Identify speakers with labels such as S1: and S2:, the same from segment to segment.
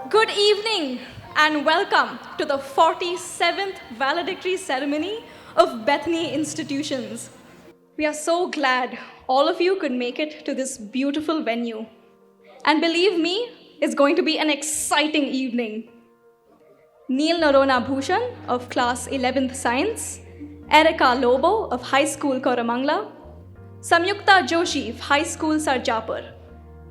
S1: Good evening and welcome to the 47th Valedictory ceremony of Bethany Institutions. We are so glad all of you could make it to this beautiful venue. And believe me, it's going to be an exciting evening. Neil Narona Bhushan of Class 11th Science, Erica Lobo of High School Koramangala, Samyukta Joshi of High School Sarjapur,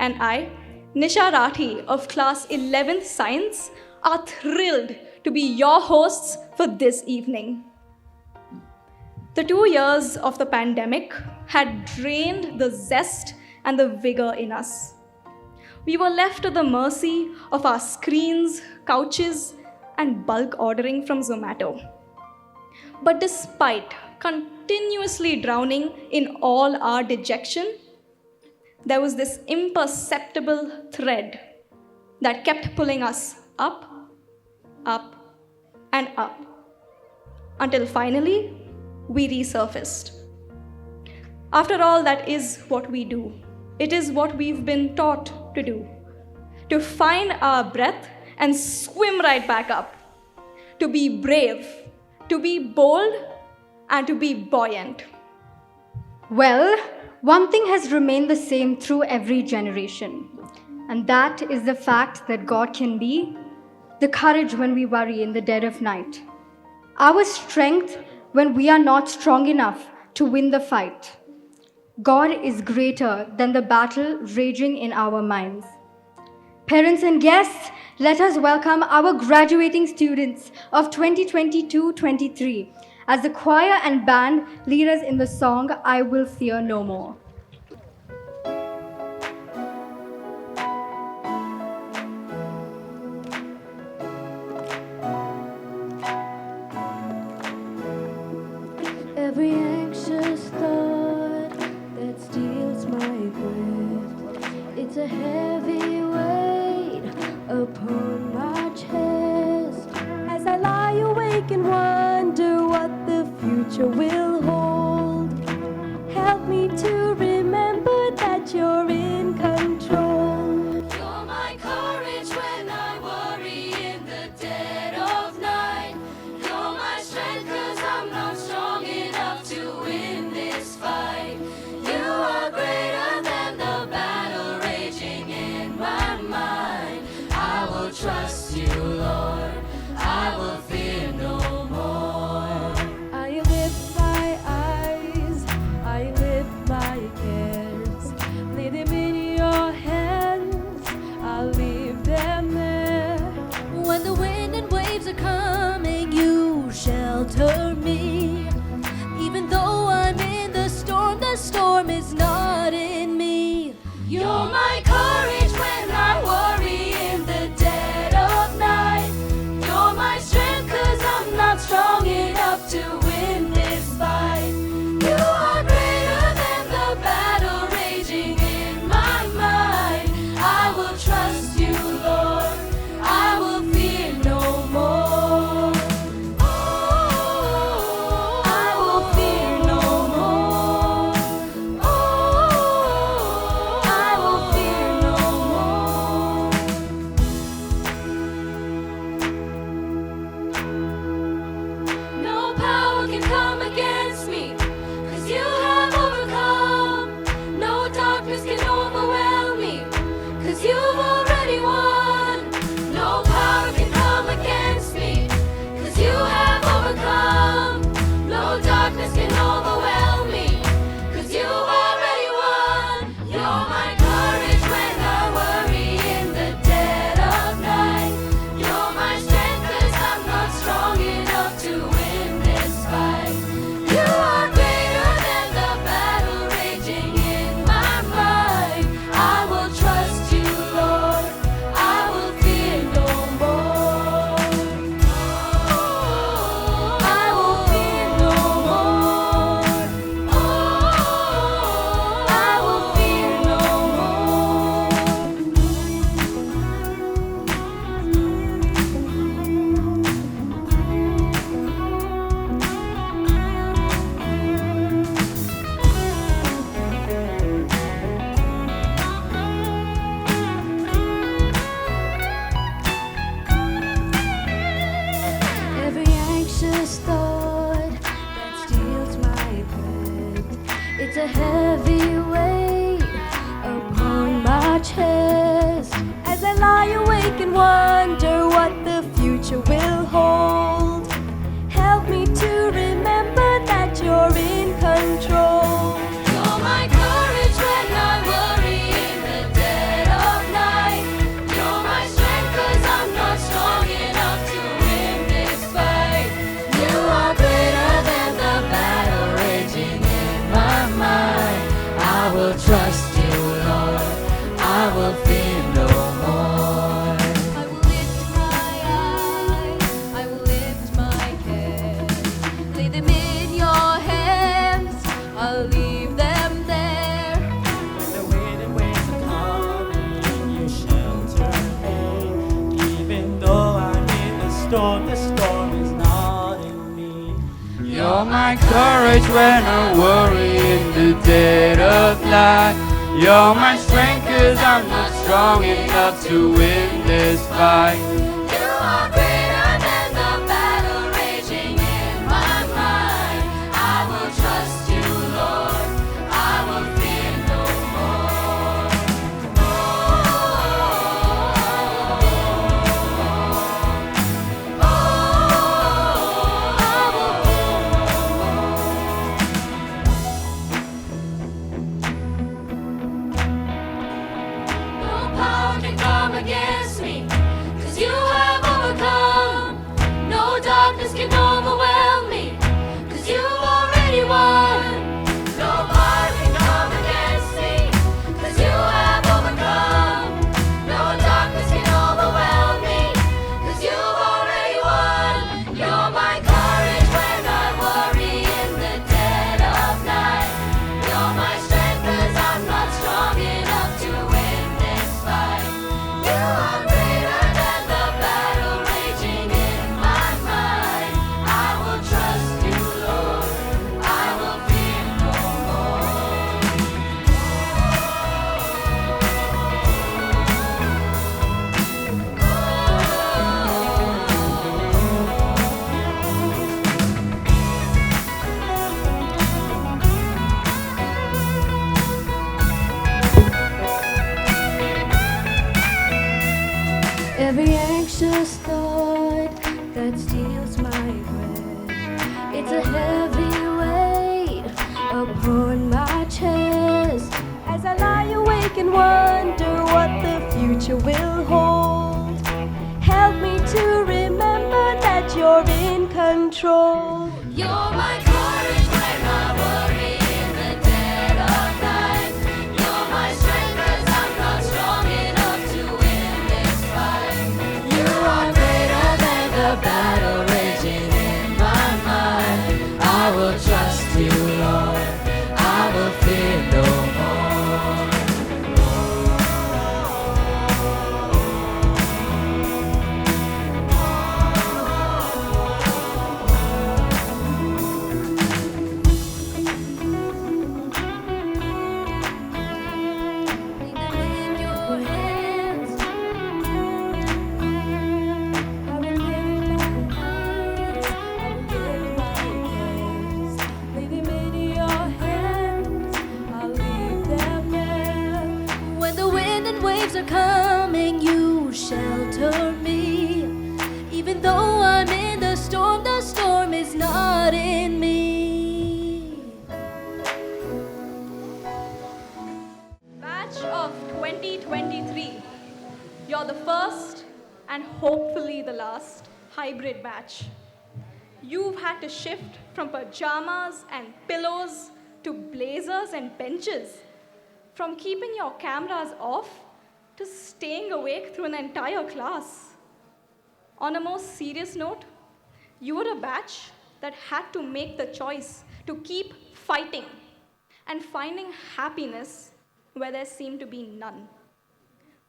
S1: and I, Nisha Rathi of Class 11th Science, are thrilled to be your hosts for this evening. The 2 years of the pandemic had drained the zest and the vigor in us. We were left to the mercy of our screens, couches, and bulk ordering from Zomato. But despite continuously drowning in all our dejection, there was this imperceptible thread that kept pulling us up, up, and up, until finally we resurfaced. After all, that is what we do. It is what we've been taught to do. To find our breath and swim right back up. To be brave, to be bold, and to be buoyant.
S2: Well, one thing has remained the same through every generation, and that is the fact that God can be the courage when we worry in the dead of night, our strength when we are not strong enough to win the fight. God is greater than the battle raging in our minds. Parents and guests, let us welcome our graduating students of 2022-23 as the choir and band lead us in the song, I Will Fear No More.
S3: Every anxious thought that steals my breath, it's a heavy weight upon my chest. As I lie awake and wonder what the future will hold, help me to remember that you're in control. You're my courage when I worry in the dead of night. You're my strength 'cause I'm not strong enough to win this fight. You are greater than the battle raging in my mind. I will trust you, Lord. I will fear no more. I lift my eyes, I lift my cares, lay them in your hands, I'll leave them there. When the wind and waves are coming, you shelter me. Even though I'm in the storm is not in me. You're my courage when I worry in the dead of night. You're my strength 'cause I'm not strong enough to win this fight. You are greater than the battle raging in my mind. I will trust you, Lord. I will fear no more. Oh, I will fear no more. Oh, It's a heavy weight upon my chest as I lie awake and wonder what the future will hold. Help me to remember that you're in control. You're my courage when I worry in the dead of night. You're my strength 'cause I'm not strong enough to win this fight. You are greater than the battle raging in my mind. I will trust you, Lord. I will fear no more. I will lift my eyes, I will lift my head. Lay them in your hands, I'll leave them there.
S4: When the wind and waves are coming, you shelter me. Even though I'm in the storm is not in me.
S5: You're my courage when I worry in the dead of night. You're my strength 'cause I'm not strong enough to win this fight.
S3: You are greater than the battle raging in my mind. I will trust you, Lord. I will fear no more. No power can come against me, 'cause you have overcome. No darkness can overwhelm me, 'cause you've already won. No power can come against me, 'cause you have overcome. No darkness can overwhelm me, 'cause you've already won. You're my courage when I worry in the dead of night. You're my strength 'cause I'm not strong enough to win this fight. You are greater than the battle raging in my mind. I will trust you, Lord. I will fear no more. Every anxious thought that steals my breath, it's a heavy weight upon my chest as I lie awake and wonder what the future will hold. Help me to remember that you're in control. You're my courage when I worry in the dead of night. You're my strength 'cause I'm not strong enough to win this fight. You are greater than the battle raging in my mind. I will trust you, Lord. I will fear no more. Are coming, you shelter me. Even though I'm in the storm is not in me.
S1: Batch of 2023. You're the first and hopefully the last hybrid batch. You've had to shift from pajamas and pillows to blazers and benches, from keeping your cameras off to staying awake through an entire class. On a more serious note, you were a batch that had to make the choice to keep fighting and finding happiness where there seemed to be none.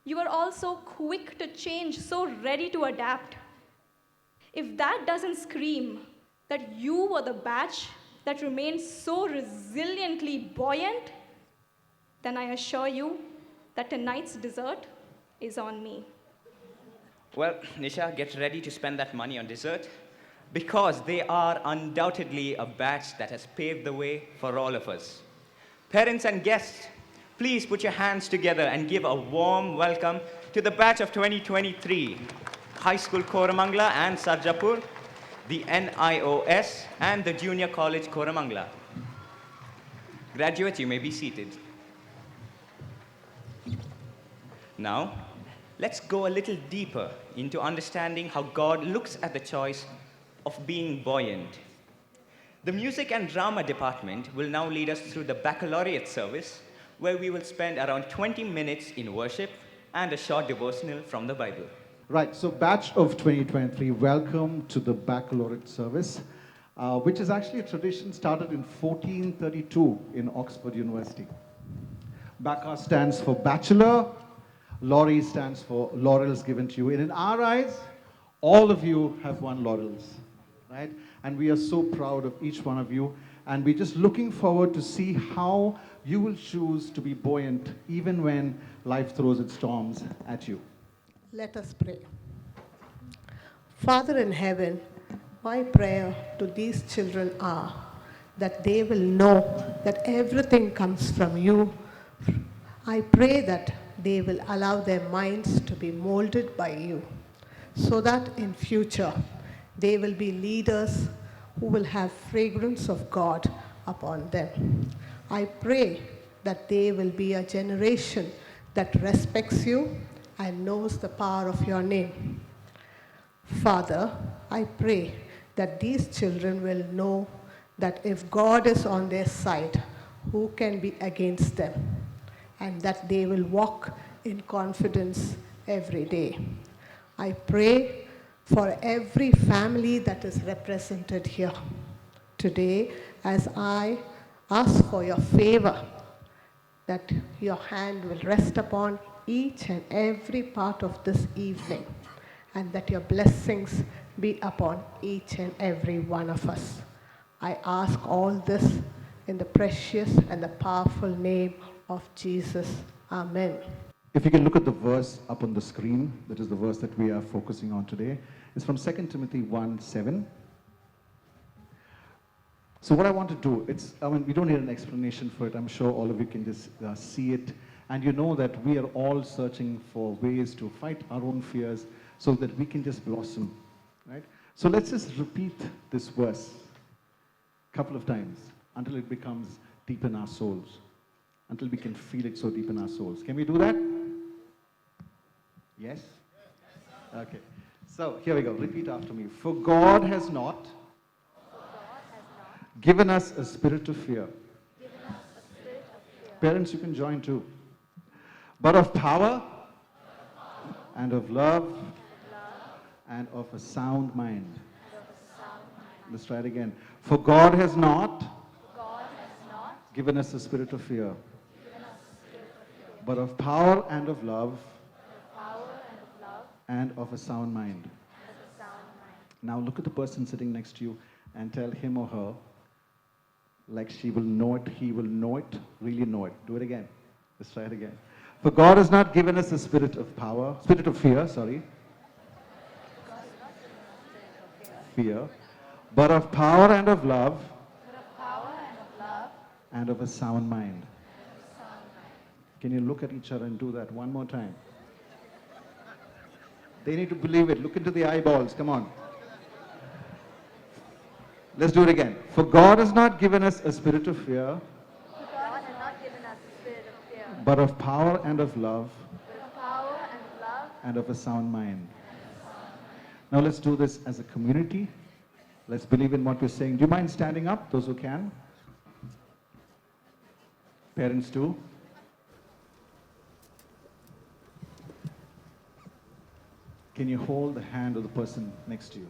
S1: You were also quick to change, so ready to adapt. If that doesn't scream that you were the batch that remained so resiliently buoyant, then I assure you that tonight's dessert is on me.
S6: Well, Nisha, get ready to spend that money on dessert, because they are undoubtedly a batch that has paved the way for all of us. Parents and guests, please put your hands together and give a warm welcome to the batch of 2023, High School Koramangala and Sarjapur, the NIOS, and the Junior College Koramangala. Graduates, you may be seated. Now, let's go a little deeper into understanding how God looks at the choice of being buoyant. The music and drama department will now lead us through the Baccalaureate service, where we will spend around 20 minutes in worship and a short devotional from the Bible.
S7: Right, so batch of 2023, welcome to the Baccalaureate service, which is actually a tradition started in 1432 in Oxford University. Bacca stands for bachelor, Laurie stands for laurels given to you. And in our eyes, all of you have won laurels, right? And we are so proud of each one of you. And we're just looking forward to see how you will choose to be buoyant even when life throws its storms at you.
S8: Let us pray. Father in heaven, my prayer to these children are that they will know that everything comes from you. I pray that they will allow their minds to be molded by you, so that in future they will be leaders who will have fragrance of God upon them. I pray that they will be a generation that respects you and knows the power of your name. Father, I pray that these children will know that if God is on their side, who can be against them? And that they will walk in confidence every day. I pray for every family that is represented here today, as I ask for your favor, that your hand will rest upon each and every part of this evening, and that your blessings be upon each and every one of us. I ask all this in the precious and the powerful name of Jesus. Amen.
S7: If you can look at the verse up on the screen, that is the verse that we are focusing on today. It's from 2 Timothy 1:7. So what I want to do, we don't need an explanation for it. I'm sure all of you can just see it. And you know that we are all searching for ways to fight our own fears so that we can just blossom, right? So let's just repeat this verse a couple of times until it becomes deep in our souls, until we can feel it so deep in our souls. Can we do that? Yes? Okay. So here we go. Repeat after me. For God has not given us a spirit of fear. Parents, you can join too. But of power and of love and of a sound mind. Let's try it again. For God has not given us a spirit of fear, but of power and of love and of a sound mind. Now look at the person sitting next to you and tell him or her, like she will know it, he will know it, really know it. Do it again. Let's try it again. For God has not given us a spirit of fear, but of power and of love, and of a sound mind. Can you look at each other and do that one more time? They need to believe it. Look into the eyeballs. Come on. Let's do it again. For God has not given us a spirit of fear, but of power and of love, and of a sound mind. Now let's do this as a community. Let's believe in what we're saying. Do you mind standing up, those who can? Parents too. Can you hold the hand of the person next to you?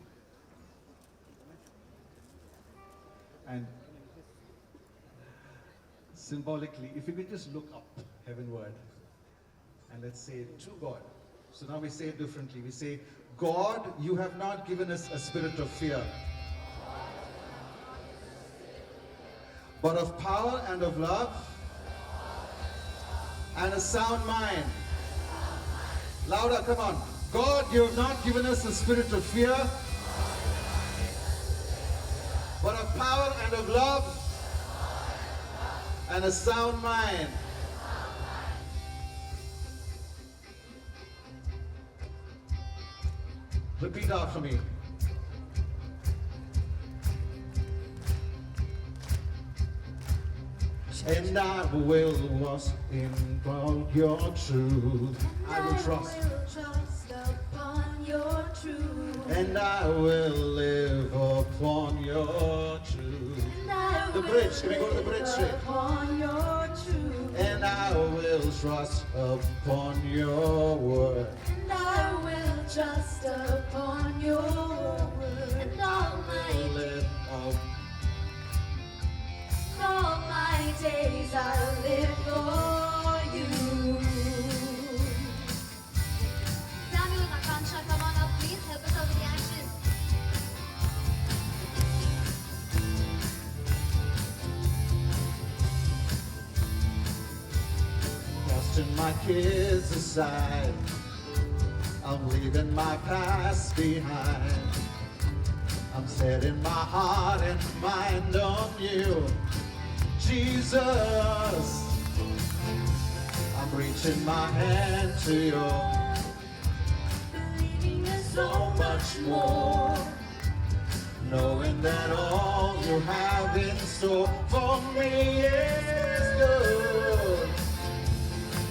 S7: And symbolically, if you could just look up heavenward and let's say to God. So now we say it differently. We say, God, you have not given us a spirit of fear, but of power and of love and a sound mind. Louder, come on. God, you have not given us a spirit of fear, but of power and of love and a sound mind. Repeat after me. And I will walk in your truth. I will trust
S3: upon your truth.
S7: and I will live upon your truth. The bridge, can we go to the bridge straight?
S3: Upon your truth.
S7: And I will trust upon your word.
S3: And I will trust upon your word. And all my days I'll live for you. Samuel and Akash, come on up, please. Help us out with the action.
S7: Casting my kids aside, I'm leaving my past behind. I'm setting my heart and mind on you, Jesus. I'm reaching my hand to you,
S3: Believing there's
S7: so much more, knowing that all you have in store for me is good.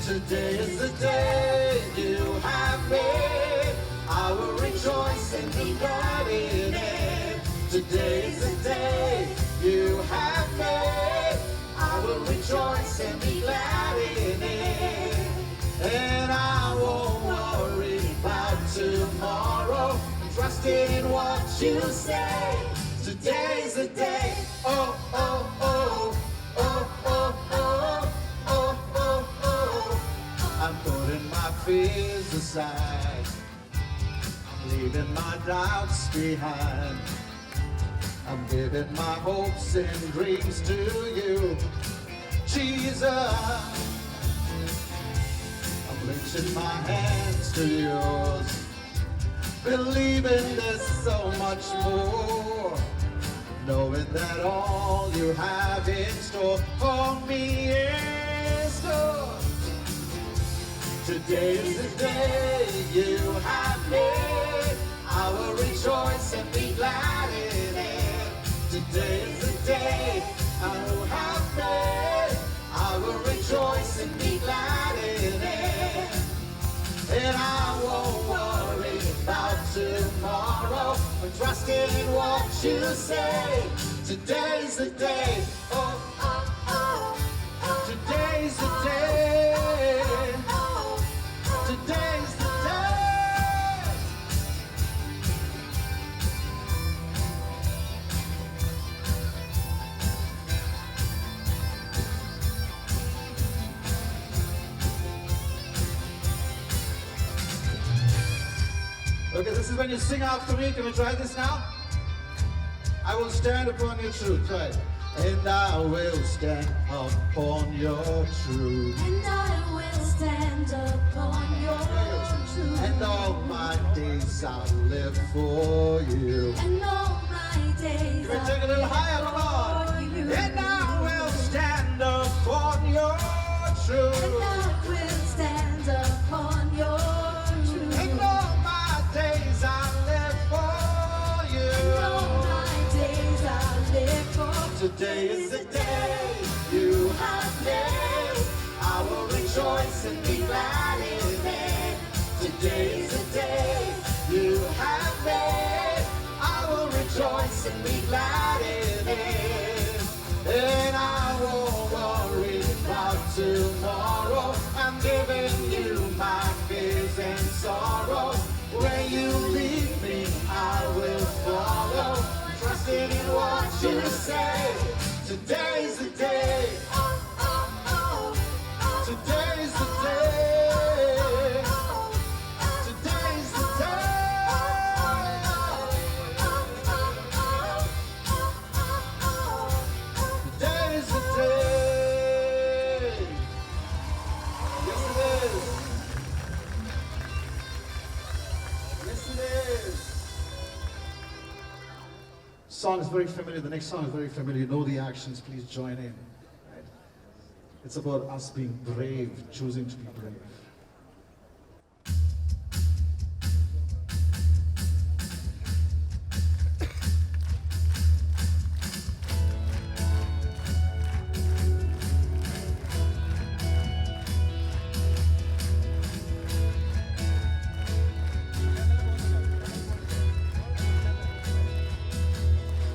S7: Today is the day you have made. I will rejoice and be glad in it. Today is the day you have made. I will rejoice and be glad in it. And I won't worry about tomorrow. Trust in what you say. Today's the day. Oh, oh, oh, oh, oh, oh, oh, oh, oh. I'm putting my fears aside, leaving my doubts behind. I'm giving my hopes and dreams to you, Jesus. I'm reaching my hands to yours, believing there's so much more, knowing that all you have in store for me is good. Today is the day you have made. I will rejoice and be glad in it. Today is the day I will have made. I will rejoice and be glad in it. And I won't worry about tomorrow, but trust in what you say. Today's the day. Oh, oh, oh. Today's the day. Today's the day. Okay, this is when you sing after me. Can we try this now? I will stand upon your truth, right? And I will stand upon your truth.
S3: And I will stand upon your truth.
S7: And all my days I'll live for you.
S3: And all my days
S7: Can we take it a little higher, come on?
S3: you.
S7: And I will stand upon your truth.
S3: And I will stand upon your truth.
S7: And all my days I'll live for you.
S3: And all my days I'll live for you.
S7: Today is the day you have made. I will rejoice and be glad in it. Today is the day you have made. I will rejoice and be glad in it. And I won't worry about tomorrow. I'm giving you my fears and sorrow. Where you lead me, I will follow. Trusting in what you say. Today's the day. Today's the day. Today's the day. Today's the day. Yes, it is. Yes, it is. Song is very familiar. The next song is very familiar. You know the actions. Please join in. Right? It's about us being brave, choosing to be brave.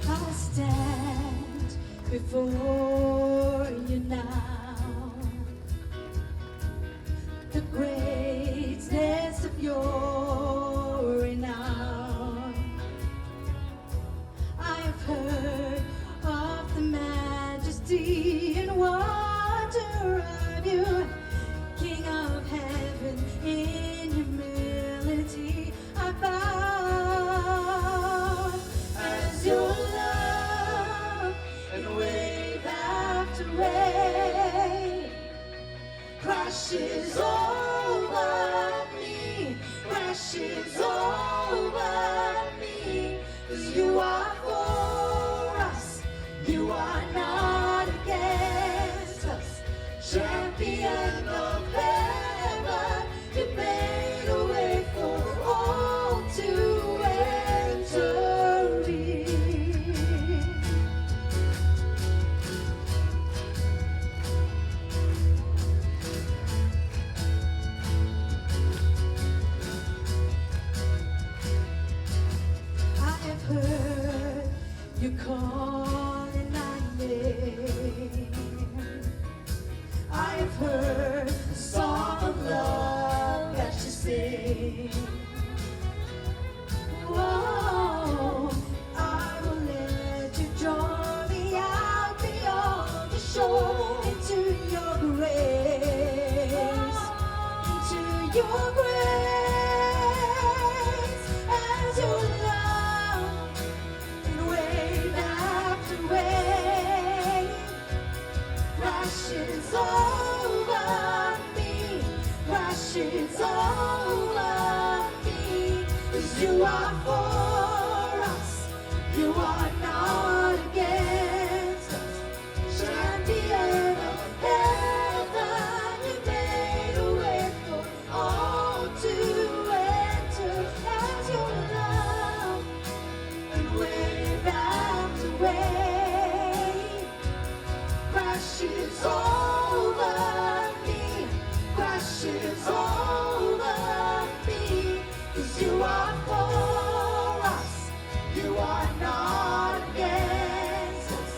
S3: I stand before you now. The greatness of your renown. I have heard of the majesty and wonder of you, King of heaven. In humility I bow as your love, and wave after wave crashes over me, crashes over me. 'Cause you are for us, you are not against us. Champion of heaven, you made a way for all to enter in. I have heard you calling my name. I have heard the song of love that you sing. Whoa, I will let you draw me out beyond the shore into your grace, into your grace, as your love, and wave after wave crashes over me, crashes over me. 'Cause you are for us, you are not against us. Champion of heaven, you made a way for all to enter as your love, and wave after wave crashes over me, crashes over me. 'Cause you are for us, you are not against us.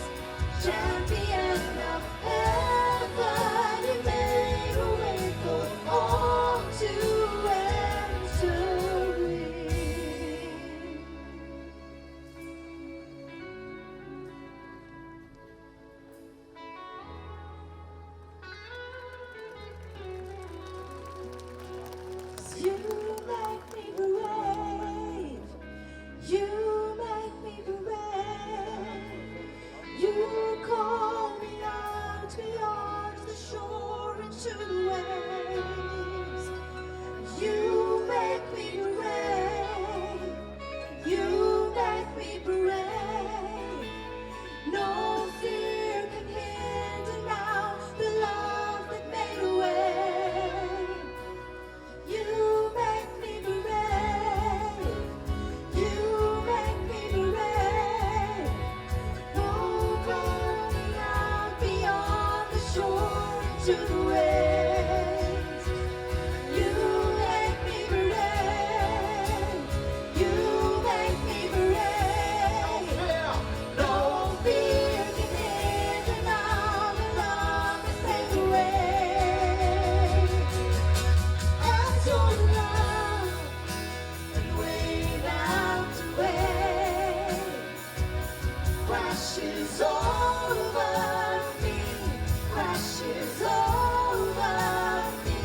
S3: Champion of heaven, you made a way for all to enter in. You make me brave. You make me brave. You call me out beyond the shore into the waves. You make me brave. You make me brave. No fear can hinder now the love that made a way. You make me brave. You make me brave. No, call me out beyond the shore into the waves. You make me brave. You make me brave. No fear can hinder now the love that made a way. As your love, and wave after wave crashes over me, crashes over me.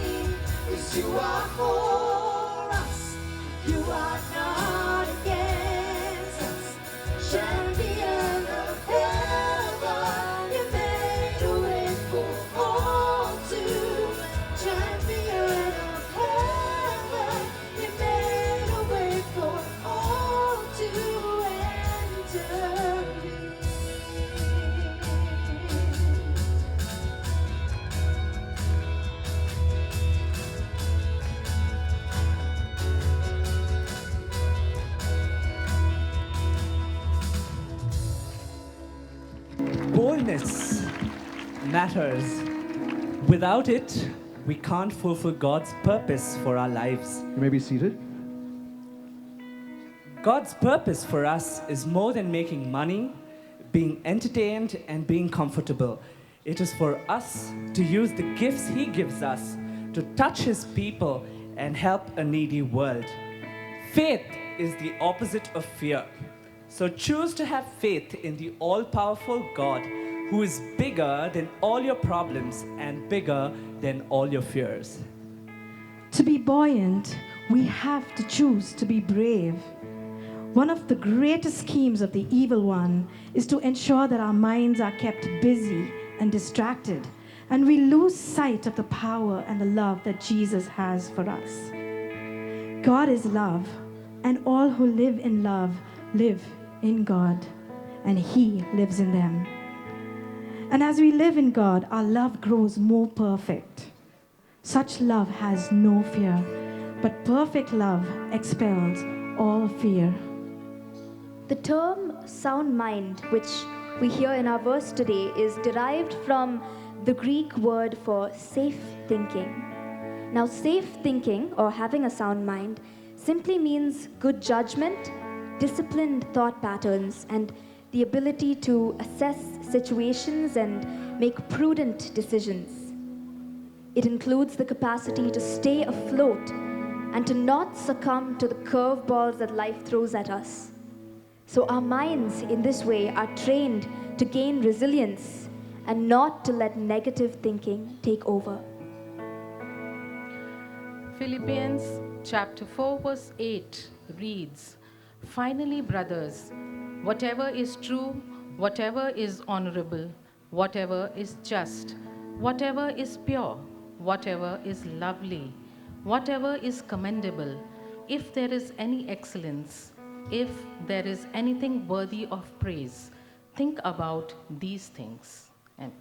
S3: 'Cause you are for us, you are not against us. Champion of heaven, you made a way for all to. Champion of heaven, you made a way for all to enter in.
S4: matters. Without it, we can't fulfill God's purpose for our lives.
S7: You may be seated.
S4: God's purpose for us is more than making money, being entertained, and being comfortable. It is for us to use the gifts He gives us to touch His people and help a needy world. Faith is the opposite of fear. So choose to have faith in the all-powerful God who is bigger than all your problems and bigger than all your fears.
S9: To be buoyant, we have to choose to be brave. One of the greatest schemes of the evil one is to ensure that our minds are kept busy and distracted, and we lose sight of the power and the love that Jesus has for us. God is love, and all who live in love live in God, and He lives in them. And as we live in God, our love grows more perfect. Such love has no fear, but perfect love expels all fear.
S10: The term sound mind, which we hear in our verse today, is derived from the Greek word for safe thinking. Now, safe thinking, or having a sound mind, simply means good judgment, disciplined thought patterns, and the ability to assess situations and make prudent decisions. It includes the capacity to stay afloat and to not succumb to the curveballs that life throws at us. So our minds in this way are trained to gain resilience and not to let negative thinking take over.
S11: Philippians chapter 4 verse 8 reads, "Finally, brothers, whatever is true, whatever is honorable, whatever is just, whatever is pure, whatever is lovely, whatever is commendable, if there is any excellence, if there is anything worthy of praise, think about these things." And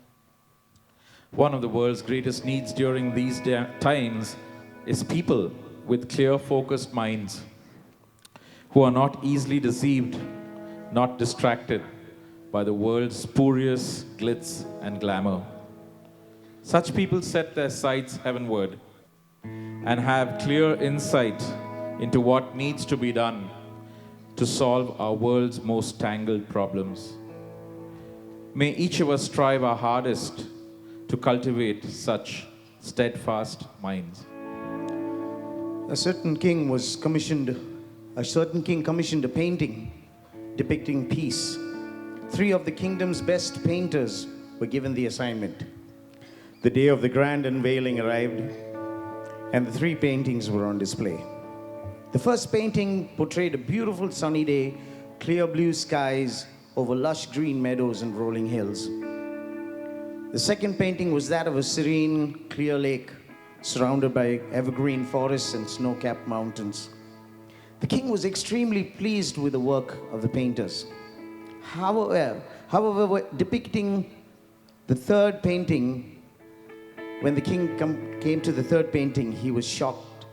S12: one of the world's greatest needs during these times is people with clear, focused minds who are not easily deceived, not distracted by the world's spurious glitz and glamour. Such people set their sights heavenward and have clear insight into what needs to be done to solve our world's most tangled problems. May each of us strive our hardest to cultivate such steadfast minds.
S13: A certain king commissioned a painting depicting peace. 3 of the kingdom's best painters were given the assignment. The day of the grand unveiling arrived, and the 3 paintings were on display. The first painting portrayed a beautiful sunny day, clear blue skies over lush green meadows and rolling hills. The second painting was that of a serene, clear lake surrounded by evergreen forests and snow-capped mountains. The king was extremely pleased with the work of the painters. However, depicting the third painting, when the king came to the third painting, he was shocked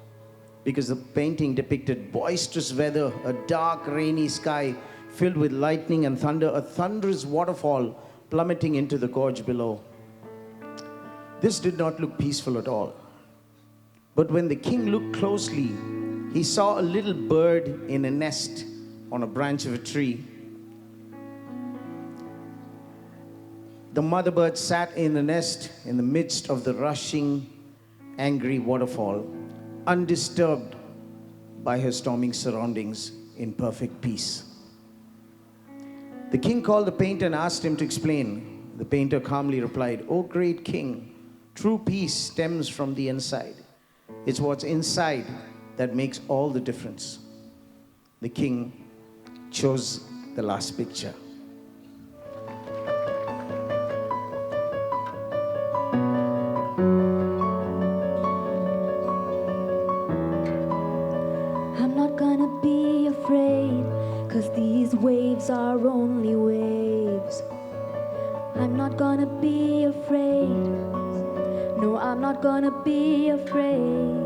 S13: because the painting depicted boisterous weather, a dark, rainy sky filled with lightning and thunder, a thunderous waterfall plummeting into the gorge below. This did not look peaceful at all. But when the king looked closely, he saw a little bird in a nest on a branch of a tree. The mother bird sat in the nest in the midst of the rushing, angry waterfall, undisturbed by her storming surroundings, in perfect peace. The king called the painter and asked him to explain. The painter calmly replied, "O great king, true peace stems from the inside. It's what's inside that makes all the difference." The king chose the last picture.
S3: I'm not gonna be afraid, 'cause these waves are only waves. I'm not gonna be afraid. No, I'm not gonna be afraid.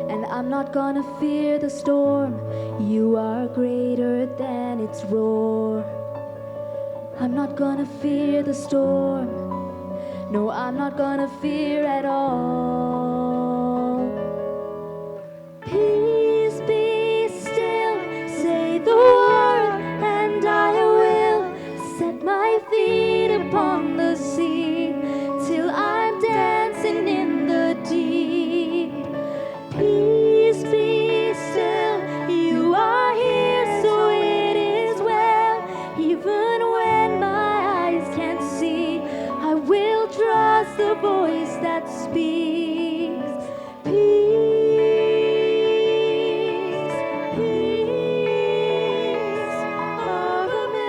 S3: And I'm not gonna fear the storm. You are greater than its roar. I'm not gonna fear the storm.
S10: No, I'm not gonna fear at all. Peace be still, say the word, and I will set my feet upon the sea till I'm dancing in the deep. Peace be still, you are here, so it is well. Even when my eyes can't see, I will trust the voice that speaks. Peace, peace of a man.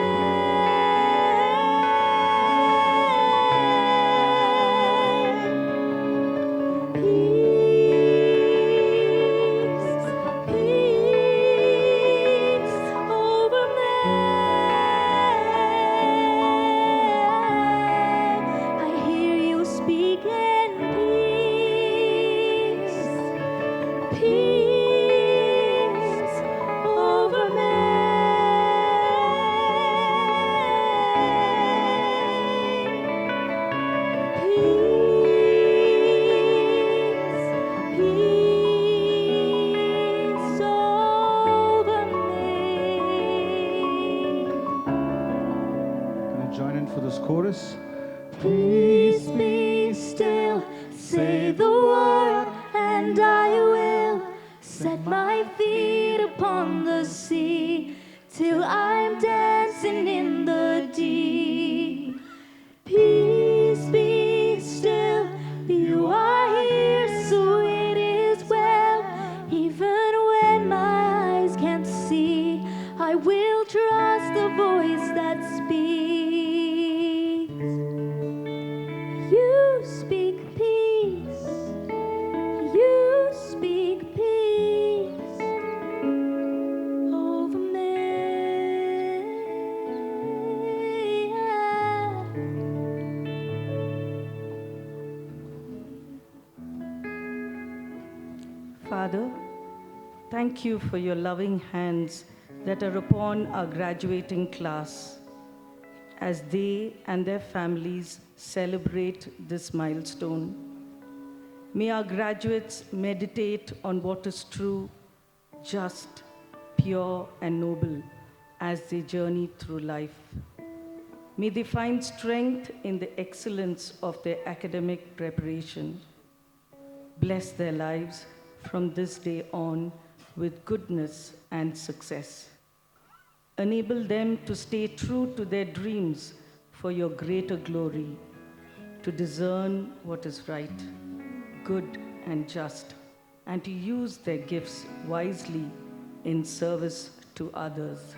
S10: Peace, peace over man. I hear you speaking peace, peace over man. Peace, peace over man.
S7: Can you join in for this chorus?
S10: Peace be still, say the word, and I will set my feet upon the sea till I'm dancing in the deep. Peace be still, you are here, so it is well. Even when my eyes can't see, I will trust the voice that speaks. You speak peace, you speak peace over man.
S14: Father, thank you for your loving hands that are upon our graduating class as they and their families celebrate this milestone. May our graduates meditate on what is true, just, pure, and noble as they journey through life. May they find strength in the excellence of their academic preparation. Bless their lives from this day on with goodness and success. Enable them to stay true to their dreams for your greater glory, to discern what is right, good, and just, and to use their gifts wisely in service to others.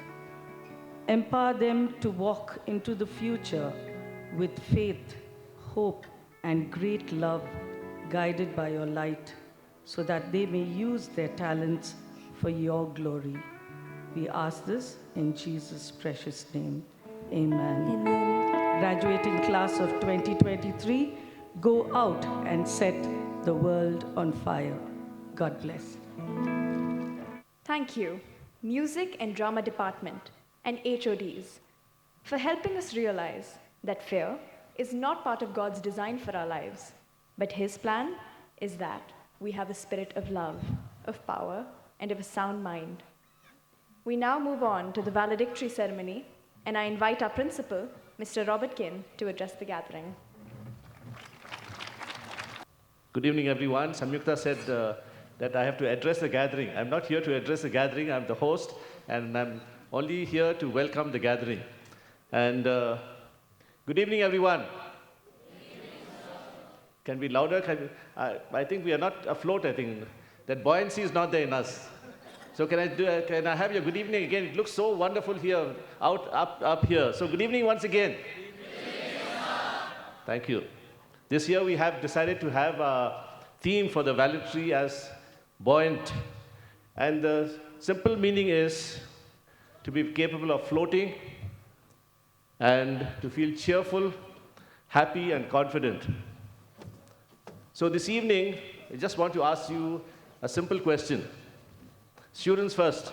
S14: Empower them to walk into the future with faith, hope, and great love, guided by your light, so that they may use their talents for your glory. We ask this in Jesus' precious name. Amen.
S10: Amen.
S14: Graduating class of 2023, go out and set the world on fire. God bless.
S1: Thank you, Music and Drama Department and HODs, for helping us realize that fear is not part of God's design for our lives, but His plan is that we have a spirit of love, of power, and of a sound mind. We now move on to the valedictory ceremony, and I invite our principal, Mr. Robert Khin, to address the gathering.
S15: Good evening, everyone. Sangeetha said that I have to address the gathering. I'm not here to address the gathering. I'm the host, and I'm only here to welcome the gathering. And good evening, everyone. Can we be louder? I think we are not afloat, I think. That buoyancy is not there in us. So can I have your good evening again? It looks so wonderful here, up here. So good evening once again. Thank you. This year we have decided to have a theme for the valedictory as buoyant. And the simple meaning is to be capable of floating and to feel cheerful, happy, and confident. So this evening, I just want to ask you a simple question. Students first.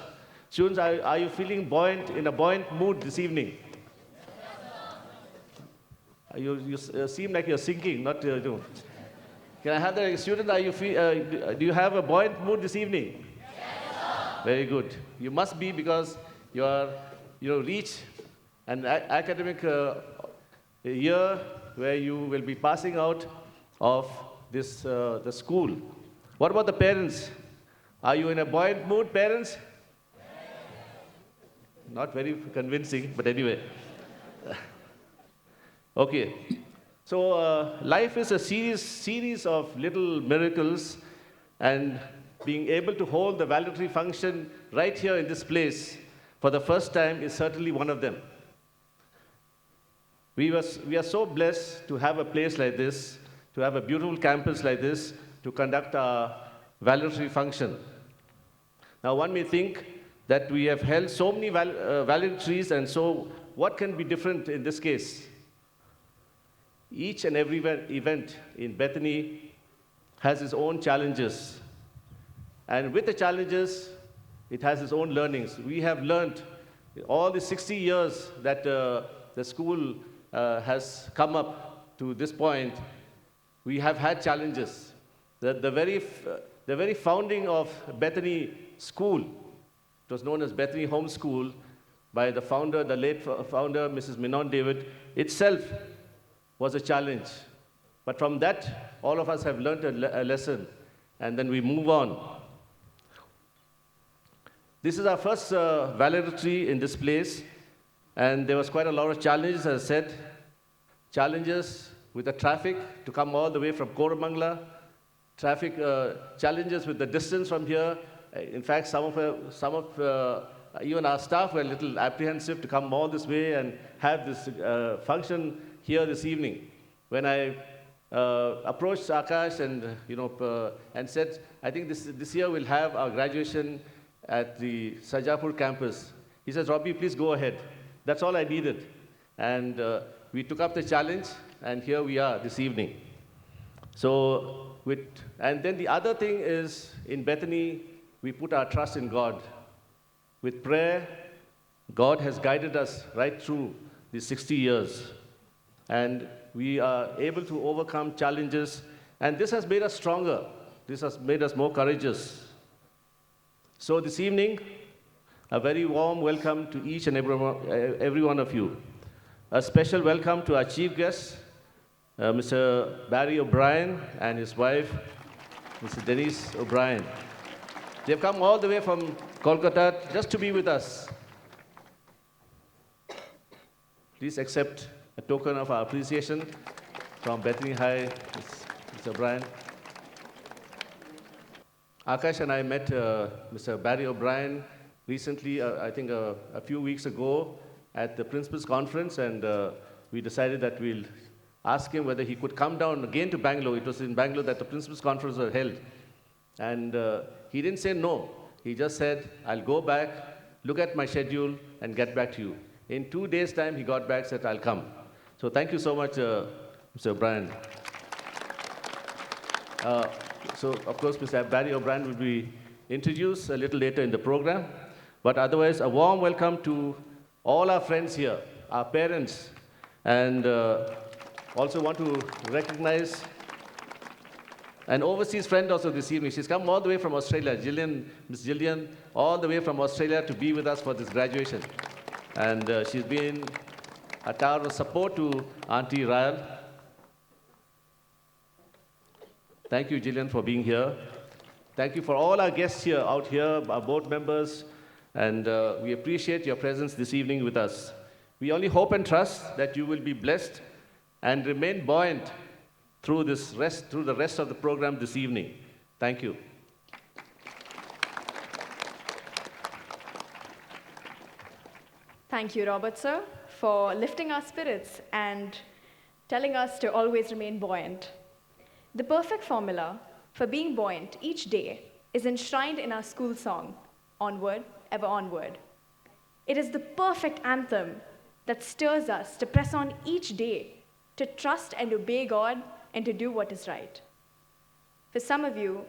S15: Students, are you feeling buoyant, in a buoyant mood this evening? You seem like you're sinking, not you. Can I have the student? Do you have a buoyant mood this evening? Yes, very good. You must be, because you are, reach an academic year where you will be passing out of this the school. What about the parents? Are you in a buoyant mood, parents? Not very convincing, but anyway. Okay. So life is a series of little miracles, and being able to hold the valedictory function right here in this place for the first time is certainly one of them. We are so blessed to have a place like this, to have a beautiful campus like this, to conduct our valedictory function. Now, one may think that we have held so many valedictories, and so what can be different in this case? Each and every event in Bethany has its own challenges. And with the challenges, it has its own learnings. We have learned all the 60 years that the school has come up to this point. We have had challenges. The very founding of Bethany School, it was known as Bethany Home School by the founder, the late founder, Mrs. Menon David, itself was a challenge. But from that, all of us have learned a lesson, and then we move on. This is our first valedictory in this place, and there was quite a lot of challenges, as I said. Challenges with the traffic to come all the way from Koramangala, traffic challenges with the distance from here. In fact, some of even our staff were a little apprehensive to come all this way and have this function here this evening. When I approached Akash and said, I think this year we'll have our graduation at the Sarjapur campus. He says, Robbie, please go ahead. That's all I needed. And we took up the challenge, and here we are this evening. So, and then the other thing is, in Bethany, we put our trust in God. With prayer, God has guided us right through these 60 years. And we are able to overcome challenges, and this has made us stronger. This has made us more courageous. So this evening, a very warm welcome to each and every one of you. A special welcome to our chief guest, Mr. Barry O'Brien and his wife, Mrs. Denise O'Brien. They've come all the way from Kolkata just to be with us. Please accept a token of our appreciation from Bethany High, Mr. O'Brien. Akash and I met Mr. Barry O'Brien recently, I think a few weeks ago, at the Principal's Conference, and we decided that we'll ask him whether he could come down again to Bangalore. It was in Bangalore that the Principal's Conference was held. And he didn't say no. He just said, I'll go back, look at my schedule, and get back to you. In 2 days' time, he got back, said, I'll come. So thank you so much, Mr. O'Brien. So, of course, Mr. Barry O'Brien will be introduced a little later in the program. But otherwise, a warm welcome to all our friends here, our parents, and also want to recognize an overseas friend also this evening. She's come all the way from Australia, Miss Jillian, all the way from Australia to be with us for this graduation. And she's been a tower of support to Auntie Ryall. Thank you, Jillian, for being here. Thank you for all our guests here, out here, our board members, and we appreciate your presence this evening with us. We only hope and trust that you will be blessed and remain buoyant through the rest of the program this evening. Thank you.
S1: Thank you, Robert, sir, for lifting our spirits and telling us to always remain buoyant. The perfect formula for being buoyant each day is enshrined in our school song, Onward, Ever Onward. It is the perfect anthem that stirs us to press on each day, to trust and obey God, and to do what is right. For some of you,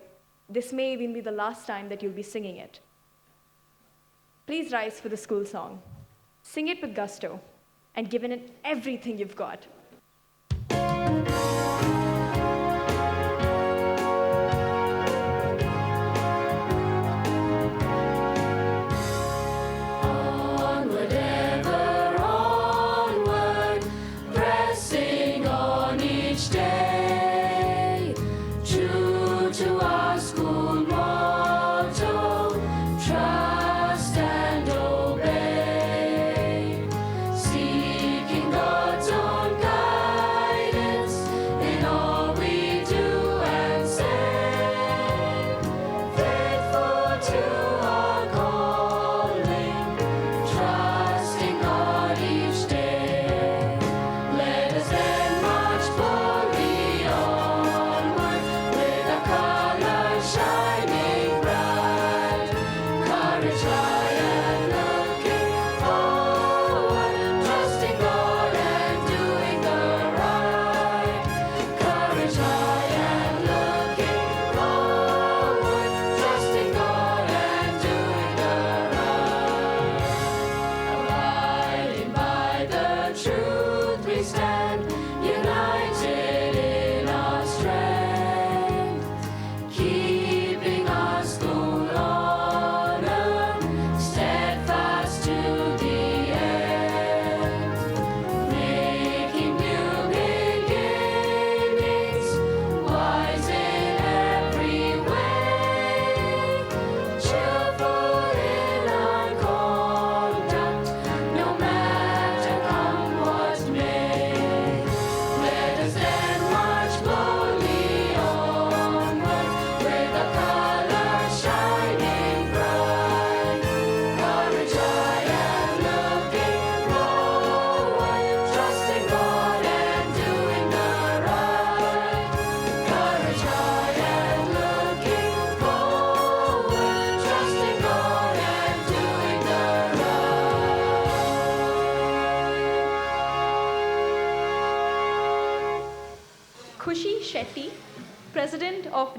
S1: this may even be the last time that you'll be singing it. Please rise for the school song. Sing it with gusto and give in it everything you've got.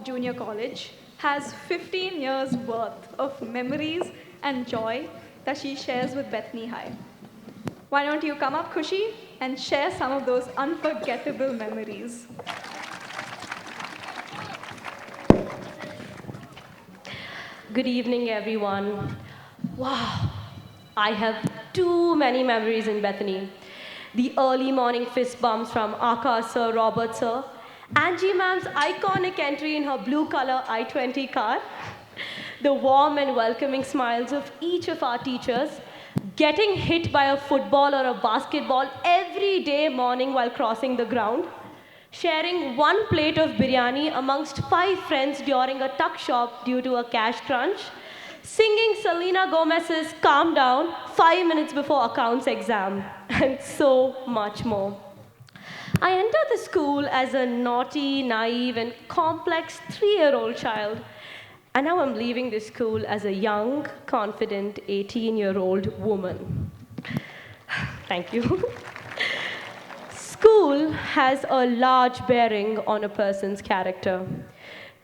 S1: Junior College has 15 years worth of memories and joy that she shares with Bethany High. Why don't you come up, Khushi, and share some of those unforgettable memories?
S16: Good evening, everyone. Wow, I have too many memories in Bethany. The early morning fist bumps from Akash sir, Robert sir, Angie ma'am's iconic entry in her blue color I-20 car, the warm and welcoming smiles of each of our teachers, getting hit by a football or a basketball every day morning while crossing the ground, sharing one plate of biryani amongst 5 friends during a tuck shop due to a cash crunch, singing Selena Gomez's Calm Down 5 minutes before accounts exam, and so much more. I entered the school as a naughty, naive, and complex 3-year-old child, and now I'm leaving this school as a young, confident 18-year-old woman. Thank you. School has a large bearing on a person's character.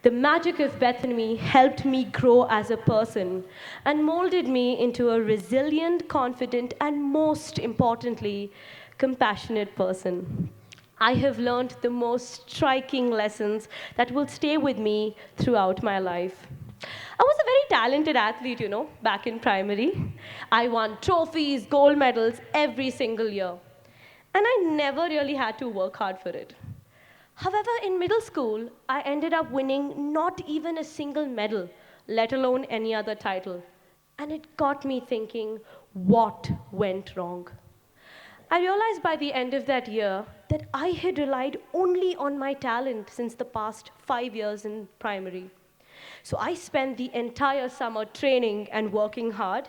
S16: The magic of Bethany helped me grow as a person and molded me into a resilient, confident, and most importantly, compassionate person. I have learned the most striking lessons that will stay with me throughout my life. I was a very talented athlete, back in primary. I won trophies, gold medals every single year. And I never really had to work hard for it. However, in middle school, I ended up winning not even a single medal, let alone any other title. And it got me thinking, what went wrong? I realized by the end of that year that I had relied only on my talent since the past 5 years in primary. So I spent the entire summer training and working hard.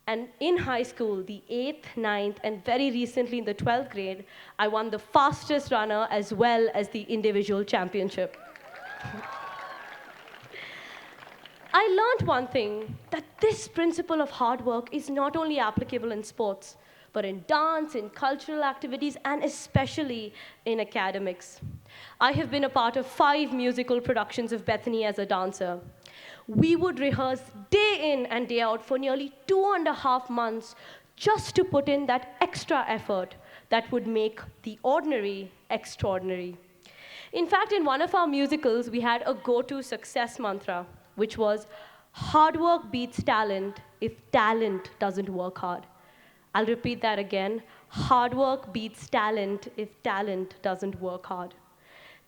S16: And in high school, the 8th, 9th, and very recently in the 12th grade, I won the fastest runner as well as the individual championship. I learned one thing, that this principle of hard work is not only applicable in sports, but in dance, in cultural activities, and especially in academics. I have been a part of 5 musical productions of Bethany as a dancer. We would rehearse day in and day out for nearly 2.5 months just to put in that extra effort that would make the ordinary extraordinary. In fact, in one of our musicals, we had a go-to success mantra, which was, hard work beats talent if talent doesn't work hard. I'll repeat that again. Hard work beats talent if talent doesn't work hard.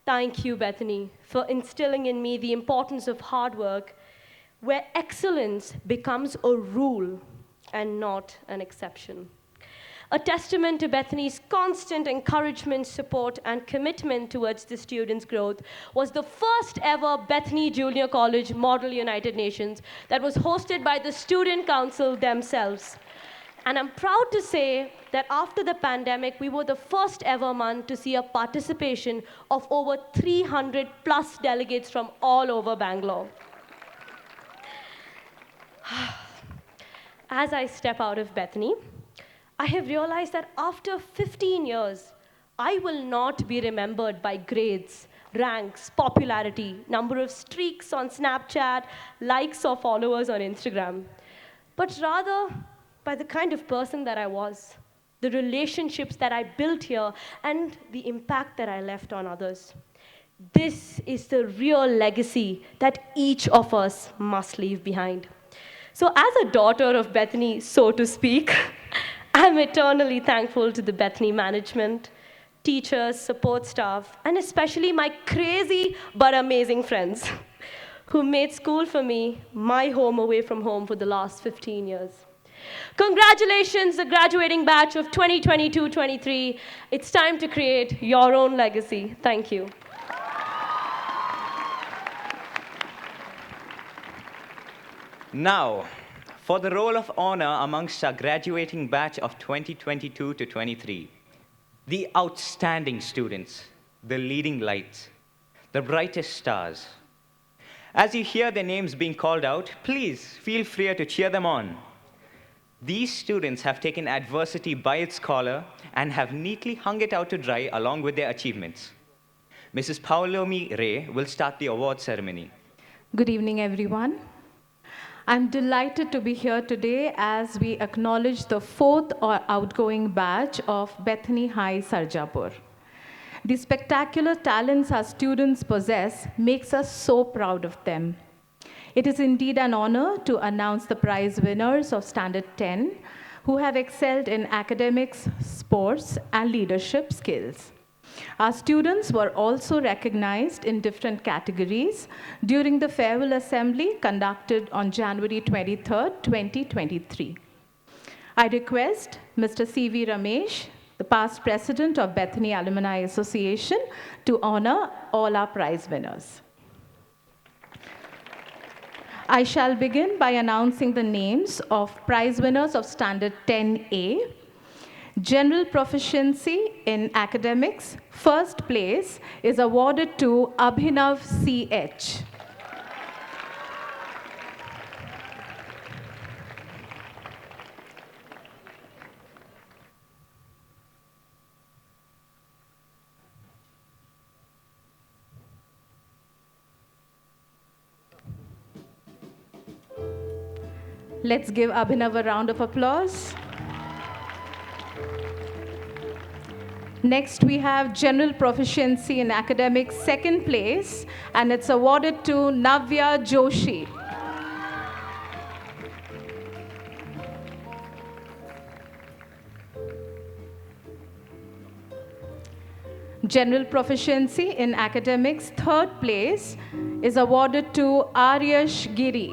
S16: Thank you, Bethany, for instilling in me the importance of hard work, where excellence becomes a rule and not an exception. A testament to Bethany's constant encouragement, support, and commitment towards the students' growth was the first ever Bethany Junior College Model United Nations that was hosted by the Student Council themselves. And I'm proud to say that after the pandemic, we were the first ever month to see a participation of over 300 plus delegates from all over Bangalore. As I step out of Bethany, I have realized that after 15 years, I will not be remembered by grades, ranks, popularity, number of streaks on Snapchat, likes or followers on Instagram, but rather by the kind of person that I was, the relationships that I built here, and the impact that I left on others. This is the real legacy that each of us must leave behind. So as a daughter of Bethany, so to speak, I'm eternally thankful to the Bethany management, teachers, support staff, and especially my crazy but amazing friends who made school for me my home away from home for the last 15 years. Congratulations, the graduating batch of 2022-23. It's time to create your own legacy. Thank you.
S6: Now, for the role of honor amongst our graduating batch of 2022 to 23, the outstanding students, the leading lights, the brightest stars. As you hear their names being called out, please feel free to cheer them on. These students have taken adversity by its collar and have neatly hung it out to dry along with their achievements. Mrs. Paulomi Ray will start the award ceremony.
S11: Good evening, everyone. I'm delighted to be here today as we acknowledge the 4th outgoing batch of Bethany High Sarjapur. The spectacular talents our students possess makes us so proud of them. It is indeed an honor to announce the prize winners of Standard 10 who have excelled in academics, sports, and leadership skills. Our students were also recognized in different categories during the farewell assembly conducted on January 23, 2023. I request Mr. C.V. Ramesh, the past president of Bethany Alumni Association, to honor all our prize winners. I shall begin by announcing the names of prize winners of Standard 10A. General Proficiency in Academics, first place is awarded to Abhinav C.H. Let's give Abhinav a round of applause. Next, we have General Proficiency in Academics, second place, and it's awarded to Navya Joshi. General Proficiency in Academics, third place, is awarded to Aryash Giri.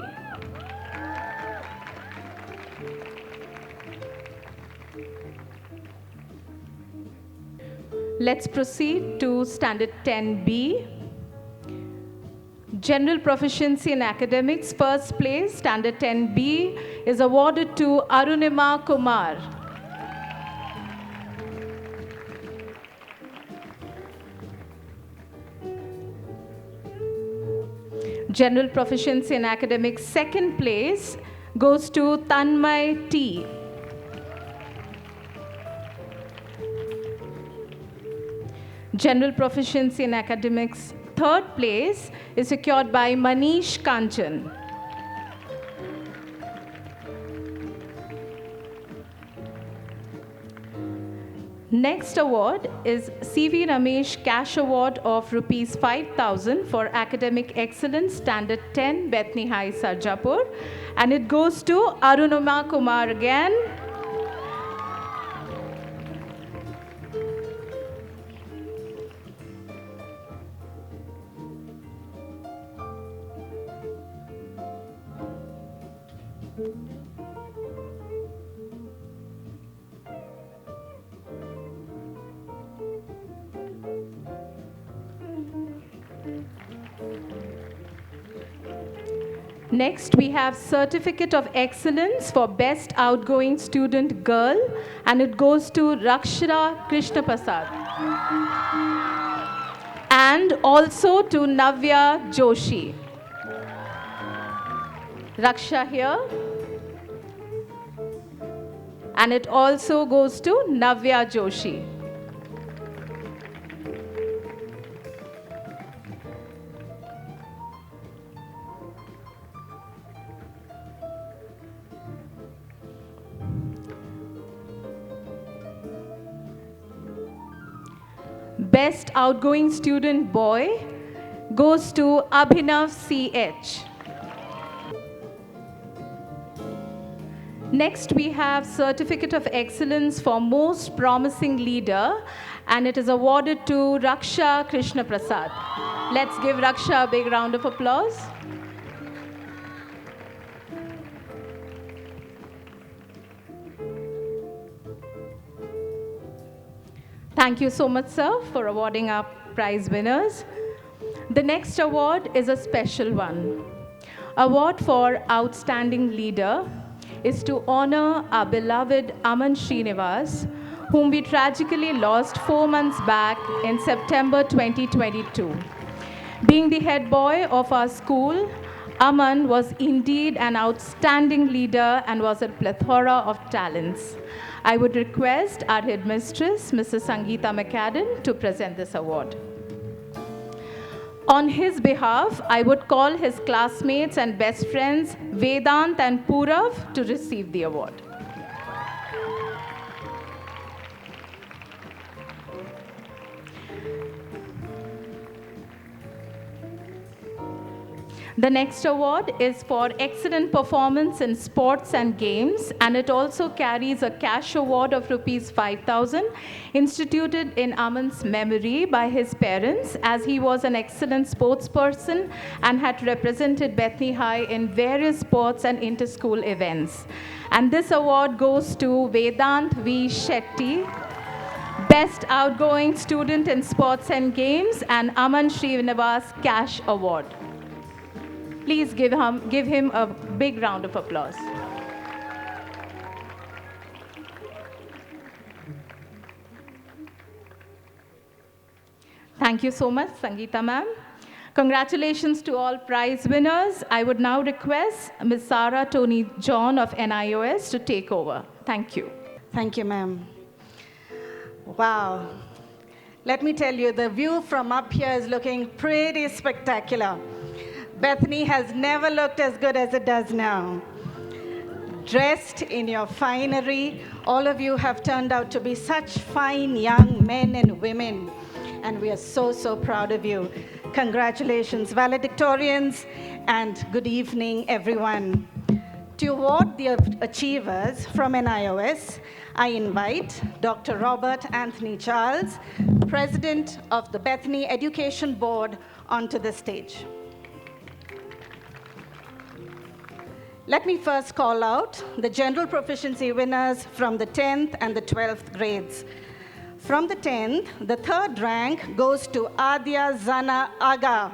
S11: Let's proceed to Standard 10B. General Proficiency in Academics, first place, Standard 10B, is awarded to Arunima Kumar. General Proficiency in Academics, second place, goes to Tanmay T. General Proficiency in Academics, third place, is secured by Manish Kanchan. Next award is C.V. Ramesh Cash Award of Rs 5,000 for Academic Excellence, Standard 10, Bethany High Sarjapur, and it goes to Arunima Kumar again. Next, we have Certificate of Excellence for Best Outgoing Student Girl, and it goes to Raksha Krishnaprasad. And also to Navya Joshi. Raksha here. And it also goes to Navya Joshi. Best Outgoing Student Boy goes to Abhinav C.H. Next, we have Certificate of Excellence for Most Promising Leader, and it is awarded to Raksha Krishnaprasad. Let's give Raksha a big round of applause. Thank you so much, sir, for awarding our prize winners. The next award is a special one. Award for Outstanding Leader is to honor our beloved Aman Srinivas, whom we tragically lost 4 months back in September 2022. Being the head boy of our school, Aman was indeed an outstanding leader and was a plethora of talents. I would request our headmistress, Mrs. Sangeetha Macaden, to present this award. On his behalf, I would call his classmates and best friends, Vedant and Purav, to receive the award. The next award is for excellent performance in sports and games, and it also carries a cash award of rupees 5,000 instituted in Aman's memory by his parents, as he was an excellent sports person and had represented Bethany High in various sports and inter-school events. And this award goes to Vedant V. Shetty, Best Outgoing Student in Sports and Games, and Aman Srinivas Cash Award. Please give him a big round of applause. Thank you so much, Sangeetha ma'am. Congratulations to all prize winners. I would now request Ms. Sarah Tony John of NIOS to take over. Thank you.
S17: Thank you, ma'am. Wow. Let me tell you, the view from up here is looking pretty spectacular. Bethany has never looked as good as it does now. Dressed in your finery, all of you have turned out to be such fine young men and women, and we are so, so proud of you. Congratulations, valedictorians, and good evening, everyone. To award the achievers from NIOS, I invite Dr. Robert Anthony Charles, President of the Bethany Education Board, onto the stage. Let me first call out the general proficiency winners from the 10th and the 12th grades. From the 10th, the third rank goes to Adya Zana Aga.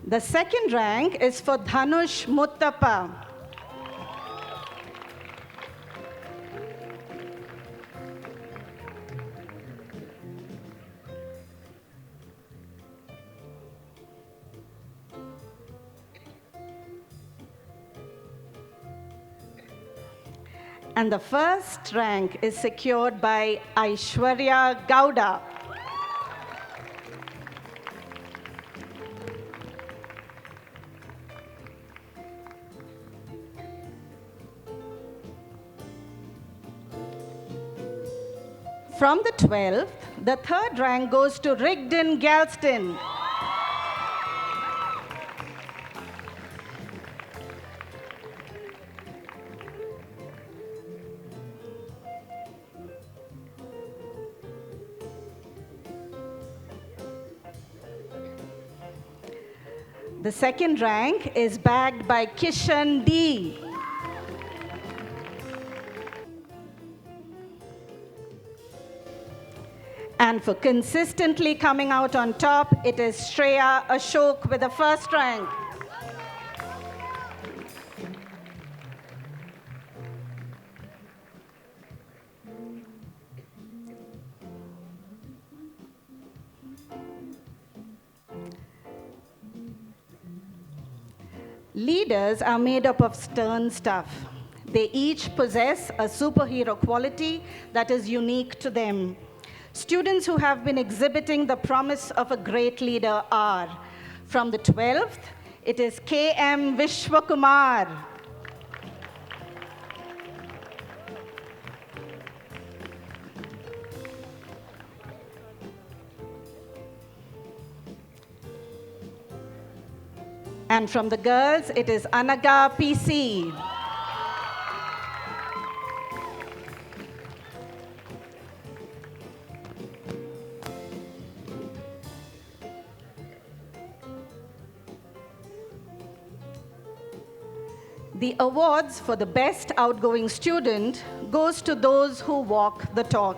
S17: The second rank is for Dhanush Muttappa. And the first rank is secured by Aishwarya Gowda. From the 12th, the third rank goes to Rigdon Galston. The second rank is bagged by Kishan D. And for consistently coming out on top, it is Shreya Ashok with the first rank. Leaders are made up of stern stuff. They each possess a superhero quality that is unique to them. Students who have been exhibiting the promise of a great leader are, from the 12th, it is K.M. Vishwakumar. And from the girls, it is Anaga PC. The awards for the best outgoing student goes to those who walk the talk.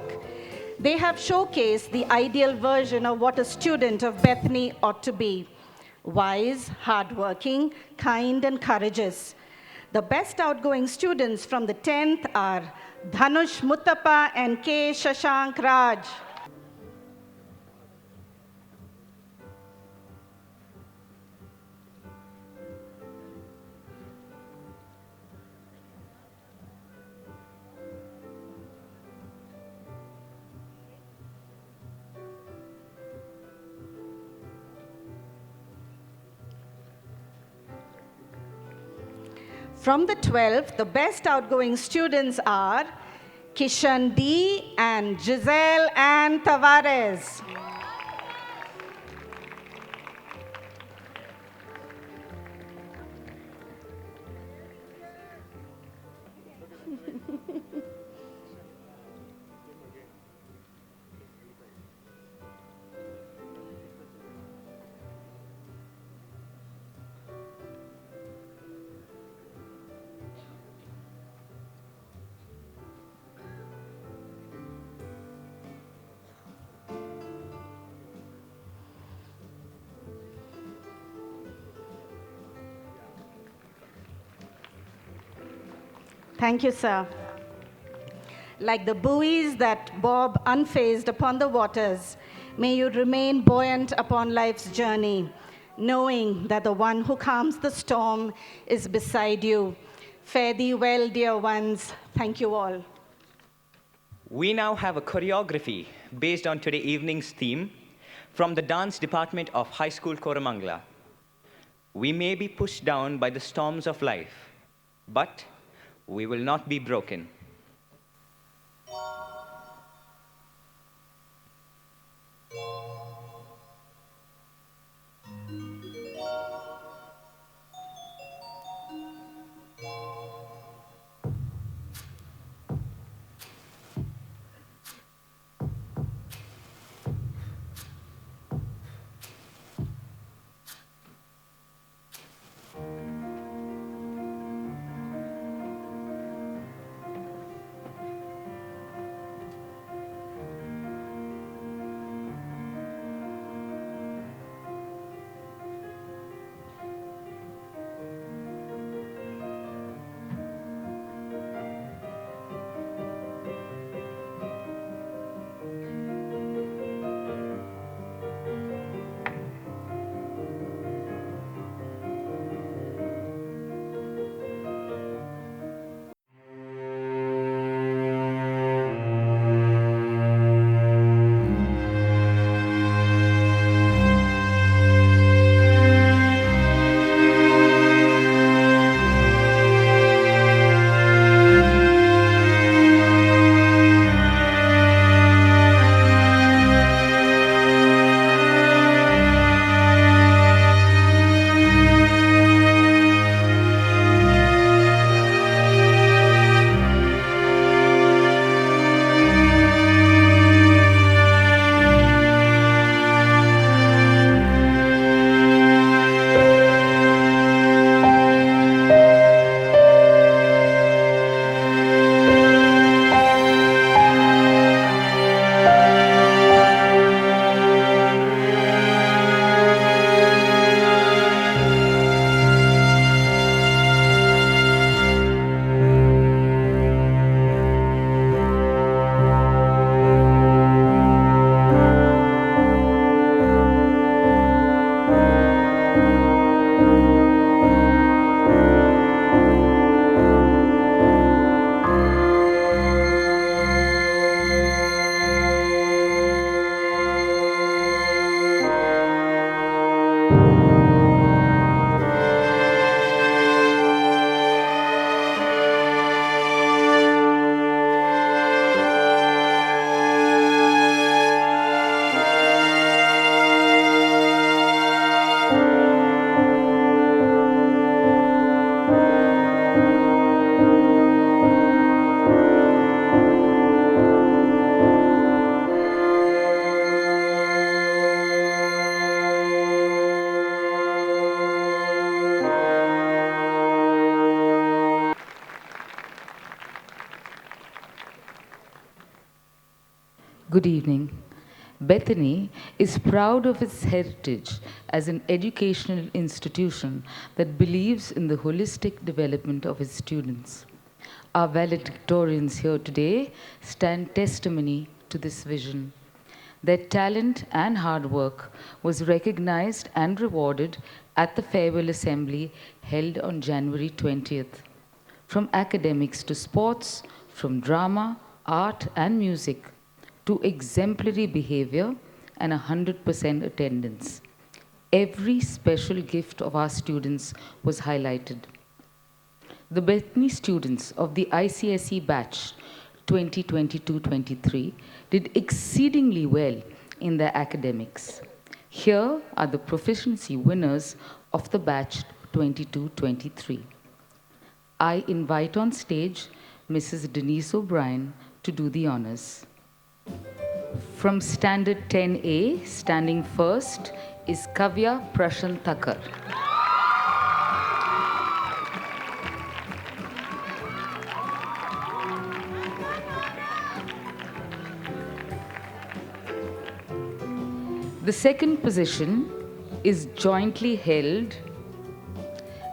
S17: They have showcased the ideal version of what a student of Bethany ought to be: wise, hardworking, kind, and courageous. The best outgoing students from the 10th are Dhanush Muttappa and K. Shashank Raj. From the 12th, the best outgoing students are Kishan D. and Giselle Ann Tavares. Thank you, sir. Like the buoys that bob unfazed upon the waters, may you remain buoyant upon life's journey, knowing that the one who calms the storm is beside you. Fare thee well, dear ones. Thank you all.
S6: We now have a choreography based on today evening's theme from the dance department of High School Koramangala. We may be pushed down by the storms of life, but we will not be broken.
S11: Good evening. Bethany is proud of its heritage as an educational institution that believes in the holistic development of its students. Our valedictorians here today stand testimony to this vision. Their talent and hard work was recognized and rewarded at the farewell assembly held on January 20th. From academics to sports, from drama, art, and music, to exemplary behavior and 100% attendance. Every special gift of our students was highlighted. the Bethany students of the ICSE batch 2022-23 did exceedingly well in their academics. Here are the proficiency winners of the batch 22-23. I invite on stage Mrs. Denise O'Brien to do the honors. From Standard 10A, standing first, is Kavya Prashant Thakkar. The second position is jointly held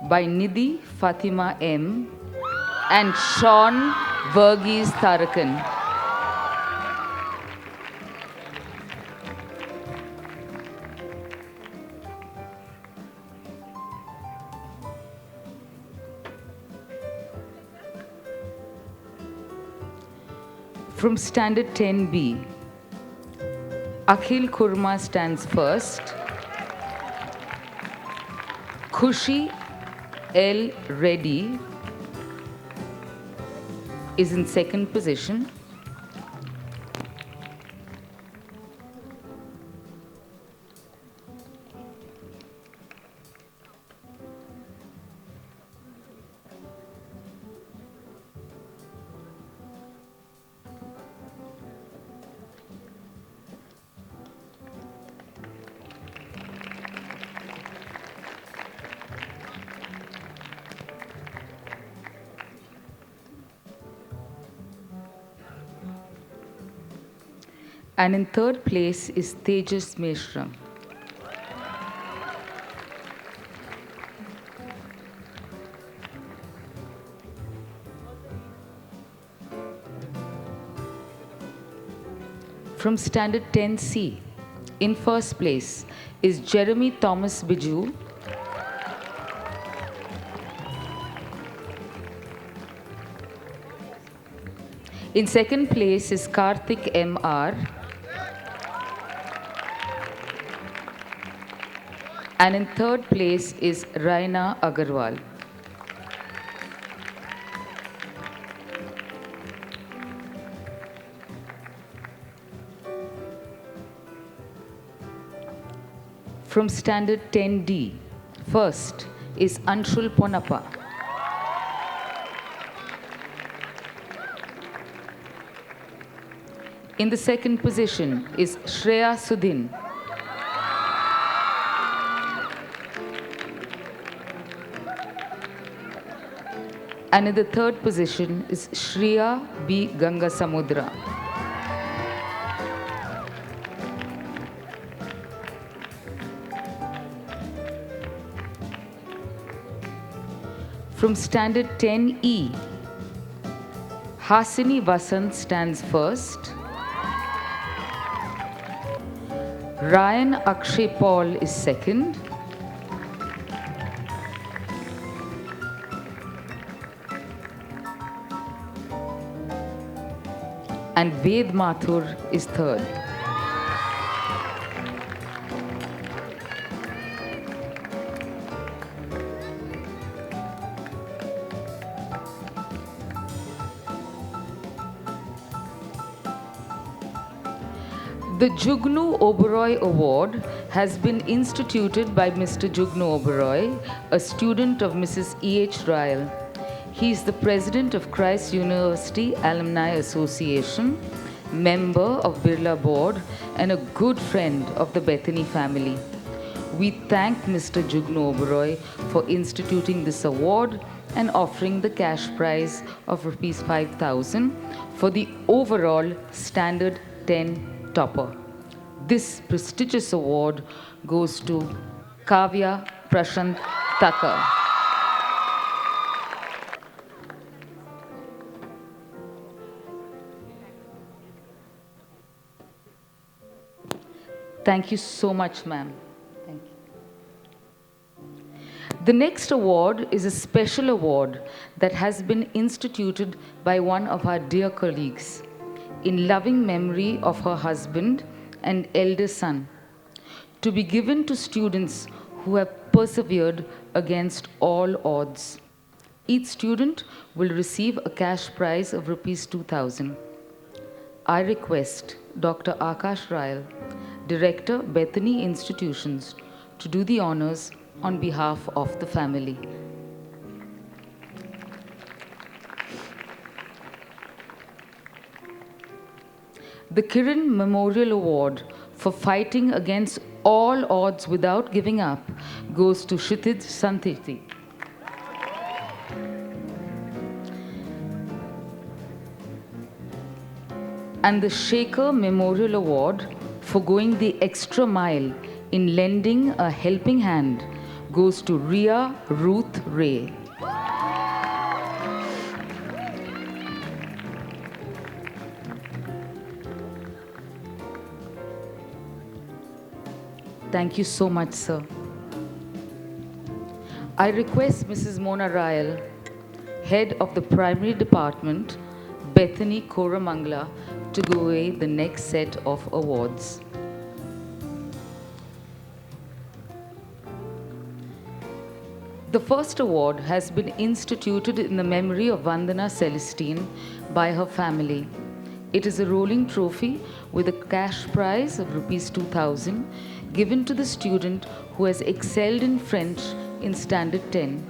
S11: by Nidhi Fatima M. and Sean Verghese Tarakan. From Standard 10B, Akhil Kurma stands first. Khushi L. Reddy is in second position. And in third place is Tejas Mishra. From Standard 10C, in first place is Jeremy Thomas Biju. In second place is Karthik M.R. And in third place is Raina Agarwal. From Standard 10D, first is Anshul Ponappa. In the second position is Shreya Sudhin. And in the third position is Shriya B. Ganga Samudra. From Standard 10E, Hasini Vasant stands first. Ryan Akshay Paul is second. And Ved Mathur is third. The Jugnu Oberoi Award has been instituted by Mr. Jugnu Oberoi, a student of Mrs. E.H. Ryall. He is the president of Christ University Alumni Association, member of Birla Board, and a good friend of the Bethany family. We thank Mr. Jugnu Oberoi for instituting this award and offering the cash prize of Rs 5,000 for the overall Standard 10 topper. This prestigious award goes to Kavya Prashant Thakkar. Thank you so much, ma'am. Thank you. The next award is a special award that has been instituted by one of our dear colleagues in loving memory of her husband and elder son, to be given to students who have persevered against all odds.
S18: Each student will receive a cash prize of rupees 2,000. I request Dr. Akash Ryall, Director, Bethany Institutions, to do the honors on behalf of the family. The Khin Memorial Award for fighting against all odds without giving up goes to Kshitij Sangeetha. And the Shaker Memorial Award for going the extra mile in lending a helping hand goes to Ria Ruth Ray. Thank you so much, sir. I request Mrs. Mona Ryall, Head of the Primary Department, Bethany Koramangala, to give away the next set of awards. The first award has been instituted in the memory of Vandana Celestine by her family. It is a rolling trophy with a cash prize of rupees 2,000 given to the student who has excelled in French in Standard 10.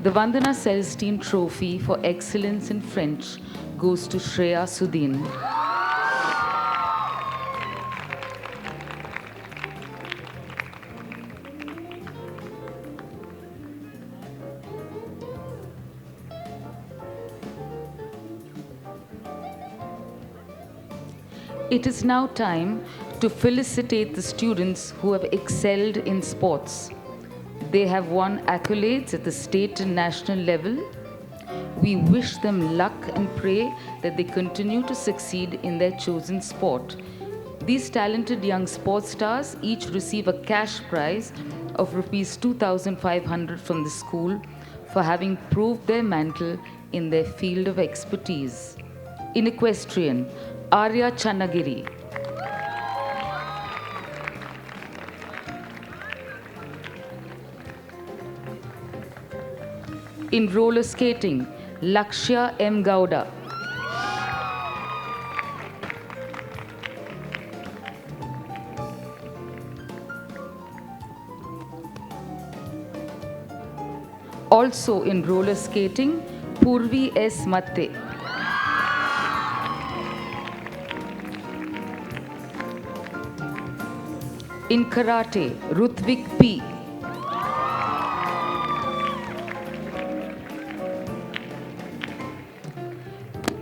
S18: The Vandana Celestine Trophy for Excellence in French goes to Shreya Sudin. It is now time to felicitate the students who have excelled in sports. They have won accolades at the state and national level. We wish them luck and pray that they continue to succeed in their chosen sport. These talented young sports stars each receive a cash prize of rupees 2,500 from the school for having proved their mantle in their field of expertise. In equestrian, Arya Channagiri. In roller skating, Lakshya M. Gowda. Also in roller skating, Purvi S. Matte. In karate, Rutvik P.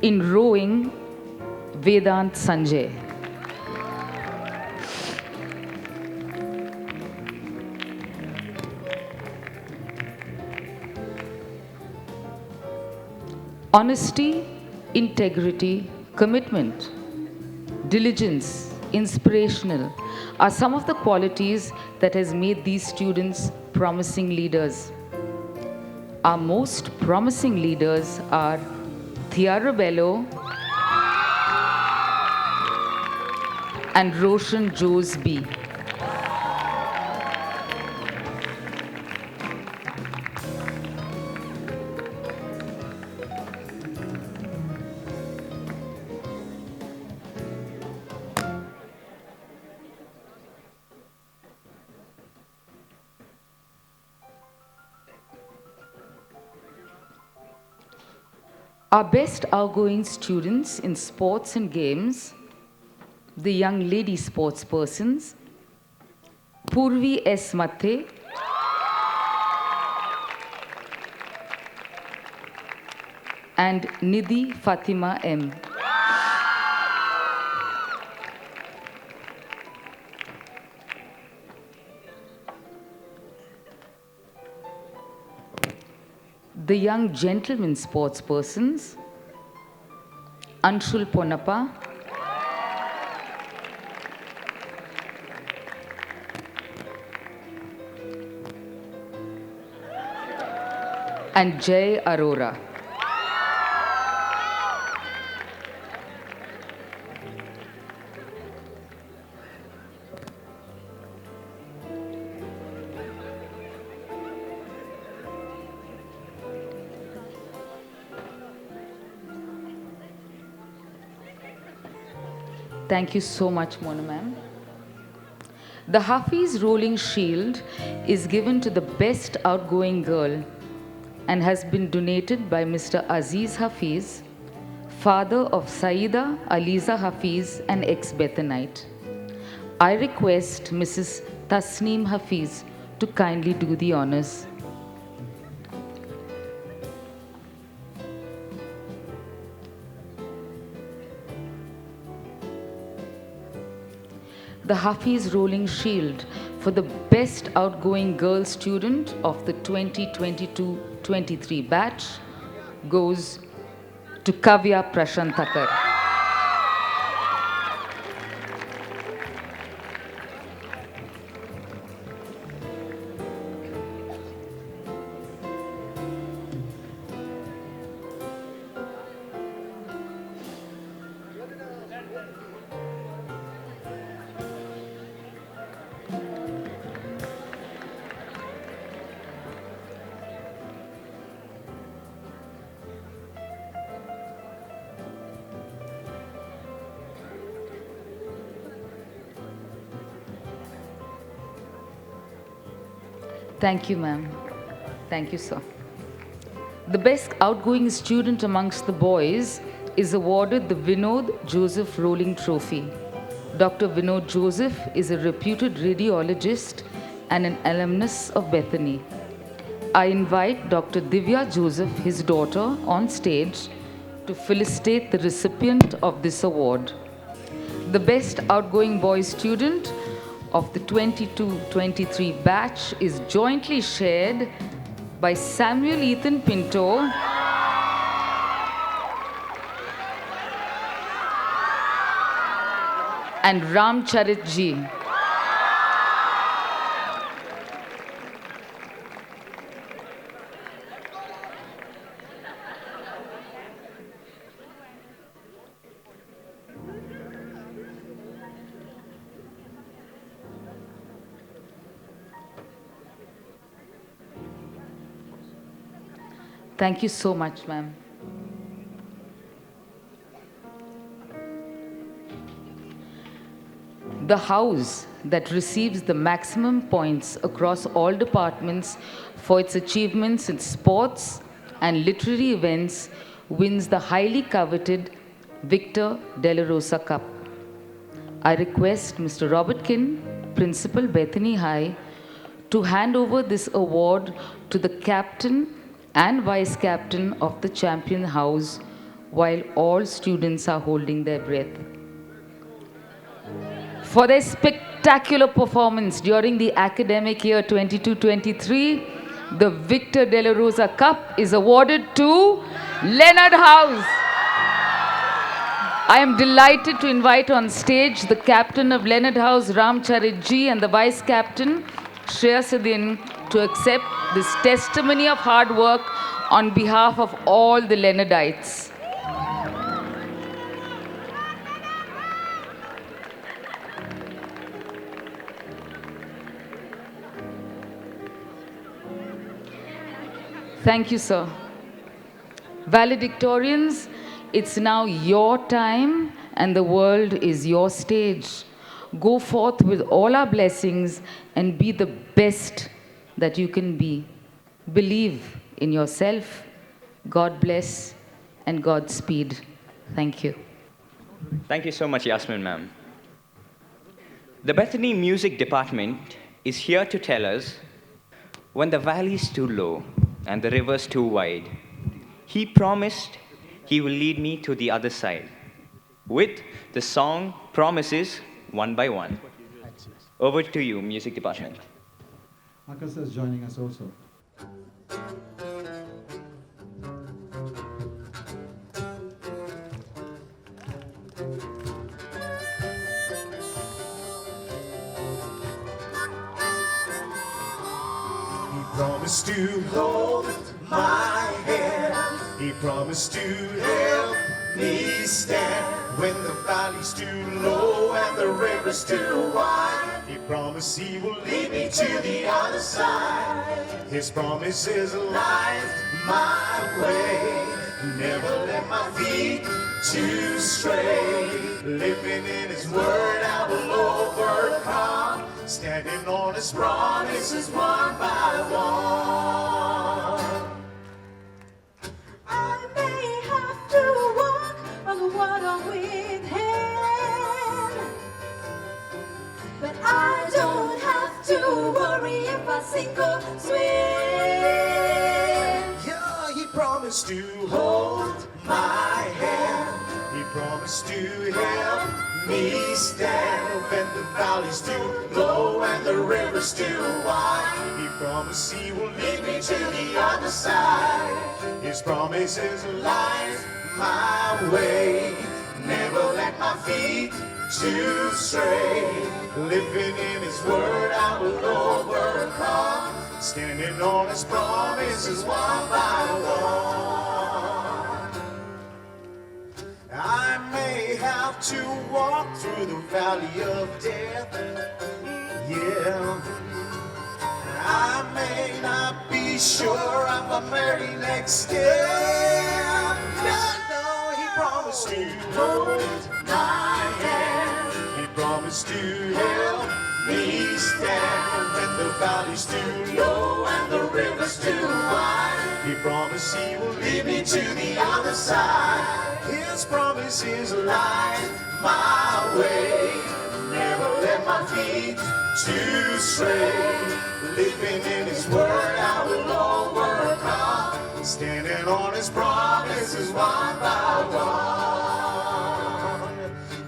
S18: In rowing, Vedant Sanjay. Honesty, integrity, commitment, diligence, inspirational are some of the qualities that has made these students promising leaders. Our most promising leaders are Teya Rebello and Roshan Jose B. Our best outgoing students in sports and games, the young lady sports persons, Purvi S. Matte, and Nidhi Fatima M. The young gentlemen sports persons, Anshul Ponappa, and Jay Arora. Thank you so much, Mona ma'am. The Hafiz Rolling Shield is given to the best outgoing girl and has been donated by Mr. Aziz Hafiz, father of Saida Aliza Hafiz, an ex-Bethanite. I request Mrs. Tasneem Hafiz to kindly do the honors. The Hafiz Rolling Shield for the best outgoing girl student of the 2022-23 batch goes to Kavya Prashantakar. Thank you, ma'am. Thank you, sir. The best outgoing student amongst the boys is awarded the Vinod Joseph Rolling Trophy. Dr. Vinod Joseph is a reputed radiologist and an alumnus of Bethany. I invite Dr. Divya Joseph, his daughter, on stage to felicitate the recipient of this award. The best outgoing boy student of the 22-23 batch is jointly shared by Samuel Ethan Pinto and Ram Charitji. Thank you so much, ma'am. The house that receives the maximum points across all departments for its achievements in sports and literary events wins the highly coveted Victor De La Rosa Cup. I request Mr. Robert Khin, Principal, Bethany High, to hand over this award to the captain and vice captain of the champion house while all students are holding their breath. For their spectacular performance during the academic year 22-23, the Victor De La Rosa Cup is awarded to Leonard House. I am delighted to invite on stage the captain of Leonard House, Ram Charitji, and the vice captain, Shreya Sidin, to accept this testimony of hard work on behalf of all the Leonardites. Thank you, sir. Valedictorians, it's now your time and the world is your stage. Go forth with all our blessings and be the best that you can be. Believe in yourself. God bless and Godspeed. Thank you.
S6: Thank you so much, Yasmin ma'am. The Bethany Music Department is here to tell us when the valley is too low and the river's too wide, he promised he will lead me to the other side. With the song Promises, one by one. Over to you, Music Department.
S7: Akash is joining us also.
S19: Promised to hold my hand. He promised to help me stand when the valley's too low and the river's too wide. He promised he will lead me to the other side. His promises light my way. Never let my feet to stray. Living in His word, I will overcome. Standing on His promises one by one.
S3: I may have to walk on the water with Him, but I don't have to worry if I sink or swim.
S19: Yeah, He promised to hold my hand. He promised to help me stand when the valley's too low and the river's too wide. He promised He will lead me to the other side. His promises light my way. Never let my feet to stray. Living in His word, I will overcome. Standing on His promises one by one. I may have to walk through the valley of death. Yeah. I may not be sure of my very next step. No, He promised to hold my hand. He promised to help me stand when the valley's too low and the river's too wide. He promised He will lead me to the other side. His promises light my way. Never let my feet to stray. Living in His word, I will overcome. Standing on His promises one by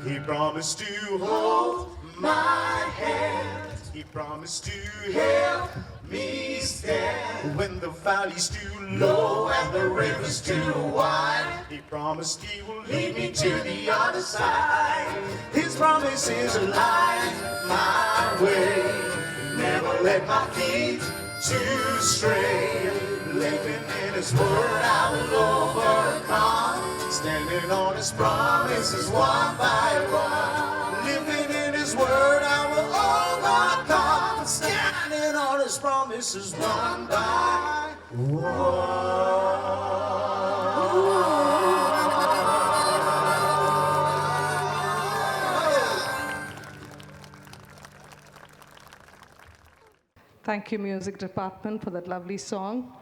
S19: one. He promised to hold my hand. He promised to help me stand when the valley's too low and the river's too wide. He promised He will lead me to the other side. His promises light my way. Never let my feet to stray. Living in His word, I will overcome. Standing on His promises one by one. Living in His word, I will overcome. Standing on His promises one by one.
S20: Thank you, Music Department, for that lovely song.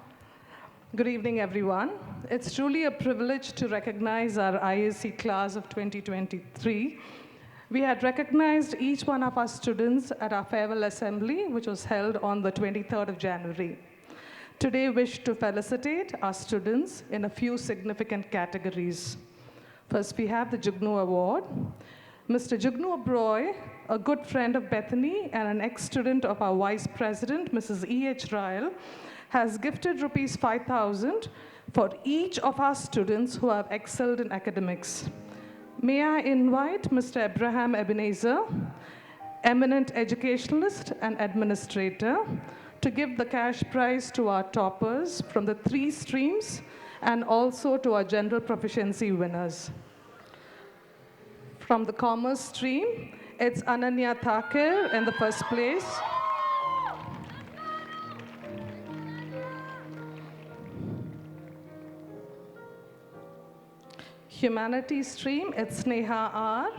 S20: Good evening, everyone. It's truly a privilege to recognize our IAC class of 2023. We had recognized each one of our students at our farewell assembly, which was held on the 23rd of January. Today, we wish to felicitate our students in a few significant categories. First, we have the Jugnu Award. Mr. Jugnu Broy, a good friend of Bethany and an ex-student of our Vice President, Mrs. E.H. Ryall, has gifted rupees 5,000 for each of our students who have excelled in academics. May I invite Mr. Abraham Ebenezer, eminent educationalist and administrator, to give the cash prize to our toppers from the 3 streams and also to our general proficiency winners. From the commerce stream, it's Ananya Thakur in the first place. Humanities stream, it's Sneha R.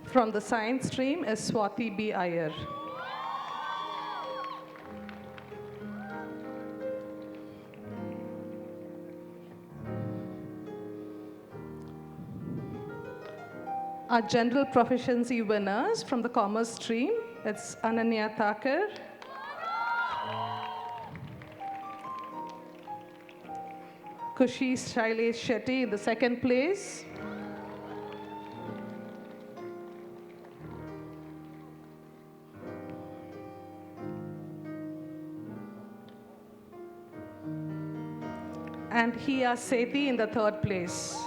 S20: From the science stream is Swati B. Iyer. Our general proficiency winners from the commerce stream, it's Ananya Thakur, Khushi Shailesh Shetty in the second place, and Hiya Sethi in the third place.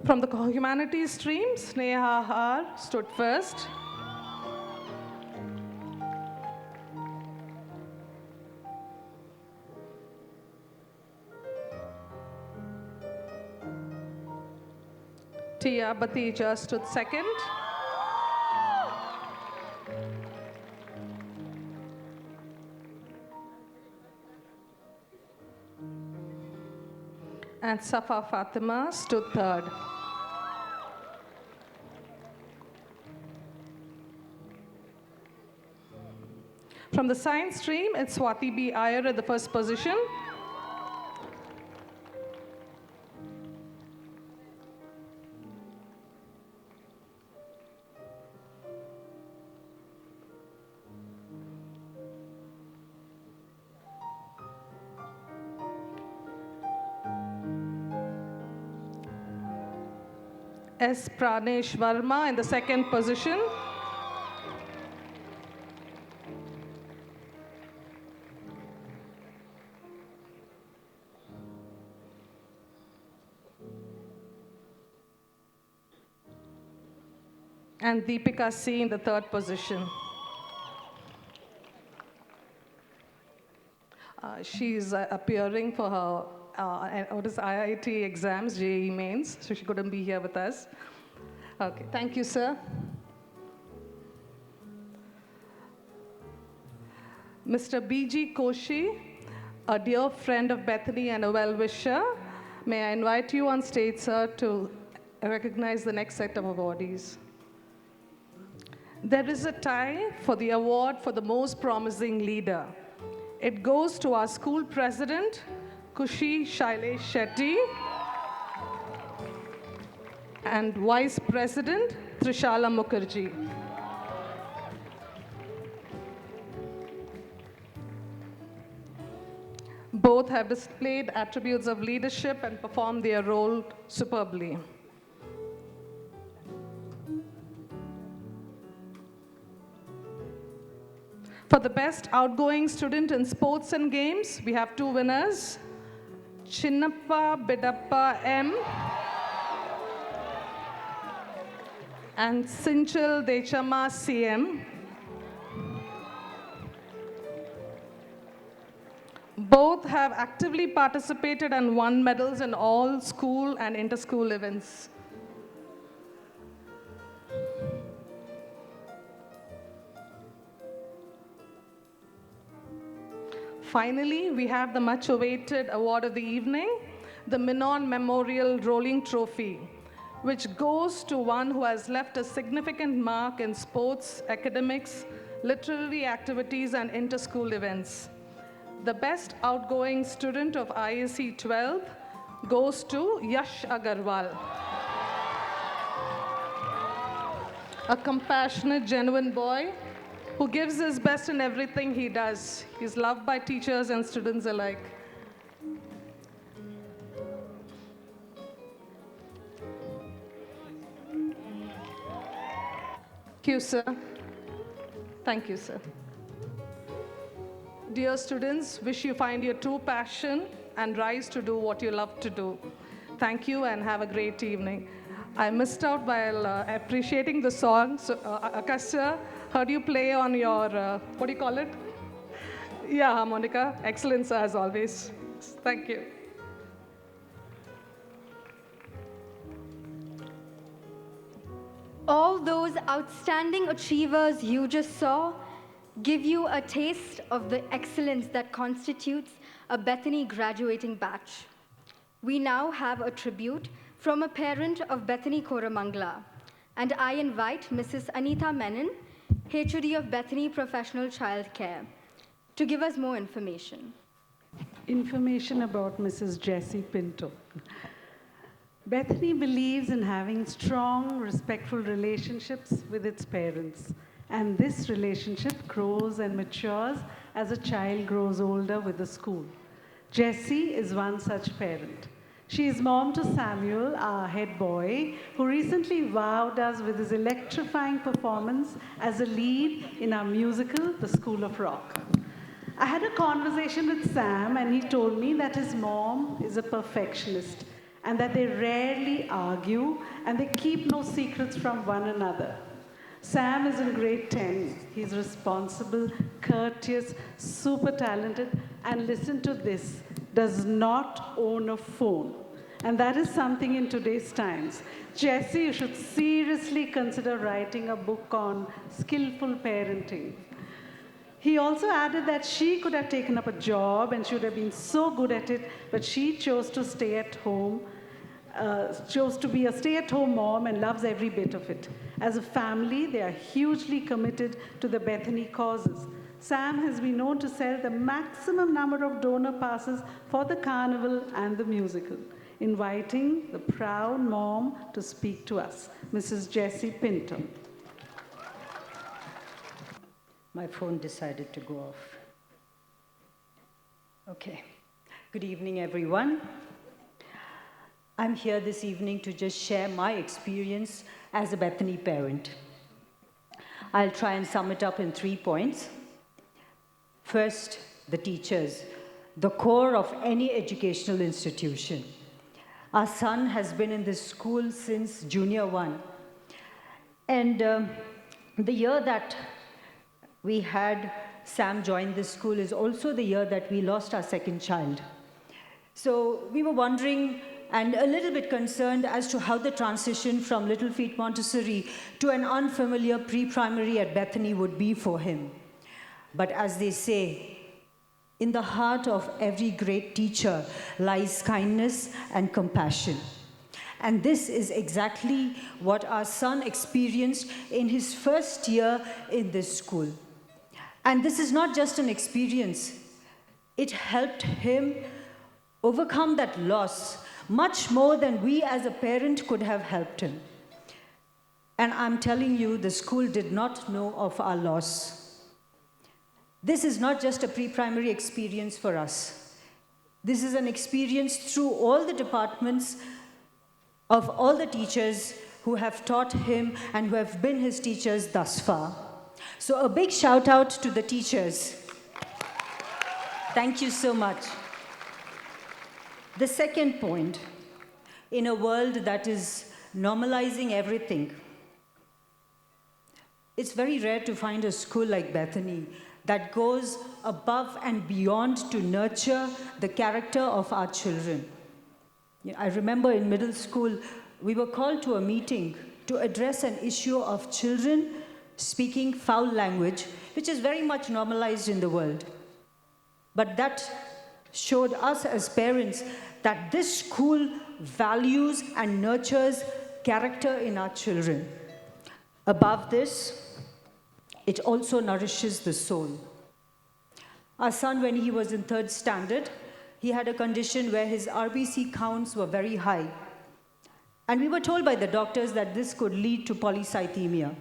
S20: From the humanities stream, Sneha Har stood first. Teya Batija stood second. And Safa Fatima stood third. From the science stream, it's Swati B. Iyer at the first position. S. Pranesh Verma in the second position. And Deepika C. in the third position. She's appearing for her IIT exams, JEE mains, so she couldn't be here with us. Okay, thank you, sir. Mr. B.G. Khushi, a dear friend of Bethany and a well-wisher, may I invite you on stage, sir, to recognize the next set of awardees. There is a tie for the award for the most promising leader. It goes to our school president, Khushi Shailesh Shetty, and Vice President, Trishalla Mukherjee. Both have displayed attributes of leadership and performed their role superbly. For the best outgoing student in sports and games, we have two winners, Chinnappa Bidappa M and Sinchal Dechama CM. Both have actively participated and won medals in all school and inter-school events. Finally, we have the much-awaited award of the evening, the Menon Memorial Rolling Trophy, which goes to one who has left a significant mark in sports, academics, literary activities, and inter-school events. The best outgoing student of ISC 12 goes to Yash Agarwal, a compassionate, genuine boy who gives his best in everything he does. He's loved by teachers and students alike. Thank you, sir. Thank you, sir. Dear students, wish you find your true passion and rise to do what you love to do. Thank you and have a great evening. I missed out while appreciating the song. So, Akash sir, heard you play on your, what do you call it? Yeah, harmonica. Excellent, sir, as always. Thank you.
S2: All those outstanding achievers you just saw give you a taste of the excellence that constitutes a Bethany graduating batch. We now have a tribute from a parent of Bethany Koramangala, and I invite Mrs. Anitha Menon, HOD of Bethany Professional Childcare, to give us more information.
S21: Information about Mrs. Jessie Pinto. Bethany believes in having strong, respectful relationships with its parents, and this relationship grows and matures as a child grows older with the school. Jessie is one such parent. She is mom to Samuel, our head boy, who recently wowed us with his electrifying performance as a lead in our musical, The School of Rock. I had a conversation with Sam, and he told me that his mom is a perfectionist and that they rarely argue and they keep no secrets from one another. Sam is in grade 10. He's responsible, courteous, super talented, and listen to this, does not own a phone. And that is something in today's times. Jessie, you should seriously consider writing a book on skillful parenting. He also added that she could have taken up a job and she would have been so good at it, but she chose to stay at home, chose to be a stay-at-home mom and loves every bit of it. As a family, they are hugely committed to the Bethany causes. Sam has been known to sell the maximum number of donor passes for the carnival and the musical. Inviting the proud mom to speak to us, Mrs. Jessie Pinto.
S5: My phone decided to go off. Okay. Good evening, everyone. I'm here this evening to just share my experience as a Bethany parent. I'll try and sum it up in 3 points. First, the teachers, the core of any educational institution. Our son has been in this school since Junior 1. And the year that we had Sam join this school is also the year that we lost our second child. So we were wondering and a little bit concerned as to how the transition from Little Feet Montessori to an unfamiliar pre-primary at Bethany would be for him. But as they say, in the heart of every great teacher lies kindness and compassion. And this is exactly what our son experienced in his first year in this school. And this is not just an experience. It helped him overcome that loss much more than we as a parent could have helped him. And I'm telling you, the school did not know of our loss. This is not just a pre-primary experience for us. This is an experience through all the departments of all the teachers who have taught him and who have been his teachers thus far. So a big shout out to the teachers. Thank you so much. The second point, in a world that is normalizing everything, it's very rare to find a school like Bethany that goes above and beyond to nurture the character of our children. I remember in middle school, we were called to a meeting to address an issue of children speaking foul language, which is very much normalized in the world. But that showed us as parents that this school values and nurtures character in our children. Above this, it also nourishes the soul. Our son, when he was in 3rd standard, he had a condition where his RBC counts were very high. And we were told by the doctors that this could lead to polycythemia.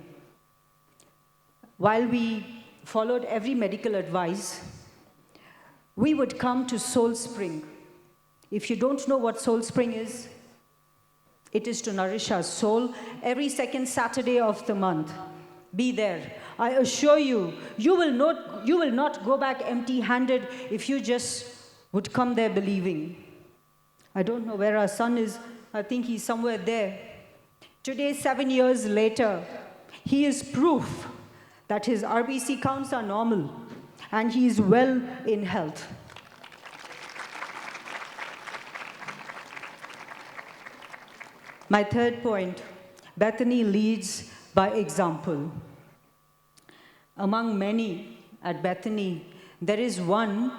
S5: While we followed every medical advice, we would come to Soul Spring. If you don't know what Soul Spring is, it is to nourish our soul every 2nd Saturday of the month. Be there. I assure you, you will not go back empty-handed if you just would come there believing. I don't know where our son is. I think he's somewhere there. Today, 7 years later, he is proof that his RBC counts are normal and he is well in health. My third point, Bethany leads by example. Among many at Bethany, there is one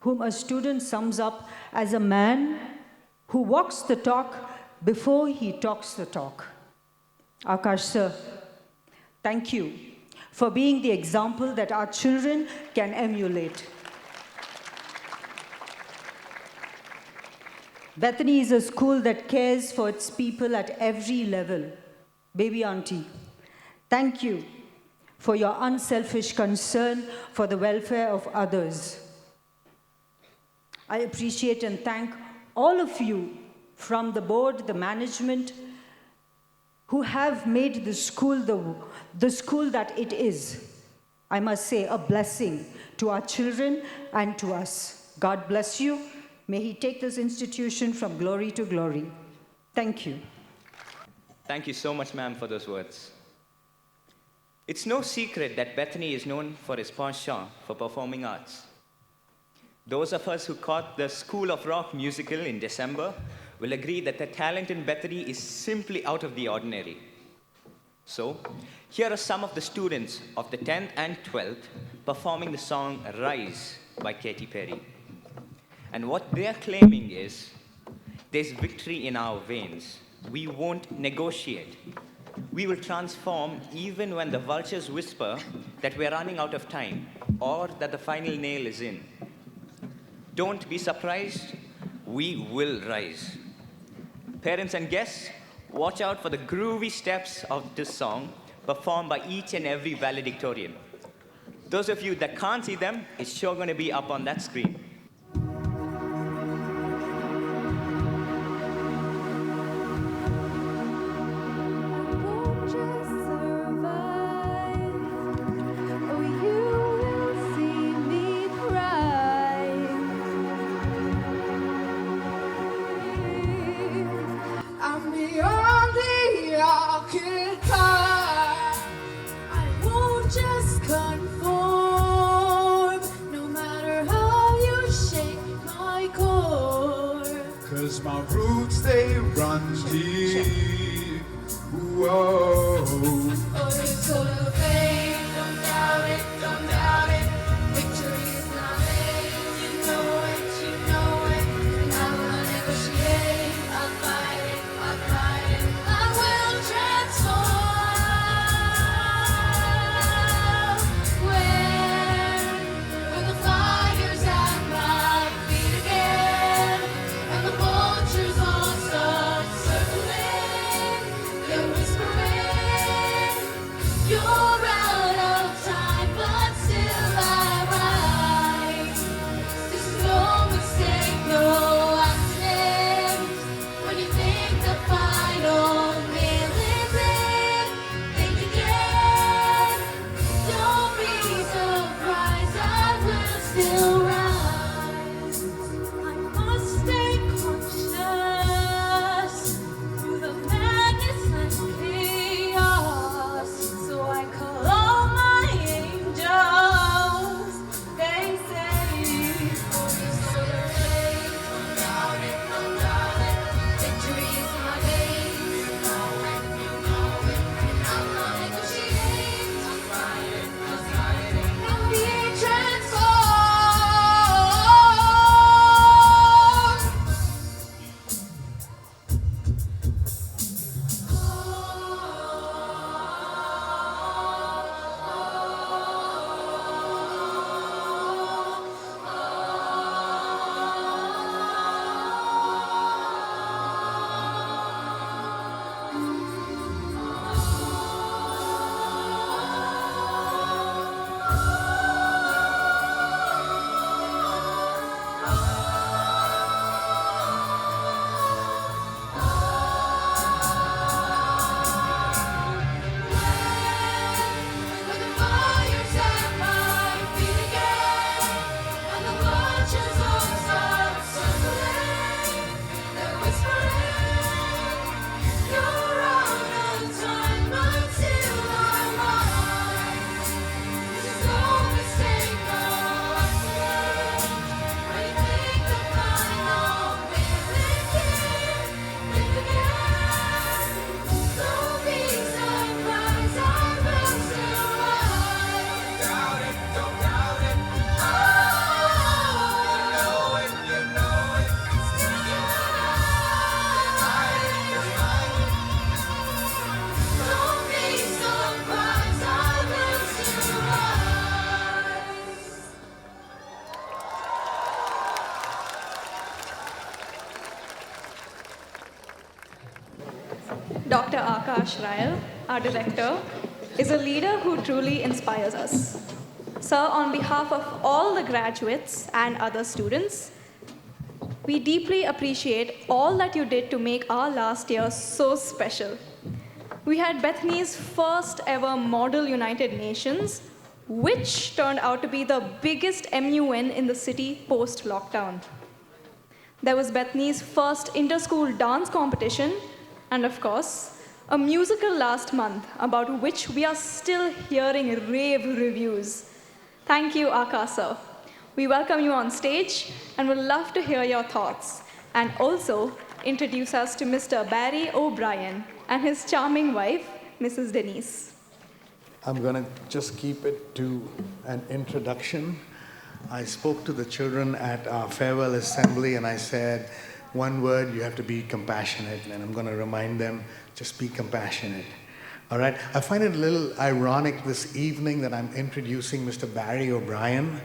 S5: whom a student sums up as a man who walks the talk before he talks the talk. Akash sir, thank you for being the example that our children can emulate. Bethany is a school that cares for its people at every level. Baby auntie, thank you for your unselfish concern for the welfare of others. I appreciate and thank all of you from the board, the management, who have made the school the school that it is. I must say, a blessing to our children and to us. God bless you. May He take this institution from glory to glory. Thank you.
S6: Thank you so much, ma'am, for those words. It's no secret that Bethany is known for its penchant for performing arts. Those of us who caught the School of Rock musical in December will agree that the talent in Bethany is simply out of the ordinary. So, here are some of the students of the 10th and 12th performing the song Rise by Katy Perry. And what they're claiming is, there's victory in our veins. We won't negotiate. We will transform even when the vultures whisper that we're running out of time or that the final nail is in. Don't be surprised, we will rise. Parents and guests, watch out for the groovy steps of this song performed by each and every valedictorian. Those of you that can't see them, it's sure going to be up on that screen.
S19: My roots, they run deep. Whoa.
S3: Oh, it's full of faith, don't doubt it, don't doubt it. Victory is not late, you know it, and I will negotiate. I'll fight it, I will transform. When the fire's at my feet again, and the vultures all start circling, they're whispering, you're out of time, but still I rise. This is no mistake, no accident. When you think the final nail is in, think again. Don't be surprised, I will still rise. I must stay conscious through the madness and chaos. So I call all my angels. They say, for you so faith, don't doubt it, don't doubt it. Victory is my name. You know it, and I'm not negotiating. I'll fight it, and be transformed. When the fire's at my feet again, and the vultures all start circling, they're whispering, you're out of time, but still I rise. This is no mistake, no accident. When you think the final nail is in, think again. Don't be surprised, I will still rise. Doubt it, don't doubt it. Oh, you know it, still don't be surprised, I will still rise.
S1: Dr. Akash Ryall, our director, is a leader who truly inspires us. Sir, on behalf of all the graduates and other students, we deeply appreciate all that you did to make our last year so special. We had Bethany's first ever Model United Nations, which turned out to be the biggest MUN in the city post-lockdown. There was Bethany's first inter-school dance competition, and of course, a musical last month about which we are still hearing rave reviews. Thank you, Akash sir. We welcome you on stage and would love to hear your thoughts, and also introduce us to Mr. Barry O'Brien and his charming wife, Mrs. Denise.
S8: I'm going to just keep it to an introduction. I spoke to the children at our farewell assembly and I said, one word, you have to be compassionate. And I'm going to remind them, just be compassionate. All right? I find it a little ironic this evening that I'm introducing Mr. Barry O'Brien.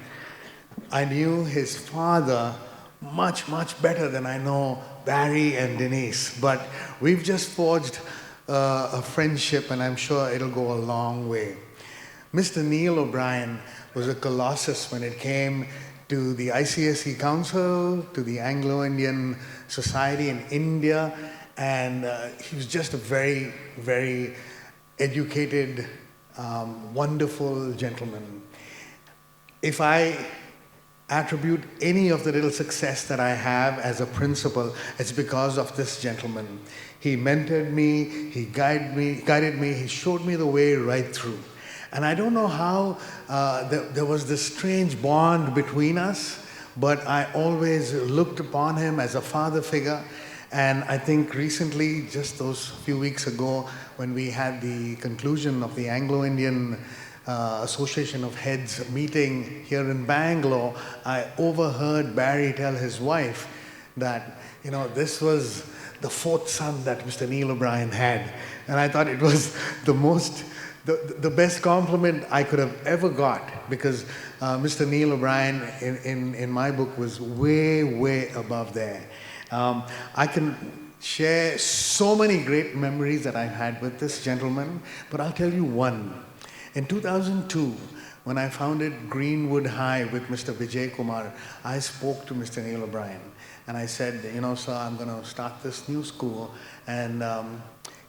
S8: I knew his father much, much better than I know Barry and Denise. But we've just forged a friendship, and I'm sure it'll go a long way. Mr. Neil O'Brien was a colossus when it came to the ICSE Council, to the Anglo-Indian Society in India, and he was just a very, very educated, wonderful gentleman. If I attribute any of the little success that I have as a principal, it's because of this gentleman. He mentored me, he guided me, he showed me the way right through. And I don't know how there was this strange bond between us, but I always looked upon him as a father figure. And I think recently, just those few weeks ago, when we had the conclusion of the Anglo-Indian Association of Heads meeting here in Bangalore, I overheard Barry tell his wife that, you know, this was the fourth son that Mr. Neil O'Brien had. And I thought it was the best compliment I could have ever got, because Mr. Neil O'Brien in my book was way, way above there. I can share so many great memories that I've had with this gentleman, but I'll tell you one. In 2002, when I founded Greenwood High with Mr. Vijay Kumar, I spoke to Mr. Neil O'Brien. And I said, you know, sir, I'm going to start this new school. And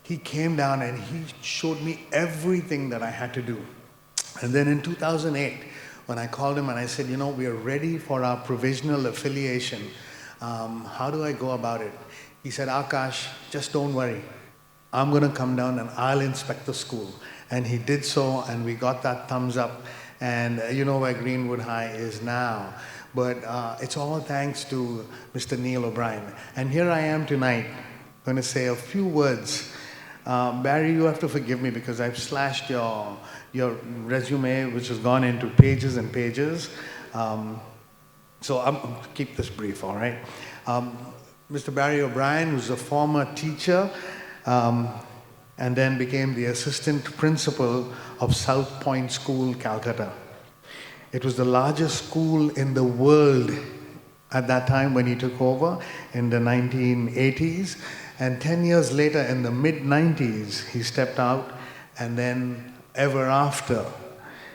S8: he came down and he showed me everything that I had to do. And then in 2008, when I called him and I said, you know, we are ready for our provisional affiliation. How do I go about it? He said, Akash, just don't worry. I'm going to come down and I'll inspect the school. And he did so, and we got that thumbs up. And you know where Greenwood High is now. But it's all thanks to Mr. Neil O'Brien. And here I am tonight, going to say a few words. Barry, you have to forgive me because I've slashed your resume, which has gone into pages and pages. So I'm going to keep this brief, all right? Mr. Barry O'Brien was a former teacher and then became the assistant principal of South Point School, Calcutta. It was the largest school in the world at that time when he took over in the 1980s. And 10 years later, in the mid-90s, he stepped out, and then ever after,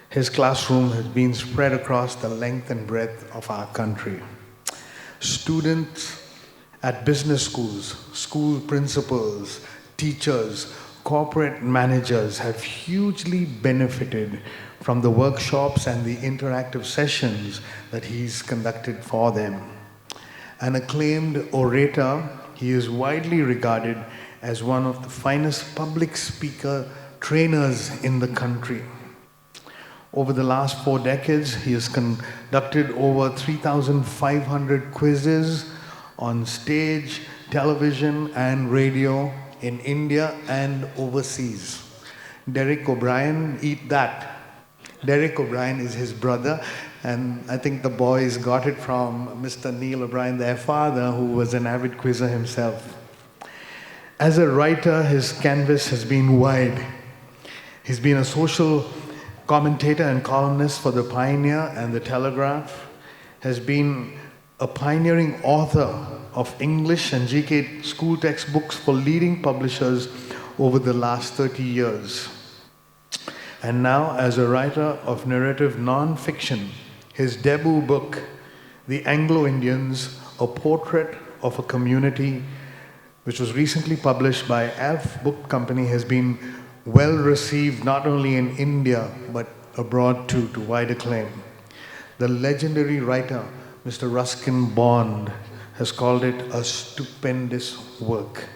S8: his classroom has been spread across the length and breadth of our country. Students at business schools, school principals, teachers, corporate managers have hugely benefited from the workshops and the interactive sessions that he's conducted for them. An acclaimed orator, he is widely regarded as one of the finest public speaker trainers in the country. Over the last 4 decades, he has conducted over 3,500 quizzes on stage, television, and radio in India and overseas. Derek O'Brien, eat that. Derek O'Brien is his brother, and I think the boys got it from Mr. Neil O'Brien, their father, who was an avid quizzer himself. As a writer, his canvas has been wide. He's been a social commentator and columnist for The Pioneer and The Telegraph, has been a pioneering author of English and GK school textbooks for leading publishers over the last 30 years. And now, as a writer of narrative non-fiction, his debut book, The Anglo-Indians, A Portrait of a Community, which was recently published by Alf Book Company, has been well received not only in India, but abroad too, to wide acclaim. The legendary writer, Mr. Ruskin Bond, has called it a stupendous work.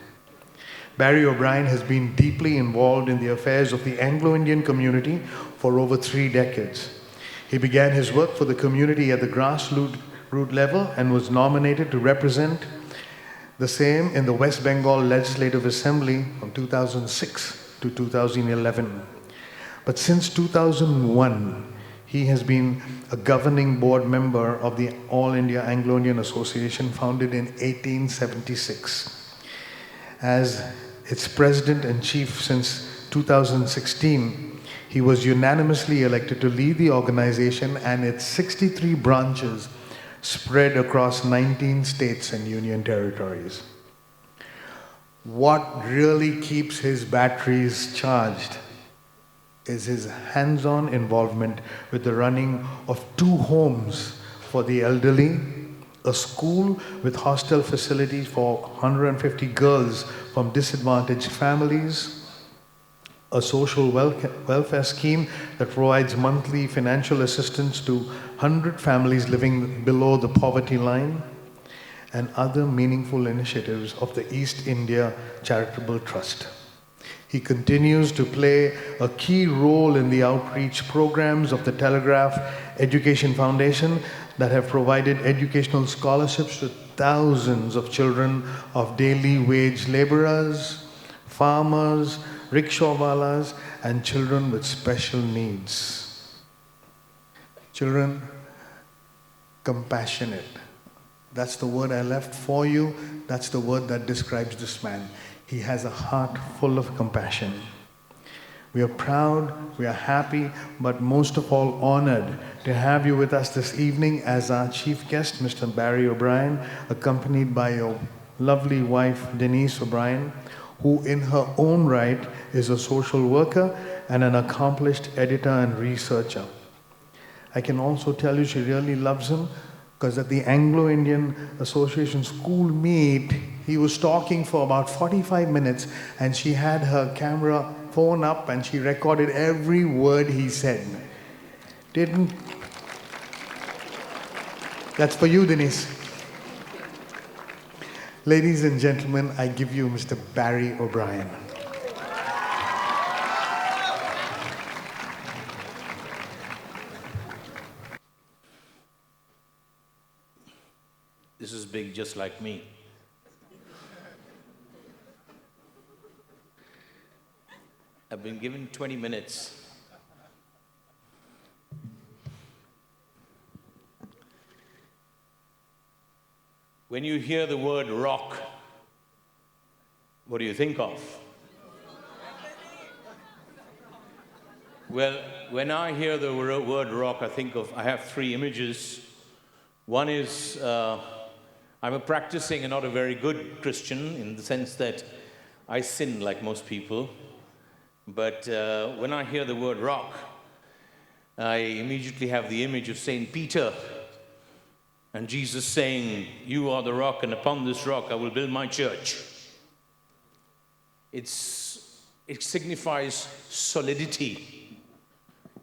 S8: Barry O'Brien has been deeply involved in the affairs of the Anglo-Indian community for over 3 decades. He began his work for the community at the grassroots level and was nominated to represent the same in the West Bengal Legislative Assembly from 2006 to 2011. But since 2001, he has been a governing board member of the All India Anglo-Indian Association, founded in 1876. As its president and chief since 2016, he was unanimously elected to lead the organization and its 63 branches spread across 19 states and union territories. What really keeps his batteries charged is his hands-on involvement with the running of 2 homes for the elderly, a school with hostel facilities for 150 girls from disadvantaged families, a social welfare scheme that provides monthly financial assistance to 100 families living below the poverty line, and other meaningful initiatives of the East India Charitable Trust. He continues to play a key role in the outreach programs of the Telegraph Education Foundation that have provided educational scholarships to thousands of children of daily wage laborers, farmers, rickshawalas, and children with special needs. Children, compassionate. That's the word I left for you. That's the word that describes this man. He has a heart full of compassion. We are proud, we are happy, but most of all honored to have you with us this evening as our chief guest, Mr. Barry O'Brien, accompanied by your lovely wife, Denise O'Brien, who in her own right is a social worker and an accomplished editor and researcher. I can also tell you she really loves him, because at the Anglo-Indian Association school meet, he was talking for about 45 minutes and she had her camera phone up and she recorded every word he said. That's for you, Denise. Ladies and gentlemen, I give you Mr. Barry O'Brien.
S4: This is big, just like me. I've been given 20 minutes. When you hear the word rock, what do you think of? Well, when I hear the word rock, I have 3 images. One is, I'm a practicing and not a very good Christian in the sense that I sin like most people. But when I hear the word rock, I immediately have the image of St. Peter and Jesus saying, "You are the rock, and upon this rock I will build my church." It signifies solidity.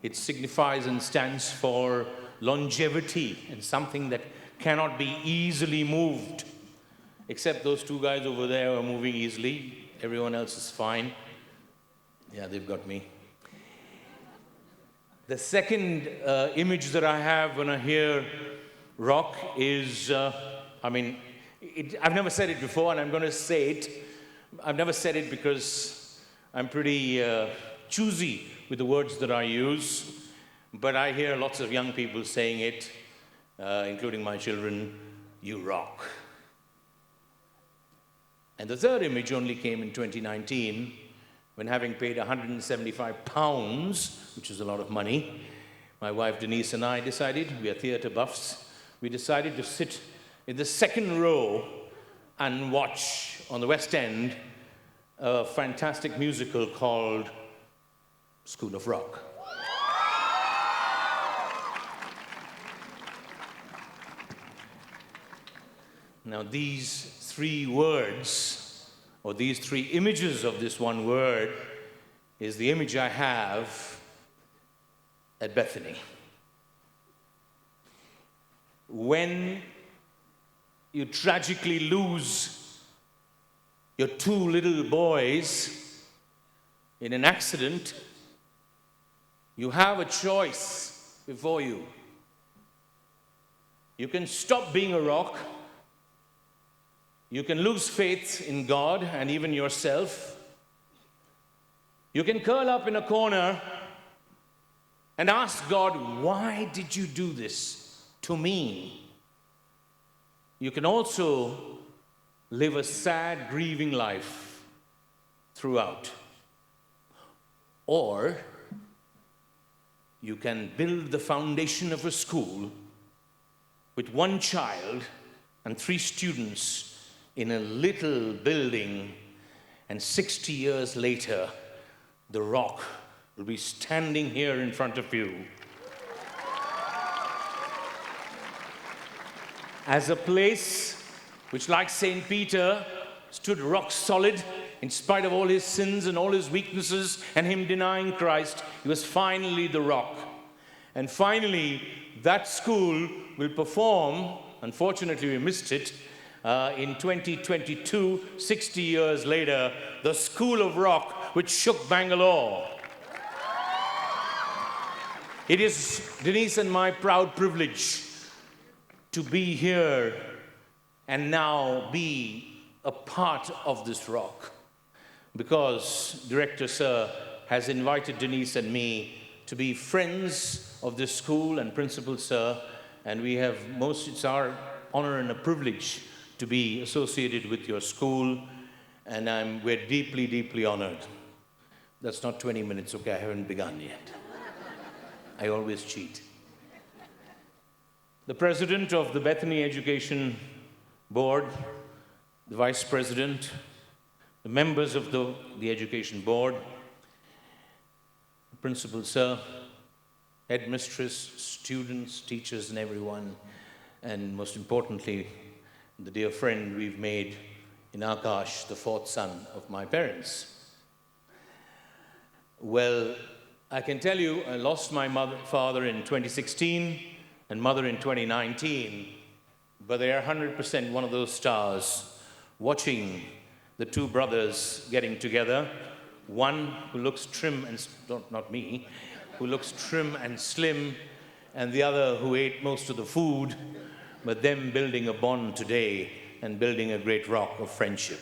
S4: It signifies and stands for longevity and something that cannot be easily moved. Except those 2 guys over there are moving easily. Everyone else is fine. Yeah, they've got me. The second image that I have when I hear rock is, I've never said it before and I'm going to say it. I've never said it because I'm pretty choosy with the words that I use, but I hear lots of young people saying it, including my children, "You rock." And the third image only came in 2019, when having paid £175, which is a lot of money, my wife Denise and I decided, we are theatre buffs, we decided to sit in the second row and watch on the West End a fantastic musical called School of Rock. Now these 3 words, or these 3 images of this one word, is the image I have at Bethany. When you tragically lose your 2 little boys in an accident, you have a choice before you. You can stop being a rock. You can lose faith in God and even yourself. You can curl up in a corner and ask God, why did you do this to me? You can also live a sad, grieving life throughout. Or you can build the foundation of a school with one child and 3 students in a little building, and 60 years later, the rock will be standing here in front of you as a place which, like St. Peter, stood rock solid in spite of all his sins and all his weaknesses and him denying Christ. He was finally the rock. And finally, that school will perform, unfortunately we missed it, in 2022, 60 years later, the School of Rock, which shook Bangalore. It is Denise and my proud privilege to be here and now be a part of this rock, because Director Sir has invited Denise and me to be friends of this school, and Principal Sir, and we have it's our honor and a privilege to be associated with your school, and we're deeply, deeply honored. That's not 20 minutes, okay, I haven't begun yet. I always cheat. The President of the Bethany Education Board, the Vice President, the members of the Education Board, the Principal Sir, Headmistress, students, teachers, and everyone, and most importantly, the dear friend we've made in Akash, the 4th son of my parents. Well, I can tell you, I lost my father in 2016 and mother in 2019, but they are 100% one of those stars watching the 2 brothers getting together, one who looks trim and, not me, who looks trim and slim, and the other who ate most of the food, but them building a bond today and building a great rock of friendship.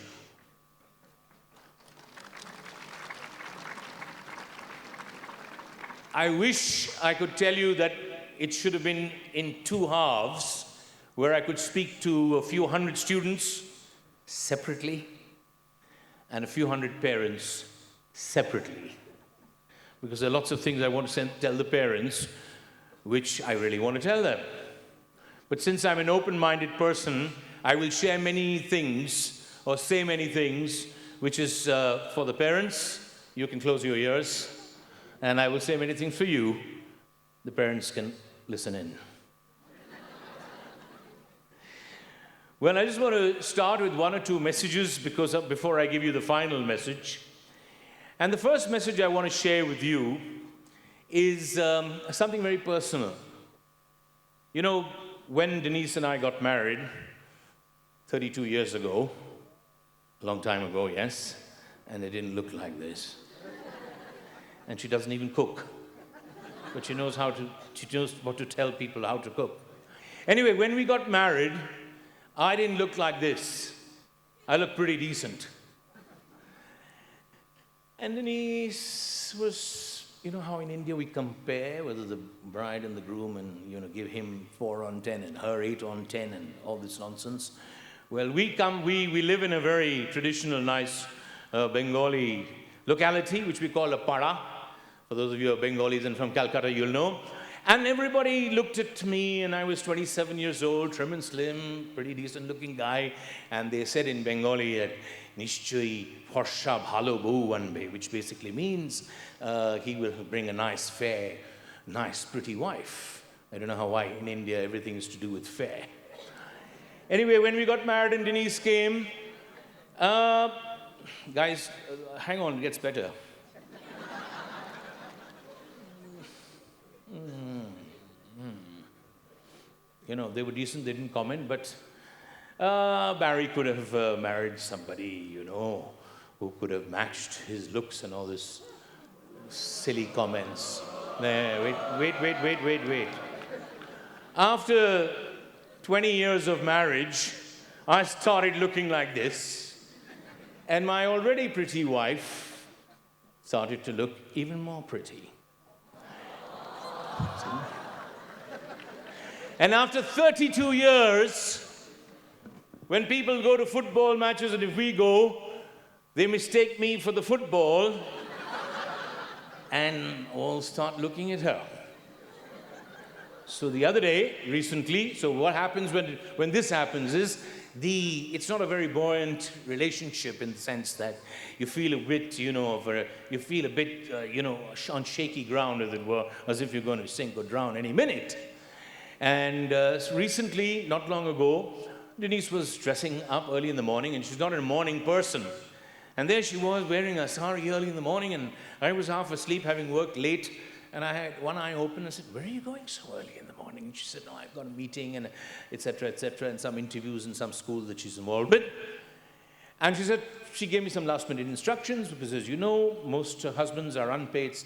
S4: I wish I could tell you that it should have been in 2 halves, where I could speak to a few hundred students separately and a few hundred parents separately. Because there are lots of things I want to tell the parents, which I really want to tell them. But since I'm an open-minded person, I will share many things, or say many things, which is for the parents. You can close your ears. And I will say many things for you. The parents can listen in. Well, I just want to start with 1 or 2 messages before I give you the final message. And the first message I want to share with you is something very personal. You know, when Denise and I got married 32 years ago, a long time ago, yes, and it didn't look like this. And she doesn't even cook, but she knows what to tell people how to cook. Anyway, when we got married, I didn't look like this. I looked pretty decent. And Denise was, you know how in India we compare whether the bride and the groom, and give him 4 on 10 and her 8 on 10 and all this nonsense. Well, we live in a very traditional, nice Bengali locality, which we call a para. For those of you who are Bengalis and from Calcutta, you'll know. And everybody looked at me, and I was 27 years old, trim and slim, pretty decent looking guy. And they said in Bengali that Nishchay Forsha Bhalo Bou Anbe, which basically means he will bring a nice, fair, nice, pretty wife. I don't know why in India everything is to do with fair. Anyway, when we got married and Denise came, guys, hang on, it gets better. They were decent, they didn't comment, but Barry could have married somebody, who could have matched his looks and all this silly comments. Wait. After 20 years of marriage, I started looking like this, and my already pretty wife started to look even more pretty. And after 32 years, when people go to football matches, and if we go, they mistake me for the football, and all start looking at her. So the other day, recently, so what happens when this happens is, it's not a very buoyant relationship in the sense that you feel a bit, on shaky ground, as it were, as if you're going to sink or drown any minute. And recently, not long ago, Denise was dressing up early in the morning, and she's not a morning person. And there she was wearing a sari early in the morning, and I was half asleep, having worked late, and I had one eye open. I said, "Where are you going so early in the morning?" And she said, "No, I've got a meeting, and et cetera, and some interviews in some school that she's involved with." And she said, she gave me some last-minute instructions, because as you know, most husbands are unpaid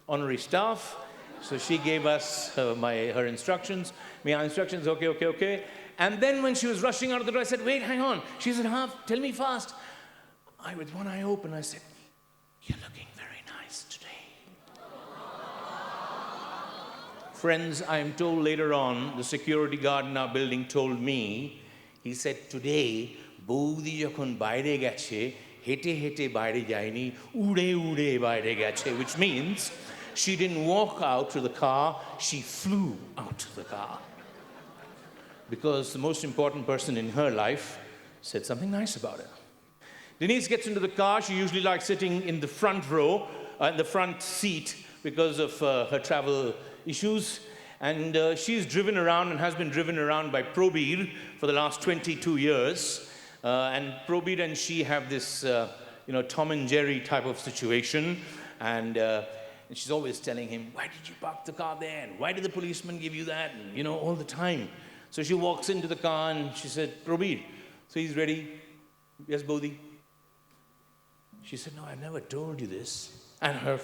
S4: honorary staff. So she gave us her instructions. My instructions, okay. And then when she was rushing out of the door, I said, "Wait, hang on." She said, "Tell me fast." With one eye open, I said, "You're looking very nice today." Friends, I am told later on, the security guard in our building told me, he said, "Today, Boudi jokhon baire geche, hete baire jaini, ude baire geche," which means she didn't walk out to the car, she flew out to the car. Because the most important person in her life said something nice about her. Denise gets into the car. She usually likes sitting in the front row, in the front seat, because of her travel issues. And she's driven around and has been driven around by Probir for the last 22 years. And Probir and she have this, Tom and Jerry type of situation. And she's always telling him, "Why did you park the car there? And why did the policeman give you that?" And, all the time. So she walks into the car and she said, "Probir, so he's ready?" "Yes, Bodhi." She said, "No, I've never told you this." And her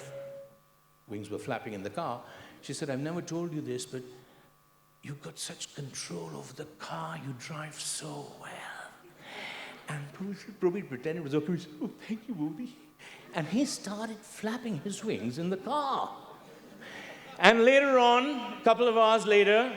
S4: wings were flapping in the car. She said, "I've never told you this, but you've got such control over the car. You drive so well." And Probir pretended it was okay. He said, "Oh, thank you, Bodhi." And he started flapping his wings in the car. And later on, a couple of hours later,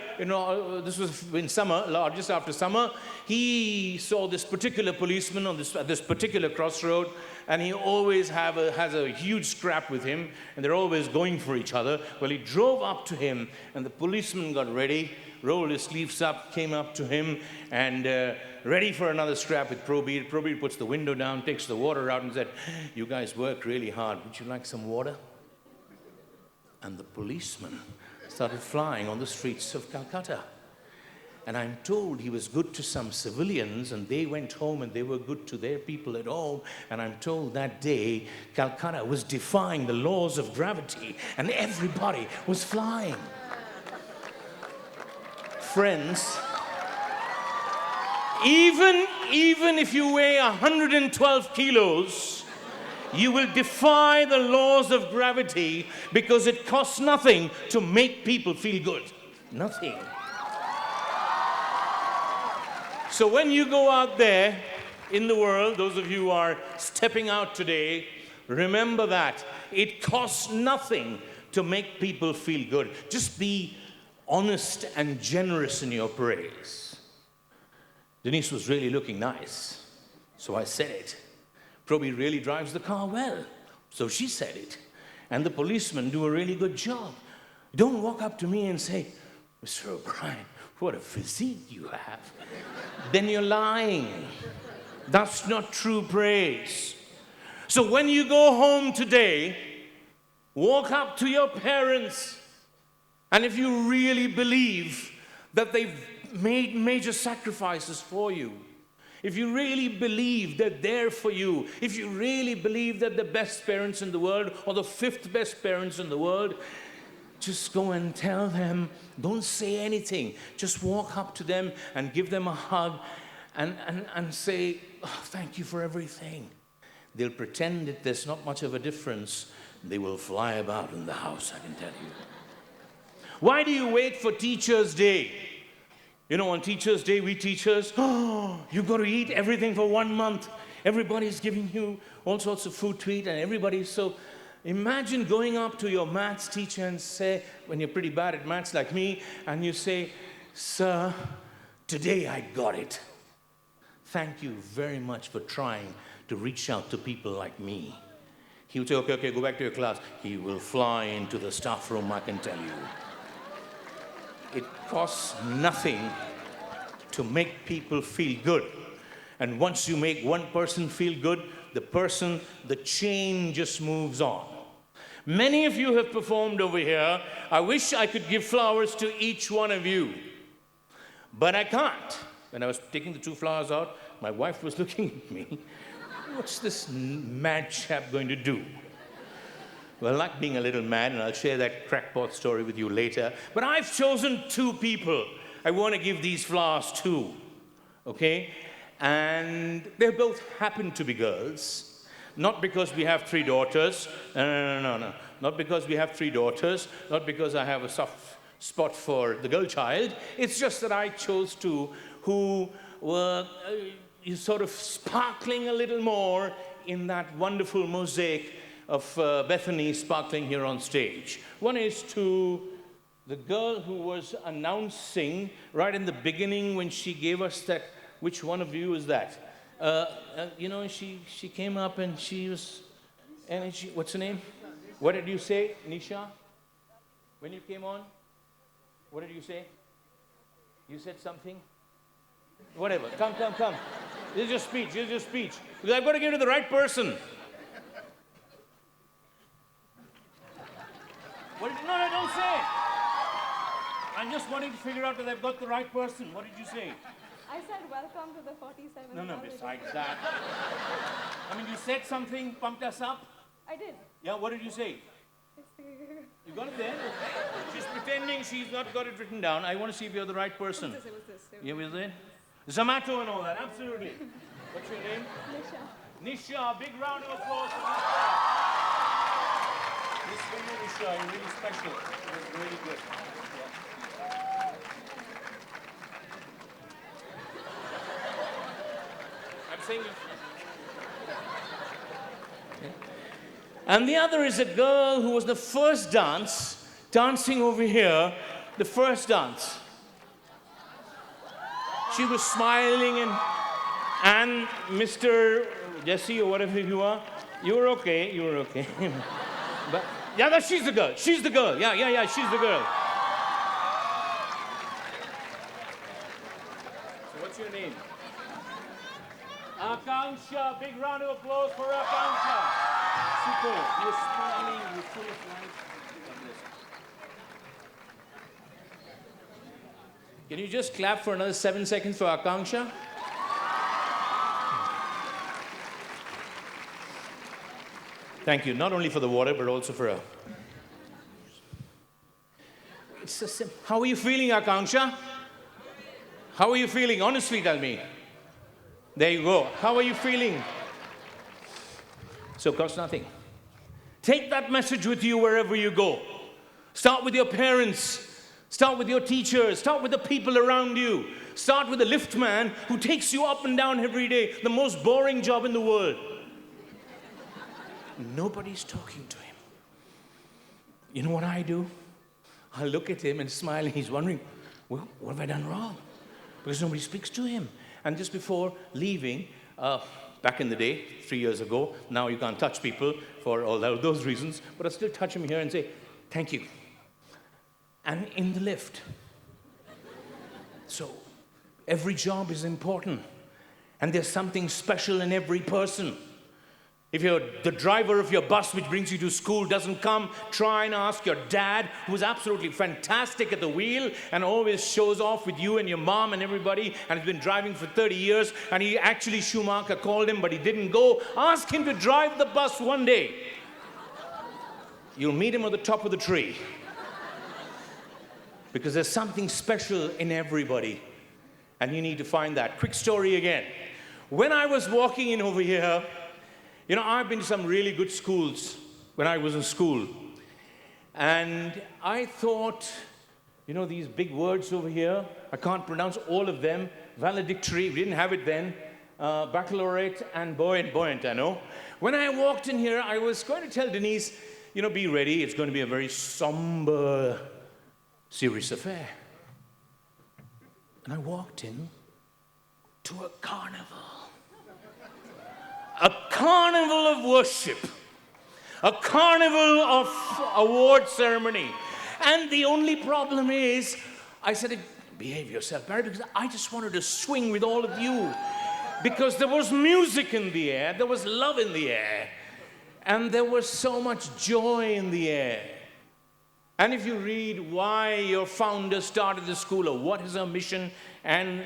S4: this was in summer, or just after summer, he saw this particular policeman at this particular crossroad, and he always has a huge scrap with him, and they're always going for each other. Well, he drove up to him, and the policeman got ready, rolled his sleeves up, came up to him, and ready for another scrap with Probir. Probir puts the window down, takes the water out, and said, "You guys worked really hard. Would you like some water?" And the policeman started flying on the streets of Calcutta. And I'm told he was good to some civilians, and they went home and they were good to their people at home. And I'm told that day, Calcutta was defying the laws of gravity, and everybody was flying. Friends, even if you weigh 112 kilos, you will defy the laws of gravity, because it costs nothing to make people feel good. Nothing. So when you go out there in the world, those of you who are stepping out today, remember that. It costs nothing to make people feel good. Just be honest and generous in your praise. Denise was really looking nice, so I said it. Probir really drives the car well, so she said it. And the policemen do a really good job. Don't walk up to me and say, "Mr. O'Brien, what a physique you have." Then you're lying. That's not true praise. So when you go home today, walk up to your parents, and if you really believe that they've made major sacrifices for you, if you really believe they're there for you, if you really believe that the best parents in the world, or the 5th best parents in the world, just go and tell them. Don't say anything. Just walk up to them and give them a hug and say, "Oh, thank you for everything." They'll pretend that there's not much of a difference, they will fly about in the house, I can tell you. Why do you wait for Teacher's Day? You know, on Teacher's Day, we teachers, oh, you've got to eat everything for 1 month. Everybody's giving you all sorts of food to eat, and everybody's so... Imagine going up to your maths teacher and say, when you're pretty bad at maths like me, and you say, sir, today I got it. Thank you very much for trying to reach out to people like me. He would say, okay, okay, go back to your class. He will fly into the staff room, I can tell you. It costs nothing to make people feel good. And once you make one person feel good, the chain just moves on. Many of you have performed over here. I wish I could give flowers to each one of you, but I can't. When I was taking the 2 flowers out, my wife was looking at me. What's this mad chap going to do? Well, I like being a little mad, and I'll share that crackpot story with you later. But I've chosen 2 people I want to give these flowers to, okay? And they both happen to be girls. Not because we have 3 daughters. No. Not because we have 3 daughters. Not because I have a soft spot for the girl child. It's just that I chose 2 who were sort of sparkling a little more in that wonderful mosaic of Bethany sparkling here on stage. One is to the girl who was announcing right in the beginning when she gave us that. Which one of you is that? You know, she came up and she was, and what's her name? What did you say, Nisha? When you came on, what did you say? You said something? Whatever, come. This is your speech, Because I've got to give it to the right person. No, don't say it. I'm just wanting to figure out that I've got the right person. What did you say?
S1: I said welcome to the 47th.
S4: No, besides that. I mean, you said something, pumped us up.
S1: I did.
S4: Yeah, what did you say? You got it there? She's pretending she's not got it written down. I want to see if you're the right person.
S1: What's this?
S4: You with it? Zomato and all that, absolutely. What's your name? Nisha, big round of applause for Nisha. Nisha, you're really special. It was really good. And the other is a girl who was the first dance, dancing over here, the first dance. She was smiling and Mr. Jessie or whatever you are, you were okay. But, yeah, she's the girl. Yeah, she's the girl. So what's your name? Akansha, big round of applause for Akansha. Super, you're smiling, you're full of life. Can you just clap for another 7 seconds for Akansha? Thank you, not only for the water, but also for her. How are you feeling, Akansha? How are you feeling? Honestly, tell me. There you go. How are you feeling? So it costs nothing. Take that message with you wherever you go. Start with your parents. Start with your teachers. Start with the people around you. Start with the lift man who takes you up and down every day. The most boring job in the world. Nobody's talking to him. You know what I do? I look at him and smile, and he's wondering, well, what have I done wrong? Because nobody speaks to him. And just before leaving, back in the day, 3 years ago, now you can't touch people for all those reasons, but I still touch him here and say, thank you. And in the lift. So every job is important. And there's something special in every person. If the driver of your bus which brings you to school doesn't come, try and ask your dad, who's absolutely fantastic at the wheel and always shows off with you and your mom and everybody, and has been driving for 30 years, and Schumacher called him, but he didn't go. Ask him to drive the bus one day. You'll meet him at the top of the tree. Because there's something special in everybody, and you need to find that. Quick story again. When I was walking in over here, you know, I've been to some really good schools. when I was in school. And I thought, you know, these big words over here, I can't pronounce all of them. Valedictory, we didn't have it then. Baccalaureate and buoyant, I know. When I walked in here, I was going to tell Denise, you know, be ready. It's going to be a very somber, serious affair. And I walked in to a carnival. A carnival of worship. A carnival of award ceremony. And the only problem is, I said, behave yourself, Barry, because I just wanted to swing with all of you. Because there was music in the air, there was love in the air, and there was so much joy in the air. And if you read why your founder started the school, or what is our mission, and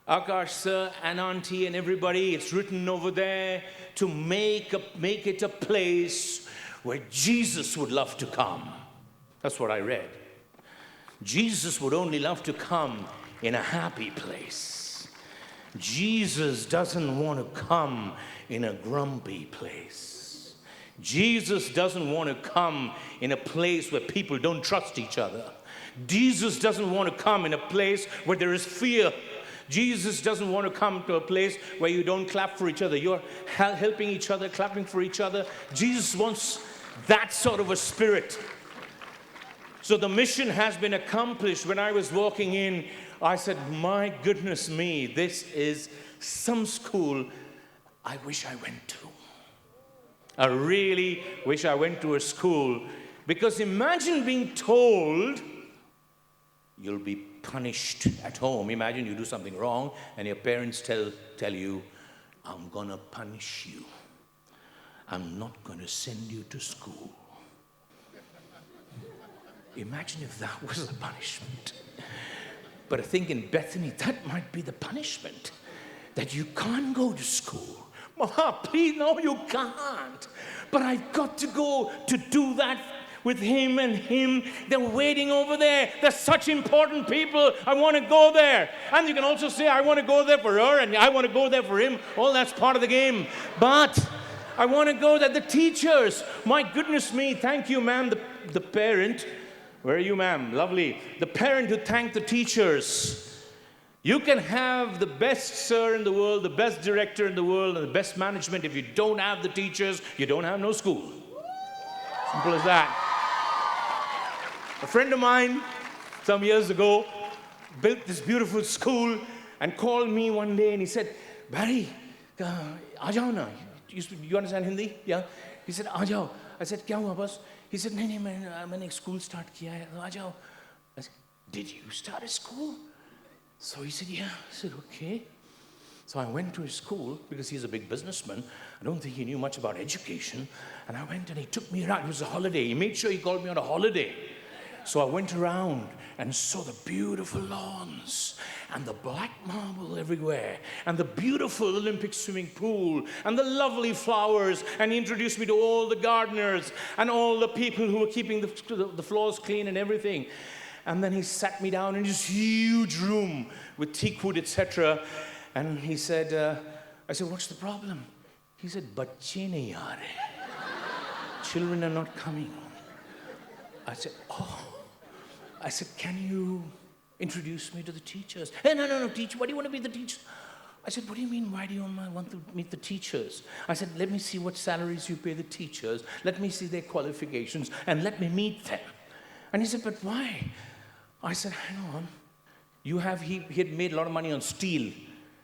S4: Akash sir and Auntie and everybody, it's written over there to make it a place where Jesus would love to come. That's what I read. Jesus would only love to come in a happy place. Jesus doesn't want to come in a grumpy place. Jesus doesn't want to come in a place where people don't trust each other. Jesus doesn't want to come in a place where there is fear. Jesus doesn't want to come to a place where you don't clap for each other. You're helping each other, clapping for each other. Jesus wants that sort of a spirit. So the mission has been accomplished. When I was walking in, I said, my goodness me, this is some school I wish I went to. I really wish I went to a school, because imagine being told you'll be punished at home. Imagine you do something wrong and your parents tell you, I'm gonna punish you. I'm not gonna send you to school. Imagine if that was the punishment. But I think in Bethany, that might be the punishment. That you can't go to school. Mama, please, no, you can't. But I've got to go to do that with him and him. They're waiting over there. They're such important people. I want to go there. And you can also say, I want to go there for her and I want to go there for him. All that's part of the game. But I want to go there. The teachers, my goodness me, thank you, ma'am, the parent. Where are you, ma'am? Lovely. The parent who thanked the teachers. You can have the best sir in the world, the best director in the world, and the best management. If you don't have the teachers, you don't have no school. Simple as that. A friend of mine, some years ago, built this beautiful school and called me one day and he said, Barry, aajao na. You understand Hindi? Yeah? He said, aajao. I said, kya hua boss? He said, nahi, maine school start kiya hai. Aajao. I said, did you start a school? So he said, yeah. I said, okay. So I went to his school because he's a big businessman. I don't think he knew much about education. And I went and he took me around. It was a holiday. He made sure he called me on a holiday. So I went around and saw the beautiful lawns and the black marble everywhere and the beautiful Olympic swimming pool and the lovely flowers. And he introduced me to all the gardeners and all the people who were keeping the floors clean and everything. And then he sat me down in this huge room with teak wood, etc. And he said, I said, what's the problem? He said, bacche nahi aa rahe. Children are not coming. I said, oh. I said, can you introduce me to the teachers? Hey, no, teacher, why do you want to be the teacher? I said, what do you mean, why do you want to meet the teachers? I said, let me see what salaries you pay the teachers. Let me see their qualifications and let me meet them. And he said, but why? I said, hang on. He had made a lot of money on steel.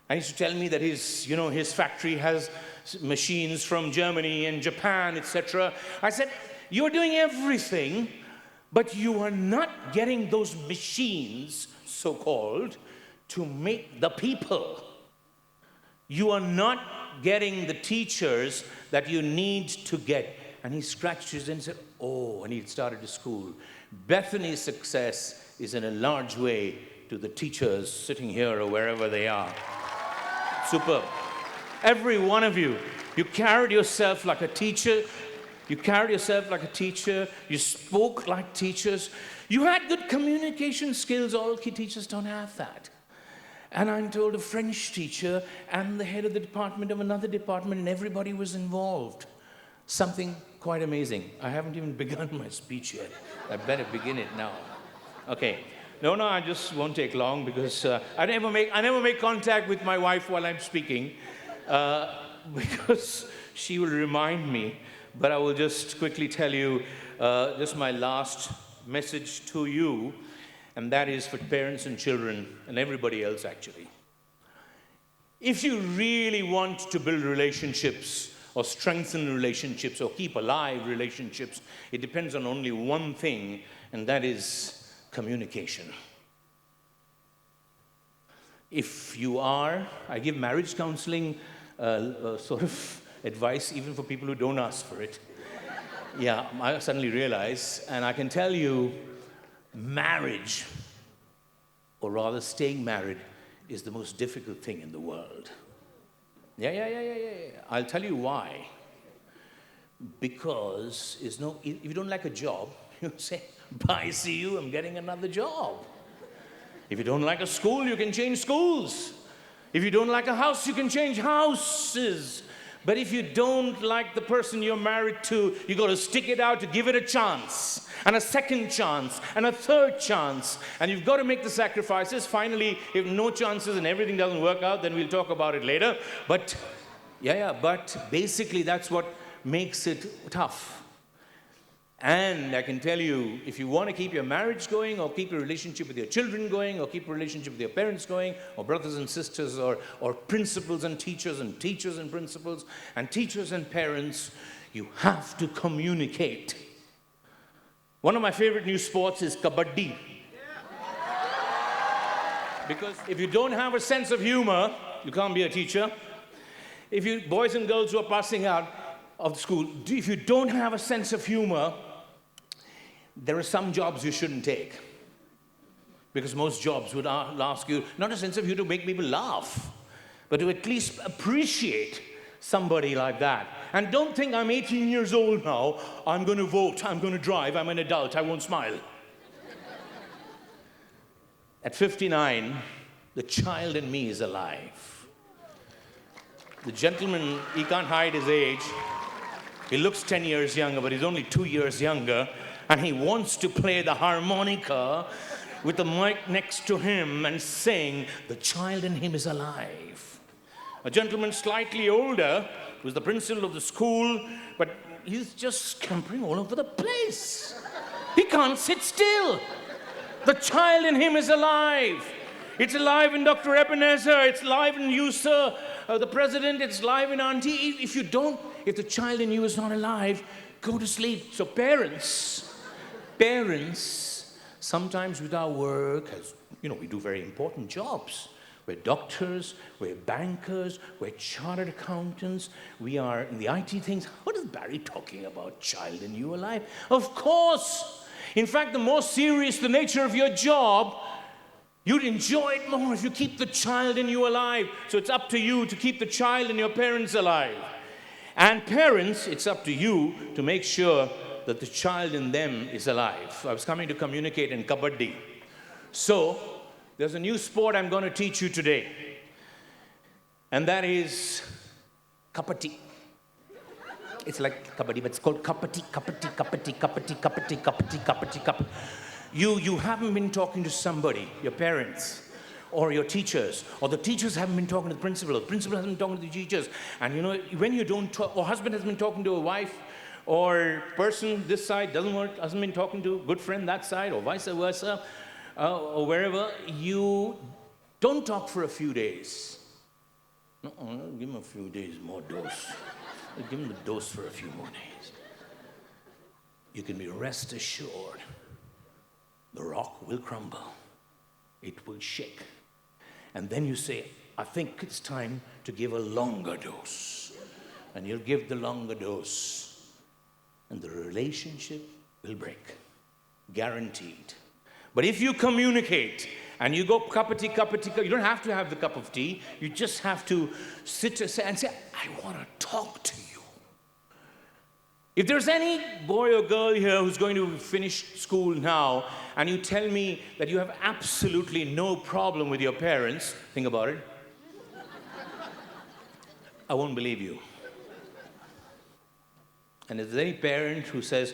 S4: And he used to tell me that his factory has machines from Germany and Japan, etc. I said, you're doing everything, but you are not getting those machines, so-called, to make the people. You are not getting the teachers that you need to get. And he scratched his head and said, oh, and he started a school. Bethany's success is in a large way to the teachers sitting here or wherever they are. Superb. Every one of you, you carried yourself like a teacher. You carried yourself like a teacher. You spoke like teachers. You had good communication skills. All teachers don't have that. And I'm told a French teacher and the head of the department of another department, and everybody was involved. Something quite amazing. I haven't even begun my speech yet. I better begin it now. Okay. No, I just won't take long because I never make contact with my wife while I'm speaking because she will remind me. But I will just quickly tell you just my last message to you, and that is for parents and children and everybody else actually. If you really want to build relationships or strengthen relationships or keep alive relationships, it depends on only one thing, and that is communication. If you are, I give marriage counseling sort of advice even for people who don't ask for it. Yeah, I suddenly realize, and I can tell you, marriage, or rather staying married, is the most difficult thing in the world. Yeah. I'll tell you why. Because if you don't like a job, you say, bye, see you, I'm getting another job. If you don't like a school, you can change schools. If you don't like a house, you can change houses. But if you don't like the person you're married to, you got to stick it out to give it a chance, and a second chance, and a third chance. And you've got to make the sacrifices. Finally, if no chances and everything doesn't work out, then we'll talk about it later. But, but basically that's what makes it tough. And I can tell you, if you want to keep your marriage going, or keep your relationship with your children going, or keep a relationship with your parents going, or brothers and sisters, or principals and teachers and principals, and teachers and parents, you have to communicate. One of my favorite new sports is kabaddi. Because if you don't have a sense of humor, you can't be a teacher. If you boys and girls who are passing out of school, if you don't have a sense of humor, there are some jobs you shouldn't take. Because most jobs would ask you, not a sense of humor to make people laugh, but to at least appreciate somebody like that. And don't think I'm 18 years old now, I'm going to vote, I'm going to drive, I'm an adult, I won't smile. At 59, the child in me is alive. The gentleman, he can't hide his age. He looks 10 years younger, but he's only 2 years younger. And he wants to play the harmonica with the mic next to him and sing, "The child in him is alive." A gentleman slightly older, who's the principal of the school, but he's just scampering all over the place. He can't sit still. The child in him is alive. It's alive in Dr. Ebenezer. It's alive in you, sir, the president. It's alive in Auntie. If the child in you is not alive, go to sleep. So parents, sometimes with our work, as you know, we do very important jobs. We're doctors, we're bankers, we're chartered accountants, we are in the IT things. What is Barry talking about, child in you alive? Of course! In fact, the more serious the nature of your job, you'd enjoy it more if you keep the child in you alive. So it's up to you to keep the child and your parents alive. And parents, it's up to you to make sure that the child in them is alive. I was coming to communicate in kabaddi. So, there's a new sport I'm going to teach you today. And that is kapati. It's like kabaddi, but it's called kapati. You haven't been talking to somebody, your parents, or your teachers, or the teachers haven't been talking to the principal hasn't been talking to the teachers. And you know, when you don't talk, or husband hasn't been talking to a wife, or person this side hasn't been talking to a good friend that side, or vice versa, or wherever, you don't talk for a few days. No, give him a few days more dose. Give him the dose for a few more days. You can be rest assured the rock will crumble. It will shake. And then you say, I think it's time to give a longer dose. And you'll give the longer dose. And the relationship will break. Guaranteed. But if you communicate and you go cuppity, you don't have to have the cup of tea. You just have to sit and say, I want to talk to you. If there's any boy or girl here who's going to finish school now, and you tell me that you have absolutely no problem with your parents, think about it. I won't believe you. And if there's any parent who says,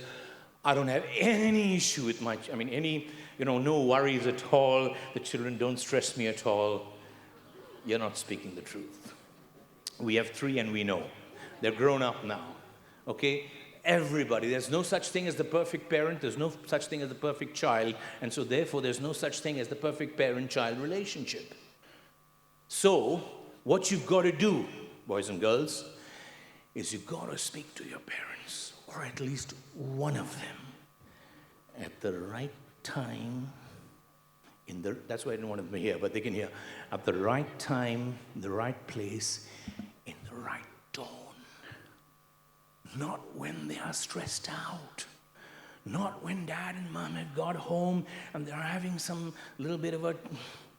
S4: I don't have any issue with no worries at all, the children don't stress me at all, you're not speaking the truth. We have 3 and we know. They're grown up now, okay? Everybody, there's no such thing as the perfect parent, there's no such thing as the perfect child, and so therefore there's no such thing as the perfect parent-child relationship. So, what you've got to do, boys and girls, is you've got to speak to your parents, or at least one of them, at the right time, that's why I didn't want them to hear, but they can hear, at the right time, the right place, in the right tone. Not when they are stressed out. Not when dad and mom have got home and they're having some little bit of a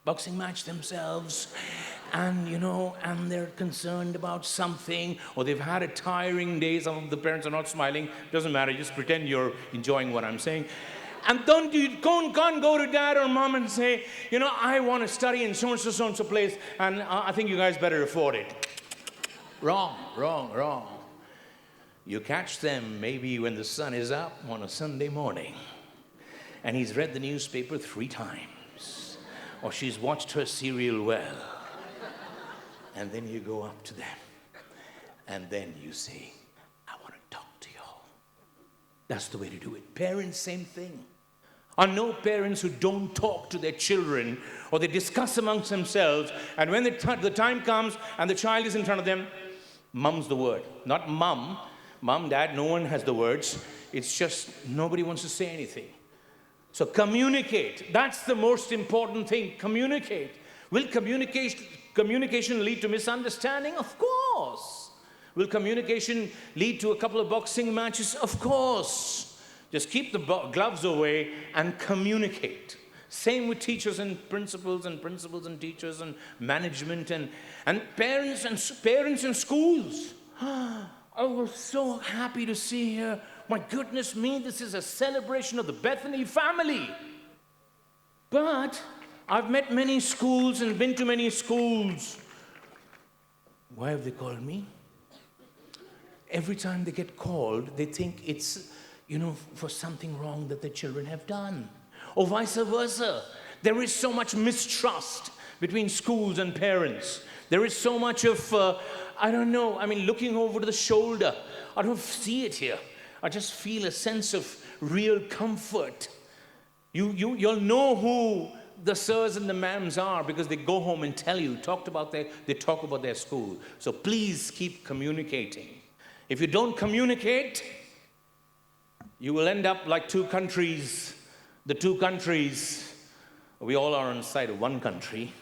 S4: boxing match themselves, and and they're concerned about something, or they've had a tiring day. Some of the parents are not smiling. Doesn't matter, just pretend you're enjoying what I'm saying. And you can't go to dad or mom and say, I want to study in so-and-so place, and I think you guys better afford it. Wrong. You catch them maybe when the sun is up on a Sunday morning, and he's read the newspaper 3 times, or she's watched her serial well, and then you go up to them, and then you say, I want to talk to y'all. That's the way to do it. Parents, same thing. I know parents who don't talk to their children, or they discuss amongst themselves, and when the time comes and the child is in front of them, mum's the word. Not mum, dad, no one has the words. It's just nobody wants to say anything. So communicate. That's the most important thing. Communicate. Will communication lead to misunderstanding? Of course. Will communication lead to a couple of boxing matches? Of course. Just keep the gloves away and communicate. Same with teachers and principals and teachers and management and parents and schools. I was so happy to see here. My goodness me, this is a celebration of the Bethany family. But I've met many schools and been to many schools. Why have they called me? Every time they get called, they think it's, for something wrong that their children have done. Or vice versa. There is so much mistrust between schools and parents. There is so much of, looking over to the shoulder. I don't see it here. I just feel a sense of real comfort. You'll know who the sirs and the ma'ams are because they go home and tell you, they talk about their school. So please keep communicating. If you don't communicate, you will end up like 2 countries. The 2 countries, we all are on the side of one country,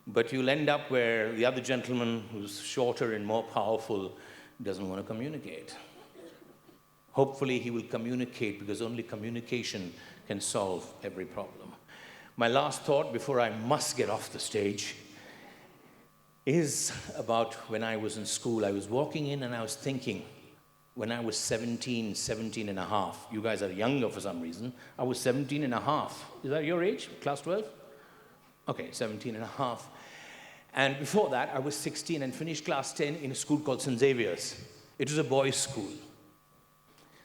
S4: but you'll end up where the other gentleman who's shorter and more powerful doesn't want to communicate. Hopefully he will communicate, because only communication can solve every problem. My last thought before I must get off the stage is about when I was in school. I was walking in and I was thinking, when I was 17 and a half, you guys are younger for some reason, I was 17 and a half. Is that your age, class 12? Okay, 17 and a half. And before that, I was 16 and finished class 10 in a school called St. Xavier's. It was a boys' school.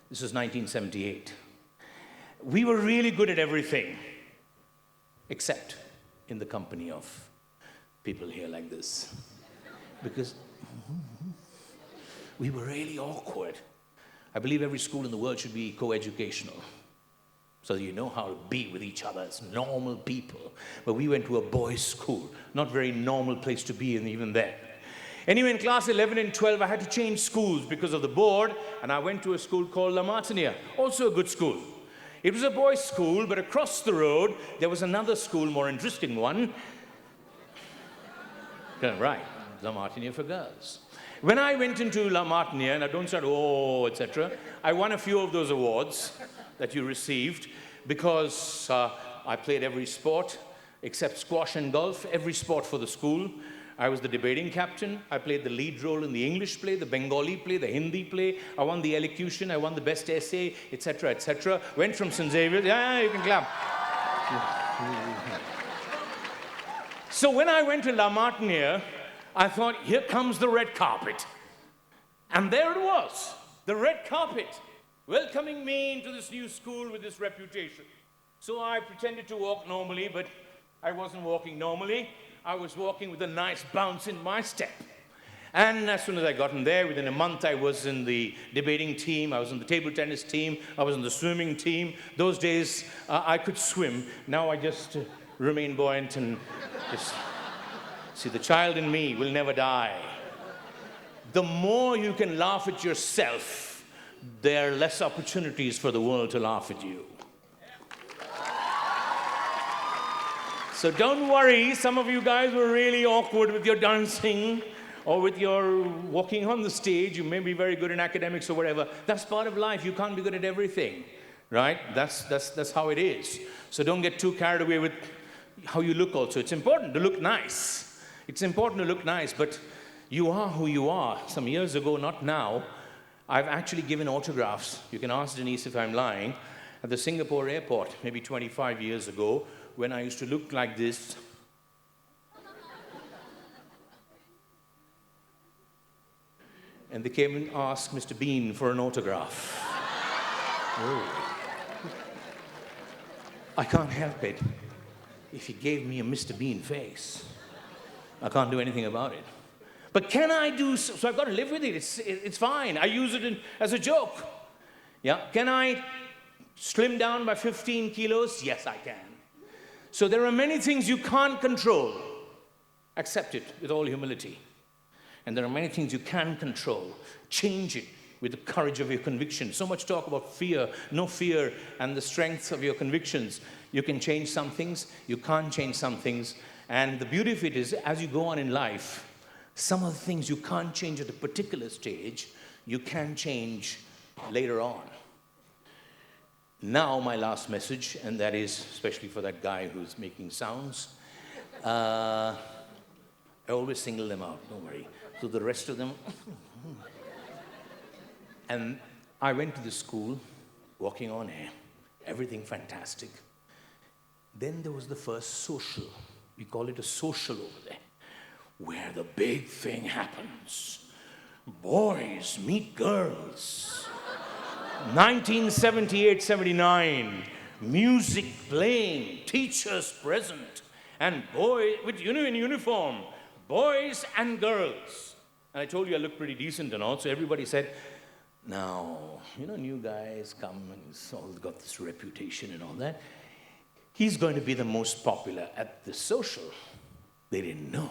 S4: This was 1978. We were really good at everything, except in the company of people here like this. Because we were really awkward. I believe every school in the world should be co-educational, so you know how to be with each other as normal people. But we went to a boys' school, not very normal place to be in even there. Anyway, in class 11 and 12, I had to change schools because of the board, and I went to a school called La Martiniere, also a good school. It was a boys' school, but across the road, there was another school, more interesting one. Right, La Martiniere for girls. When I went into La Martiniere, and I don't start, etc., I won a few of those awards that you received because I played every sport except squash and golf, every sport for the school. I was the debating captain. I played the lead role in the English play, the Bengali play, the Hindi play. I won the elocution. I won the best essay, etc., etc. Went from St. Xavier's. Yeah, you can clap. So when I went to La Martiniere, I thought, here comes the red carpet. And there it was. the red carpet, welcoming me into this new school with this reputation. So I pretended to walk normally, but I wasn't walking normally. I was walking with a nice bounce in my step. And as soon as I got in there, within a month, I was in the debating team, I was in the table tennis team, I was in the swimming team. Those days, I could swim. Now I just remain buoyant and just see, the child in me will never die. The more you can laugh at yourself, there are less opportunities for the world to laugh at you. So don't worry, some of you guys were really awkward with your dancing or with your walking on the stage. You may be very good in academics or whatever. That's part of life. You can't be good at everything, right? That's how it is. So don't get too carried away with how you look also. It's important to look nice. It's important to look nice, but you are who you are. Some years ago, not now, I've actually given autographs. You can ask Denise if I'm lying. At the Singapore airport, maybe 25 years ago, when I used to look like this. And they came and asked Mr. Bean for an autograph. Oh. I can't help it. If he gave me a Mr. Bean face, I can't do anything about it. But can I do so? I've got to live with it. It's fine. I use it as a joke. Yeah. Can I slim down by 15 kilos? Yes, I can. So there are many things you can't control. Accept it with all humility. And there are many things you can control. Change it with the courage of your conviction. So much talk about fear, no fear, and the strength of your convictions. You can change some things, you can't change some things. And the beauty of it is, as you go on in life, some of the things you can't change at a particular stage, you can change later on. Now, my last message, and that is especially for that guy who's making sounds. I always single them out, don't worry. So the rest of them. And I went to the school, walking on air, everything fantastic. Then there was the first social. We call it a social over there, where the big thing happens. Boys meet girls. 1978-79, music playing, teachers present, and boys in uniform, boys and girls. And I told you I looked pretty decent and all, so everybody said, now, new guys come and he's all got this reputation and all that. He's going to be the most popular at the social. They didn't know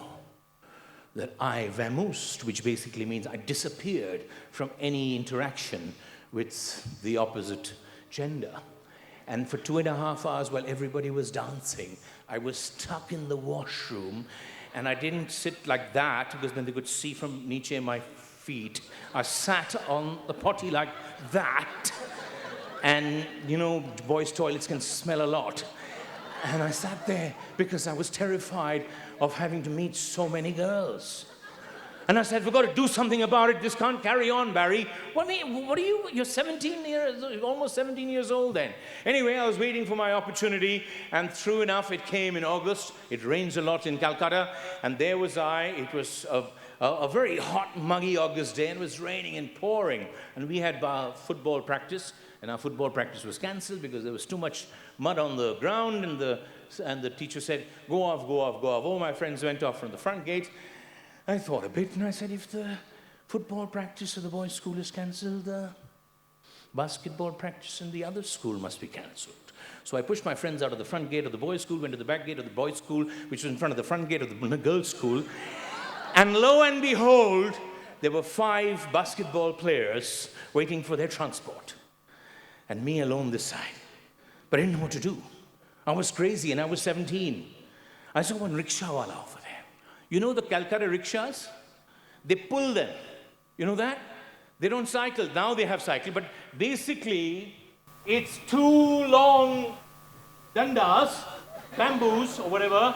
S4: that I vamoosed, which basically means I disappeared from any interaction with the opposite gender. And for 2.5 hours while everybody was dancing, I was stuck in the washroom, and I didn't sit like that because then they could see from Nietzsche my feet. I sat on the potty like that, and boys' toilets can smell a lot. And I sat there because I was terrified of having to meet so many girls. And I said, we've got to do something about it. This can't carry on, Barry. What are you? You're 17 years, almost 17 years old then. Anyway, I was waiting for my opportunity, and true enough, it came in August. It rains a lot in Calcutta, and there was I. It was a very hot, muggy August day, and it was raining and pouring. And we had football practice, and our football practice was cancelled because there was too much mud on the ground, and the teacher said, go off, go off, go off. All my friends went off from the front gate. I thought a bit, and I said, if the football practice of the boys' school is cancelled, the basketball practice in the other school must be cancelled. So I pushed my friends out of the front gate of the boys' school, went to the back gate of the boys' school, which was in front of the front gate of the girls' school. And lo and behold, there were 5 basketball players waiting for their transport. And me alone this side. But I didn't know what to do. I was crazy, and I was 17. I saw one rickshawala over there. You know the Calcutta rickshaws? They pull them. You know that? They don't cycle. Now they have cycle, but basically it's 2 long dandas, bamboos or whatever,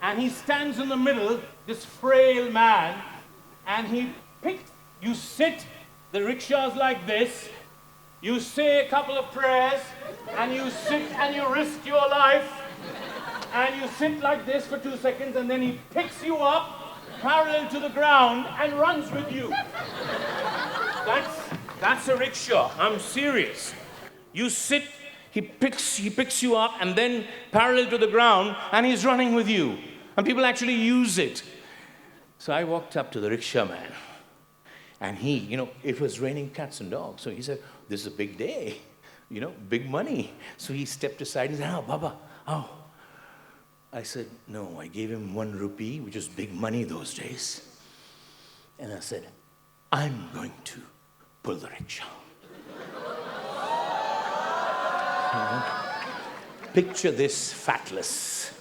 S4: and he stands in the middle, this frail man, and he picks, you sit the rickshaws like this, you say a couple of prayers, and you sit and you risk your life, and you sit like this for 2 seconds, and then he picks you up parallel to the ground and runs with you. That's a rickshaw. I'm serious. You sit, he picks you up, and then parallel to the ground, and he's running with you. And people actually use it. So I walked up to the rickshaw man, and he, it was raining cats and dogs. So he said, this is a big day, big money. So he stepped aside and said, oh, Baba, oh. I said, no, I gave him 1 rupee, which was big money those days. And I said, I'm going to pull the rickshaw. Picture this fatless,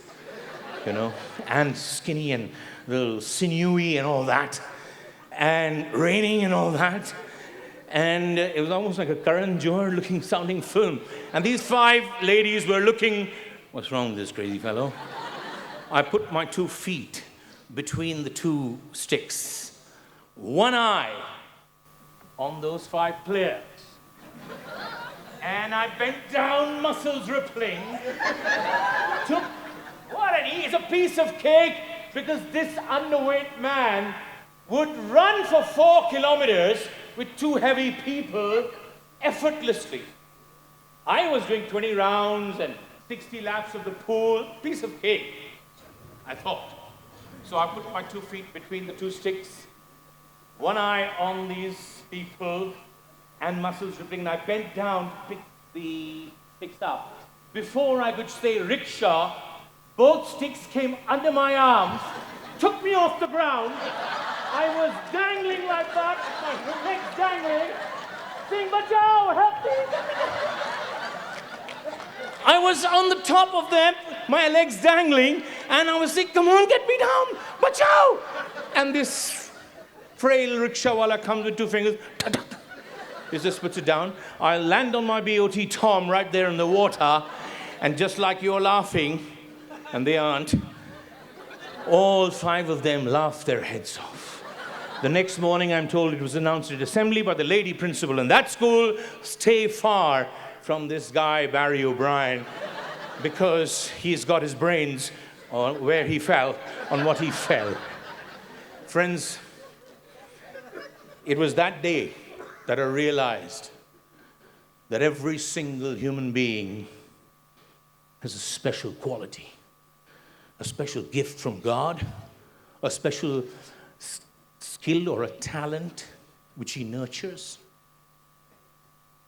S4: and skinny and little sinewy and all that, and raining and all that. And it was almost like a Karan Johar looking, sounding film. And these 5 ladies were looking, what's wrong with this crazy fellow? I put my 2 feet between the 2 sticks, 1 eye on those 5 players. And I bent down, muscles rippling, took, what an ease, a piece of cake, because this underweight man would run for 4 kilometers with 2 heavy people effortlessly. I was doing 20 rounds and 60 laps of the pool, piece of cake, I thought. So I put my 2 feet between the 2 sticks, 1 eye on these people, and muscles rippling, and I bent down to pick the sticks up. Before I could say rickshaw, both sticks came under my arms, took me off the ground. I was dangling like that, my legs dangling, saying, "Bachao, help me!" I was on the top of them, my legs dangling, and I was saying, "Come on, get me down, bachao!" And this frail rickshawala comes with 2 fingers, he just puts it down. I land on my BOT Tom right there in the water, and just like you're laughing, and they aren't, all 5 of them laughed their heads off. The next morning, I'm told it was announced at assembly by the lady principal in that school, stay far from this guy, Barry O'Brien, because he's got his brains on where he fell, on what he fell. Friends, it was that day that I realized that every single human being has a special quality, a special gift from God, a special skill or a talent which he nurtures.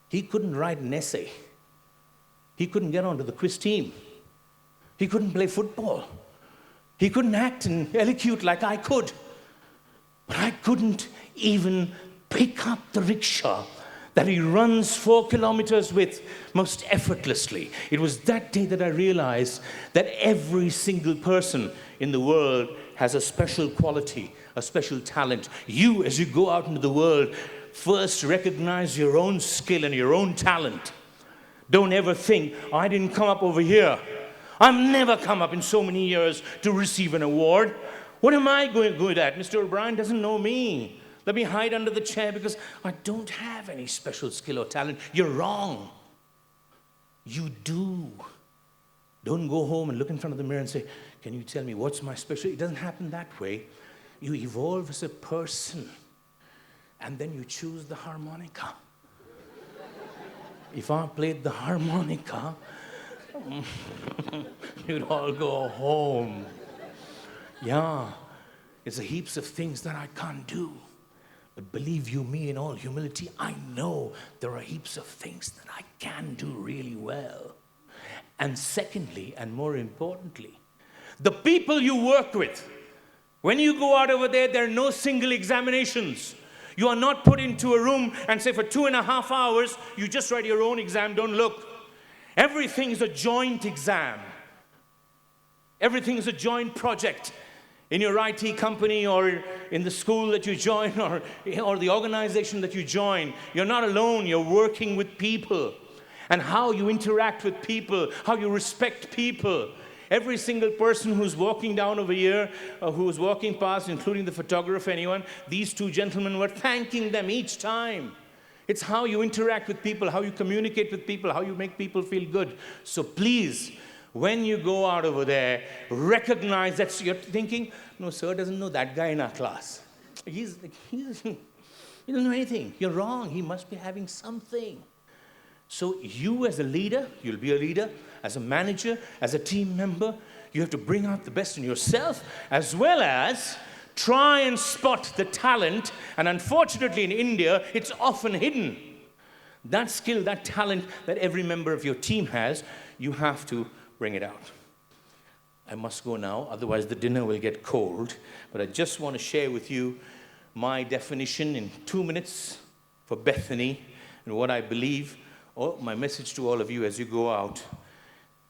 S4: He couldn't write an essay. He couldn't get onto the quiz team. He couldn't play football. He couldn't act and elocute like I could. But I couldn't even pick up the rickshaw that he runs 4 kilometers with most effortlessly. It was that day that I realized that every single person in the world has a special quality, a special talent. You, as you go out into the world, first recognize your own skill and your own talent. Don't ever think, I didn't come up over here. I've never come up in so many years to receive an award. What am I good at? Mr. O'Brien doesn't know me. Let me hide under the chair because I don't have any special skill or talent. You're wrong. You do. Don't go home and look in front of the mirror and say, can you tell me what's my special? It doesn't happen that way. You evolve as a person, and then you choose the harmonica. If I played the harmonica, you'd all go home. Yeah, it's a heaps of things that I can't do. But believe you me, in all humility, I know there are heaps of things that I can do really well. And secondly, and more importantly, the people you work with, when you go out over there, there are no single examinations. You are not put into a room and say for 2.5 hours, you just write your own exam, don't look. Everything is a joint exam. Everything is a joint project. In your IT company or in the school that you join or the organization that you join, you're not alone, you're working with people. And how you interact with people, how you respect people. Every single person who's walking down over here, who's walking past, including the photographer, anyone, these 2 gentlemen were thanking them each time. It's how you interact with people, how you communicate with people, how you make people feel good. So please, when you go out over there, recognize that you're thinking, no, sir doesn't know that guy in our class. He doesn't know anything. You're wrong. He must be having something. So you as a leader, you'll be a leader, as a manager, as a team member, you have to bring out the best in yourself, as well as try and spot the talent. And unfortunately in India, it's often hidden. That skill, that talent that every member of your team has, you have to bring it out. I must go now, otherwise the dinner will get cold. But I just want to share with you my definition in 2 minutes for Bethany and what I believe, or my message to all of you as you go out.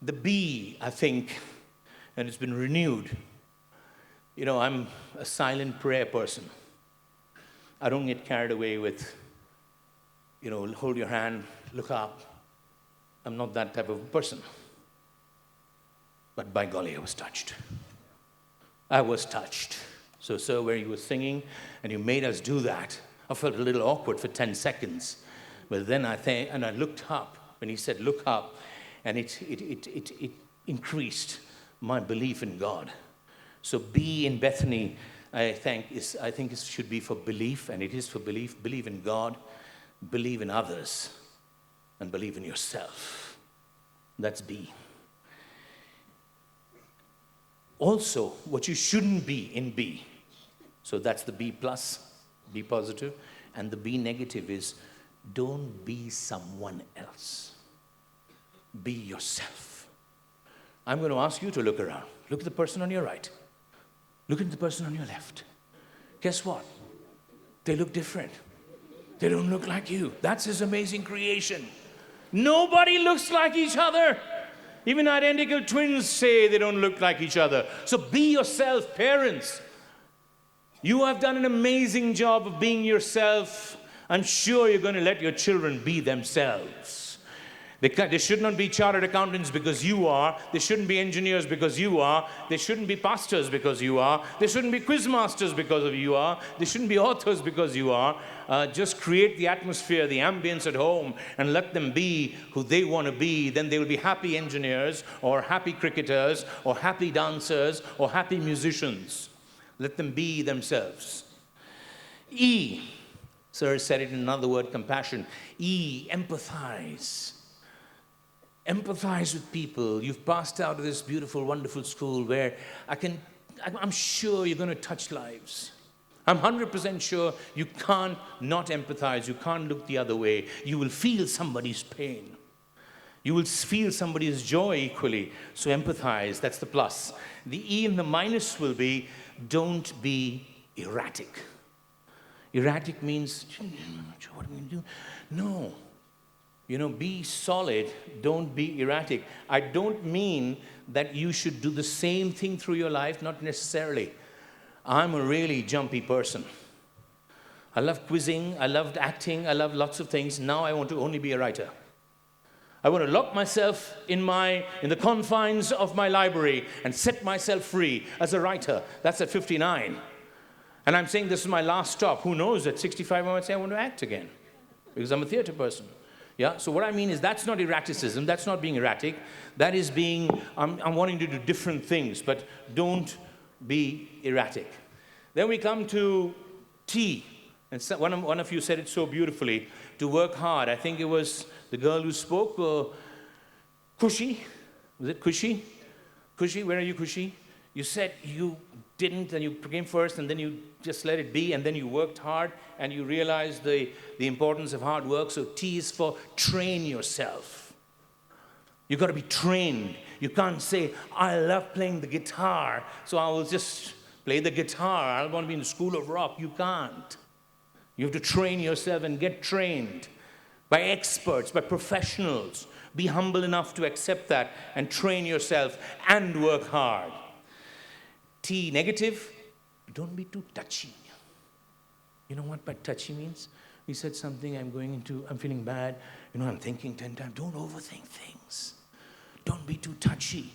S4: The B, I think, and it's been renewed. You know, I'm a silent prayer person. I don't get carried away with, you know, hold your hand, look up. I'm not that type of a person. But by golly, I was touched. I was touched. So, sir, where you were singing and you made us do that, I felt a little awkward for 10 seconds. But then I looked up when he said, look up, and it increased my belief in God. So B in Bethany, I think it should be for belief, and it is for belief. Believe in God, believe in others, and believe in yourself. That's B. Also, what you shouldn't be in B. So that's the B plus, B positive, and the B negative is don't be someone else. Be yourself. I'm going to ask you to look around. Look at the person on your right. Look at the person on your left. Guess what? They look different. They don't look like you. That's His amazing creation. Nobody looks like each other. Even identical twins say they don't look like each other. So be yourself, parents. You have done an amazing job of being yourself. I'm sure you're going to let your children be themselves. They should not be chartered accountants because you are. They shouldn't be engineers because you are. They shouldn't be pastors because you are. They shouldn't be quiz masters because of you are. They shouldn't be authors because you are. Just create the atmosphere, the ambience at home, and let them be who they want to be. Then they will be happy engineers, or happy cricketers, or happy dancers, or happy musicians. Let them be themselves. E, sir said it in another word, compassion. E, empathize. Empathize with people. You've passed out of this beautiful, wonderful school where I'm sure you're going to touch lives. I'm 100% sure you can't not empathize. You can't look the other way. You will feel somebody's pain. You will feel somebody's joy equally. So empathize, that's the plus. The E and the minus will be, don't be erratic. Erratic means, what am I going to do? No. You know, be solid, don't be erratic. I don't mean that you should do the same thing through your life, not necessarily. I'm a really jumpy person. I love quizzing, I loved acting, I love lots of things. Now I want to only be a writer. I want to lock myself in the confines of my library and set myself free as a writer. That's at 59. And I'm saying this is my last stop. Who knows, at 65 I might say I want to act again because I'm a theater person. Yeah, so what I mean is that's not erraticism, that's not being erratic. That is being, I'm wanting to do different things, but don't be erratic. Then we come to T, and one of you said it so beautifully, to work hard. I think it was the girl who spoke, Khushi. Was it Khushi? Khushi, where are you, Khushi? You said you didn't, and you came first, and then you just let it be, and then you worked hard, and you realized the importance of hard work. So T is for train yourself. You've got to be trained. You can't say, I love playing the guitar, so I will just play the guitar. I want to be in the school of rock. You can't. You have to train yourself and get trained by experts, by professionals. Be humble enough to accept that and train yourself and work hard. T, negative, don't be too touchy. You know what by touchy means? He said something, I'm feeling bad. You know, I'm thinking 10 times. Don't overthink things. Don't be too touchy.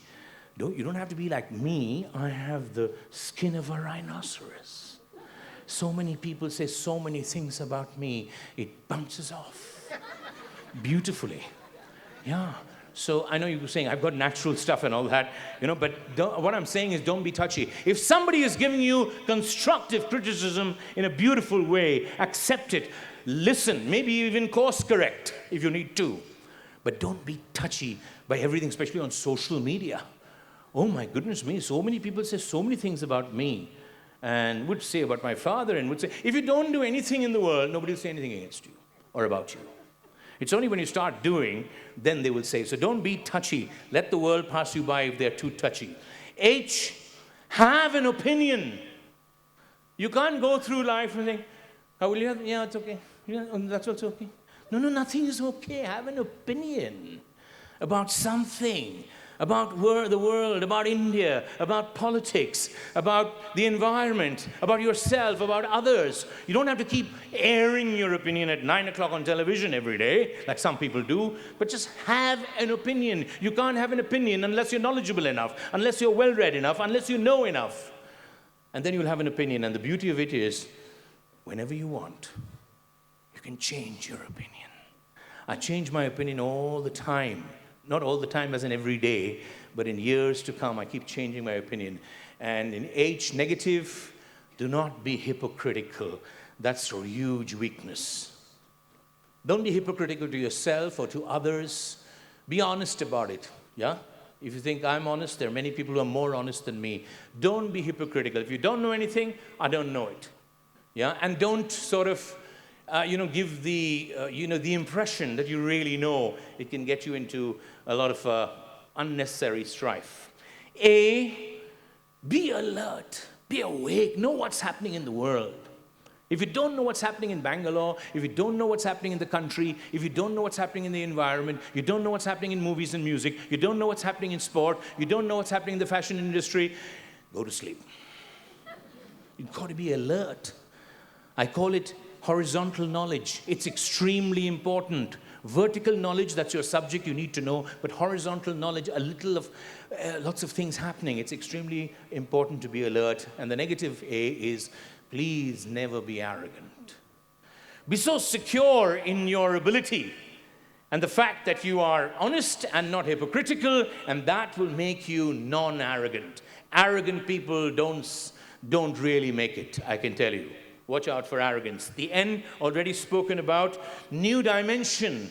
S4: You don't have to be like me. I have the skin of a rhinoceros. So many people say so many things about me. It bounces off beautifully. Yeah. So I know you were saying, I've got natural stuff and all that, but what I'm saying is don't be touchy. If somebody is giving you constructive criticism in a beautiful way, accept it, listen, maybe even course correct if you need to. But don't be touchy by everything, especially on social media. Oh my goodness me, so many people say so many things about me and would say about my father and would say, if you don't do anything in the world, nobody will say anything against you or about you. It's only when you start doing, then they will say. So don't be touchy. Let the world pass you by if they're too touchy. H, have an opinion. You can't go through life and think, how will you have? Yeah, it's okay. Yeah, that's what's okay. No, nothing is okay. Have an opinion about something, about the world, about India, about politics, about the environment, about yourself, about others. You don't have to keep airing your opinion at 9 o'clock on television every day, like some people do, but just have an opinion. You can't have an opinion unless you're knowledgeable enough, unless you're well-read enough, unless you know enough. And then you'll have an opinion. And the beauty of it is, whenever you want, you can change your opinion. I change my opinion all the time. Not all the time as in every day, but in years to come, I keep changing my opinion. And in H, negative, do not be hypocritical. That's a huge weakness. Don't be hypocritical to yourself or to others. Be honest about it, yeah? If you think I'm honest, there are many people who are more honest than me. Don't be hypocritical. If you don't know anything, I don't know it, yeah? And don't sort of give the, the impression that you really know. It can get you into a lot of unnecessary strife. A, be alert, be awake, know what's happening in the world. If you don't know what's happening in Bangalore, if you don't know what's happening in the country, if you don't know what's happening in the environment, you don't know what's happening in movies and music, you don't know what's happening in sport, you don't know what's happening in the fashion industry, go to sleep. You've got to be alert. I call it horizontal knowledge. It's extremely important. Vertical knowledge, that's your subject, you need to know, but horizontal knowledge, a little of, lots of things happening. It's extremely important to be alert. And the negative A is, please never be arrogant. Be so secure in your ability and the fact that you are honest and not hypocritical, and that will make you non-arrogant. Arrogant people don't really make it, I can tell you. Watch out for arrogance. The N, already spoken about. New dimension.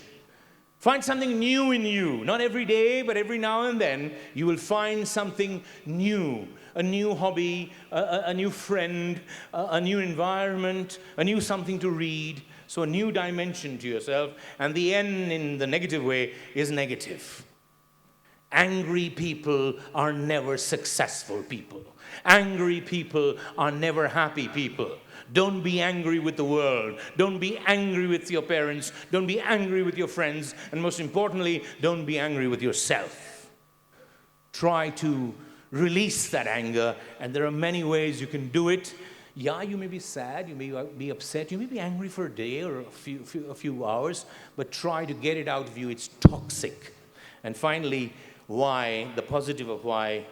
S4: Find something new in you. Not every day, but every now and then, you will find something new. A new hobby, a new friend, a new environment, a new something to read. So a new dimension to yourself. And the N in the negative way is negative. Angry people are never successful people. Angry people are never happy people. Don't be angry with the world. Don't be angry with your parents. Don't be angry with your friends. And most importantly, don't be angry with yourself. Try to release that anger, and there are many ways you can do it. Yeah, you may be sad, you may be upset, you may be angry for a day or a few hours, but try to get it out of you. It's toxic. And finally, why, the positive of why,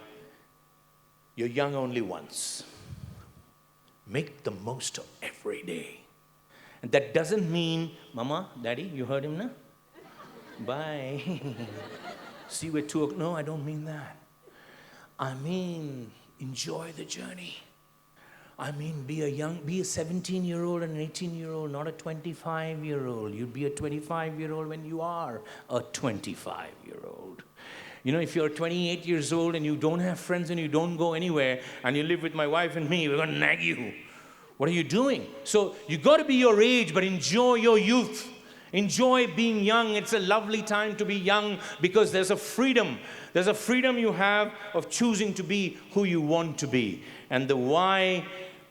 S4: you're young only once. Make the most of every day. And that doesn't mean, Mama, Daddy, you heard him now? Bye. See you at 2 o'clock. No, I don't mean that. I mean, enjoy the journey. I mean, be a 17-year-old and an 18-year-old, not a 25-year-old. You'll be a 25-year-old when you are a 25-year-old. You know, if you're 28 years old and you don't have friends and you don't go anywhere and you live with my wife and me, we're going to nag you. What are you doing? So you got to be your age, but enjoy your youth. Enjoy being young. It's a lovely time to be young because there's a freedom. There's a freedom you have of choosing to be who you want to be. And the why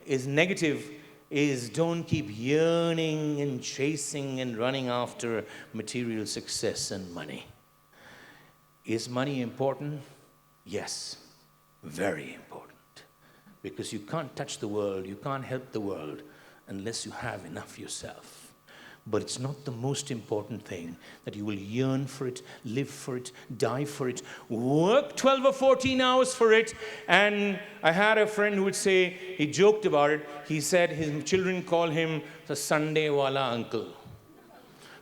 S4: is negative is don't keep yearning and chasing and running after material success and money. Is money important? Yes, very important. Because you can't touch the world, you can't help the world unless you have enough yourself. But it's not the most important thing that you will yearn for it, live for it, die for it, work 12 or 14 hours for it. And I had a friend who would say, he joked about it, he said his children call him the Sunday wala uncle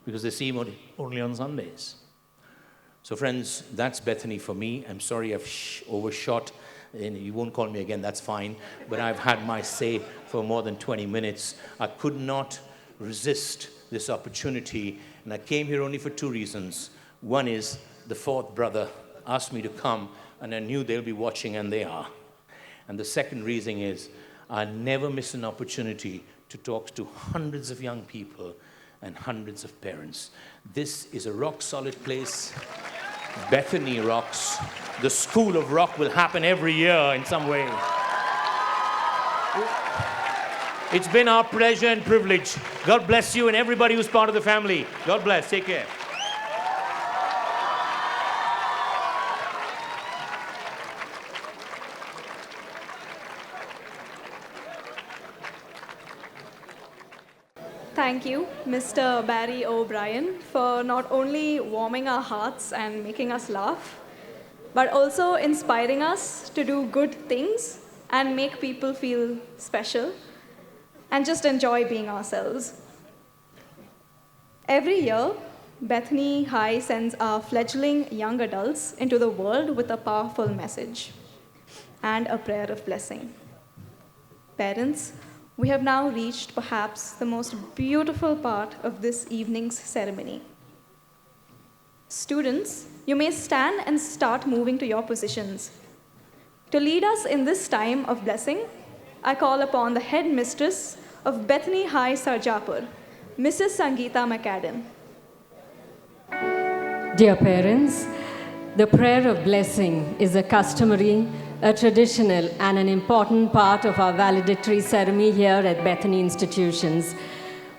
S4: because they see him only on Sundays. So friends, that's Bethany for me. I'm sorry I've overshot, and you won't call me again, that's fine. But I've had my say for more than 20 minutes. I could not resist this opportunity, and I came here only for two reasons. One is the fourth brother asked me to come, and I knew they'll be watching, and they are. And the second reason is I never miss an opportunity to talk to hundreds of young people and hundreds of parents. This is a rock-solid place. Bethany rocks. The School of Rock will happen every year in some way. It's been our pleasure and privilege. God bless you and everybody who's part of the family. God bless. Take care.
S1: Thank you, Mr. Barry O'Brien, for not only warming our hearts and making us laugh, but also inspiring us to do good things and make people feel special and just enjoy being ourselves. Every year, Bethany High sends our fledgling young adults into the world with a powerful message and a prayer of blessing. Parents, we have now reached perhaps the most beautiful part of this evening's ceremony. Students, you may stand and start moving to your positions. To lead us in this time of blessing, I call upon the Headmistress of Bethany High Sarjapur, Mrs. Sangeetha Macaden.
S9: Dear parents, the prayer of blessing is a customary, a traditional, and an important part of our valedictory ceremony here at Bethany Institutions.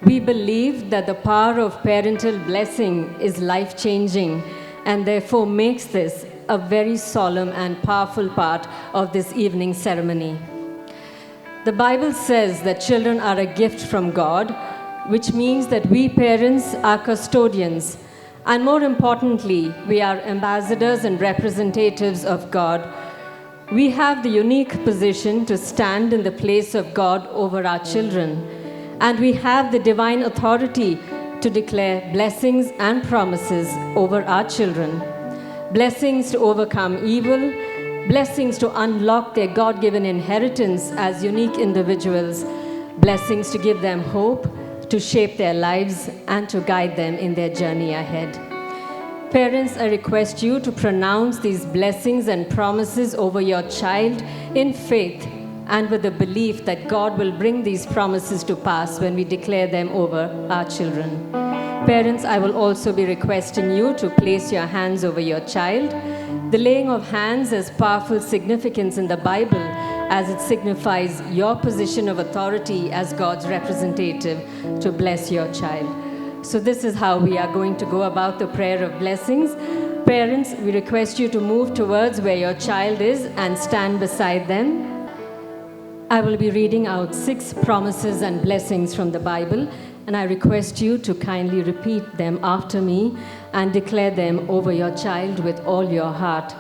S9: We believe that the power of parental blessing is life-changing and therefore makes this a very solemn and powerful part of this evening ceremony. The Bible says that children are a gift from God, which means that we parents are custodians, and more importantly, we are ambassadors and representatives of God. We have the unique position to stand in the place of God over our children, and we have the divine authority to declare blessings and promises over our children. Blessings to overcome evil, blessings to unlock their God-given inheritance as unique individuals, blessings to give them hope, to shape their lives, and to guide them in their journey ahead. Parents, I request you to pronounce these blessings and promises over your child in faith and with the belief that God will bring these promises to pass when we declare them over our children. Parents, I will also be requesting you to place your hands over your child. The laying of hands has powerful significance in the Bible as it signifies your position of authority as God's representative to bless your child. So this is how we are going to go about the prayer of blessings. Parents, we request you to move towards where your child is and stand beside them. I will be reading out 6 promises and blessings from the Bible, and I request you to kindly repeat them after me and declare them over your child with all your heart.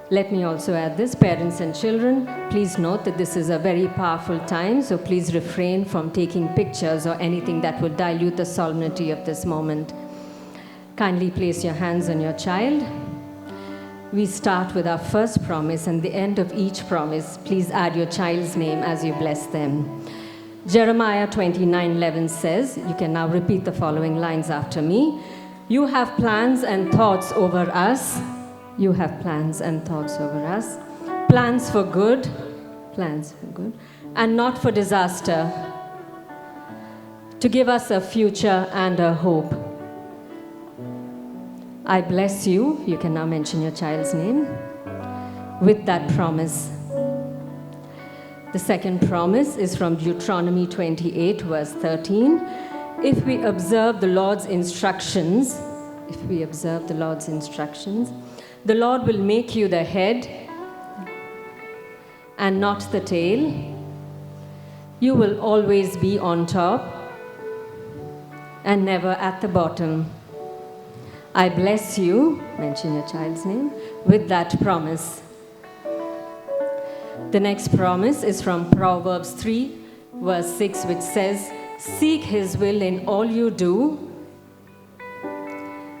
S9: Let me also add this, parents and children, please note that this is a very powerful time, so please refrain from taking pictures or anything that would dilute the solemnity of this moment. Kindly place your hands on your child. We start with our first promise, and the end of each promise, please add your child's name as you bless them. Jeremiah 29:11 says, you can now repeat the following lines after me. You have plans and thoughts over us. You have plans and thoughts over us. Plans for good, and not for disaster, to give us a future and a hope. I bless you. You can now mention your child's name with that promise. The second promise is from Deuteronomy 28, verse 13. If we observe the Lord's instructions, the Lord will make you the head and not the tail. You will always be on top and never at the bottom. I bless you, mention your child's name, with that promise. The next promise is from Proverbs 3, verse 6, which says, seek his will in all you do,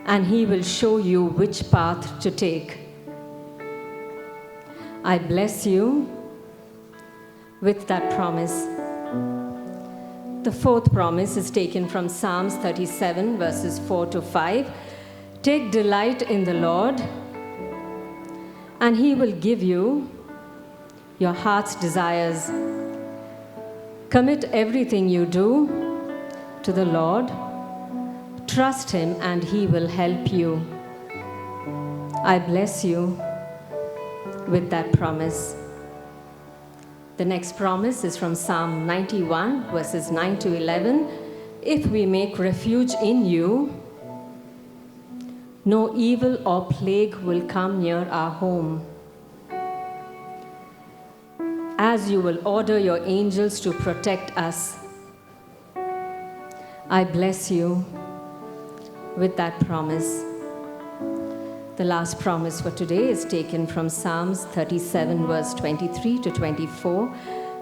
S9: and he will show you which path to take. I bless you with that promise. The fourth promise is taken from Psalms 37, verses 4 to 5. Take delight in the Lord, and he will give you your heart's desires. Commit everything you do to the Lord. Trust him, and he will help you. I bless you with that promise. The next promise is from Psalm 91, verses 9 to 11. If we make refuge in you, no evil or plague will come near our home. As you will order your angels to protect us, I bless you with that promise. The last promise for today is taken from Psalms 37, verse 23 to 24.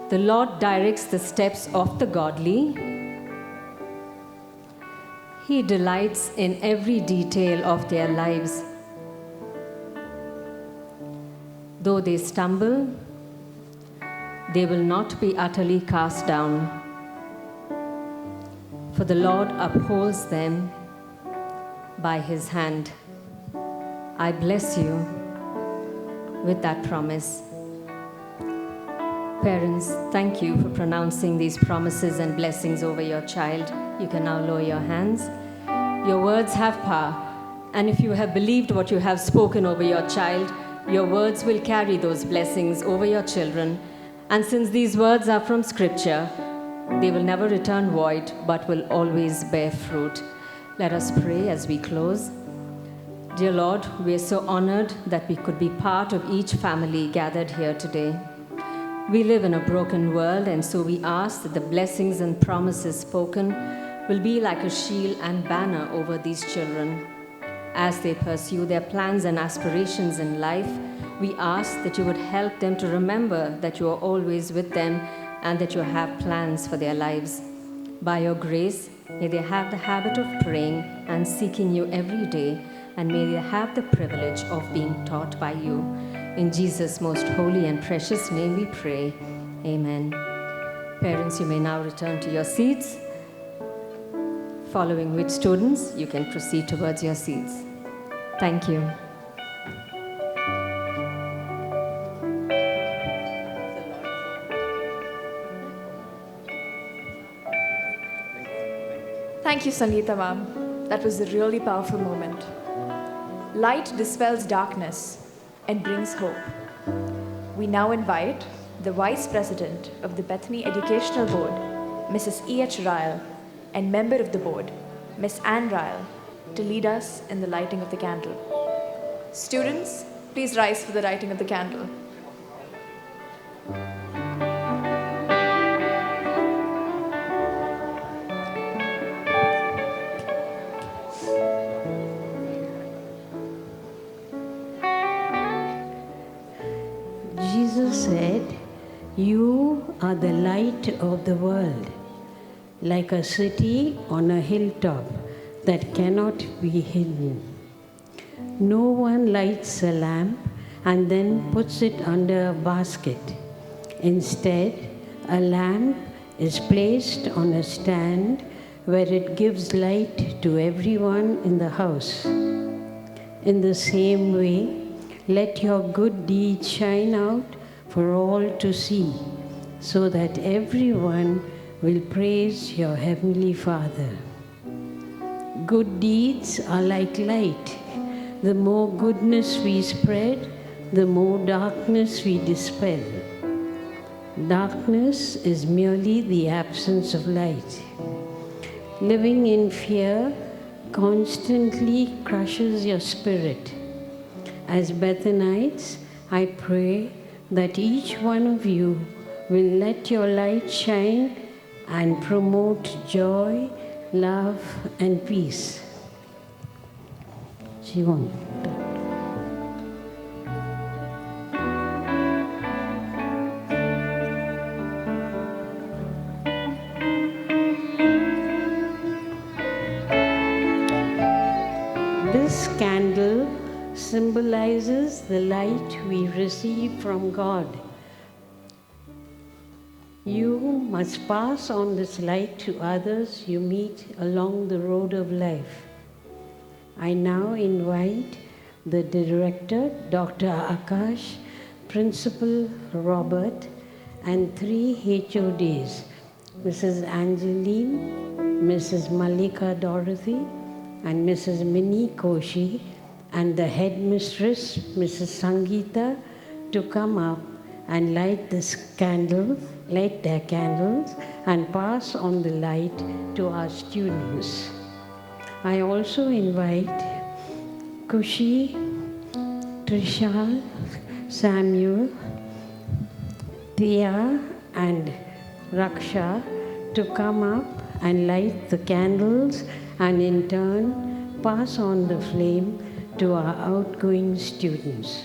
S9: The Lord directs the steps of the godly. He delights in every detail of their lives. Though they stumble, they will not be utterly cast down. For the Lord upholds them by his hand. I bless you with that promise. Parents, thank you for pronouncing these promises and blessings over your child. You can now lower your hands. Your words have power, and if you have believed what you have spoken over your child, your words will carry those blessings over your children. And since these words are from Scripture, they will never return void, but will always bear fruit. Let us pray as we close. Dear Lord, we are so honored that we could be part of each family gathered here today. We live in a broken world, and so we ask that the blessings and promises spoken will be like a shield and banner over these children. As they pursue their plans and aspirations in life, we ask that you would help them to remember that you are always with them and that you have plans for their lives. By your grace, may they have the habit of praying and seeking you every day, and may they have the privilege of being taught by you. In Jesus' most holy and precious name we pray. Amen. Parents, you may now return to your seats, following which students you can proceed towards your seats. Thank you.
S12: Thank you, Sangeetha ma'am. That was a really powerful moment. Light dispels darkness and brings hope. We now invite the Vice President of the Bethany Educational Board, Mrs. E.H. Ryall, and member of the board, Ms. Ann Ryall, to lead us in the lighting of the candle. Students, please rise for the lighting of the candle.
S22: Jesus said, "You are the light of the world, like a city on a hilltop that cannot be hidden. No one lights a lamp and then puts it under a basket. Instead, a lamp is placed on a stand where it gives light to everyone in the house. In the same way, let your good deeds shine out for all to see, so that everyone will praise your Heavenly Father. Good deeds are like light. The more goodness we spread, the more darkness we dispel. Darkness is merely the absence of light. Living in fear constantly crushes your spirit. As Bethanites, I pray that each one of you will let your light shine and promote joy, love, and peace. Jivan. candle symbolizes the light we receive from God. You must pass on this light to others you meet along the road of life. I now invite the director, Dr. Akash, Principal Robert, and 3 HODs, Mrs. Angeline, Mrs. Malika Dorothy, and Mrs. Minnie Khushi, and the headmistress, Mrs. Sangeetha, to come up and light their candles and pass on the light to our students. I also invite Khushi, Trishalla, Samuel, Teya, and Raksha to come up and light the candles and in turn pass on the flame to our outgoing students.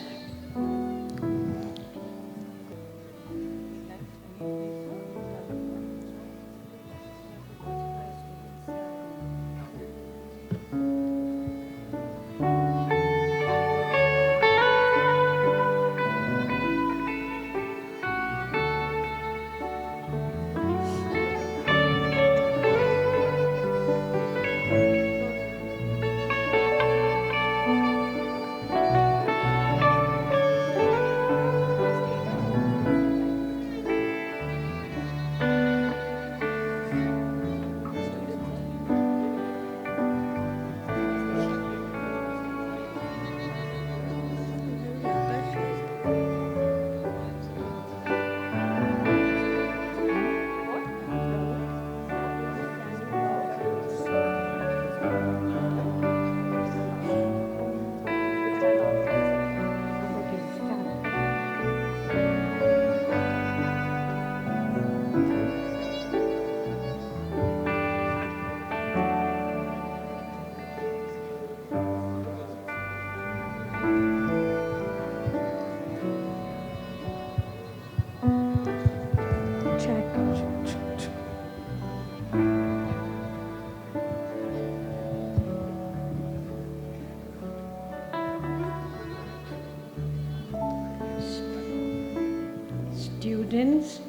S22: Students,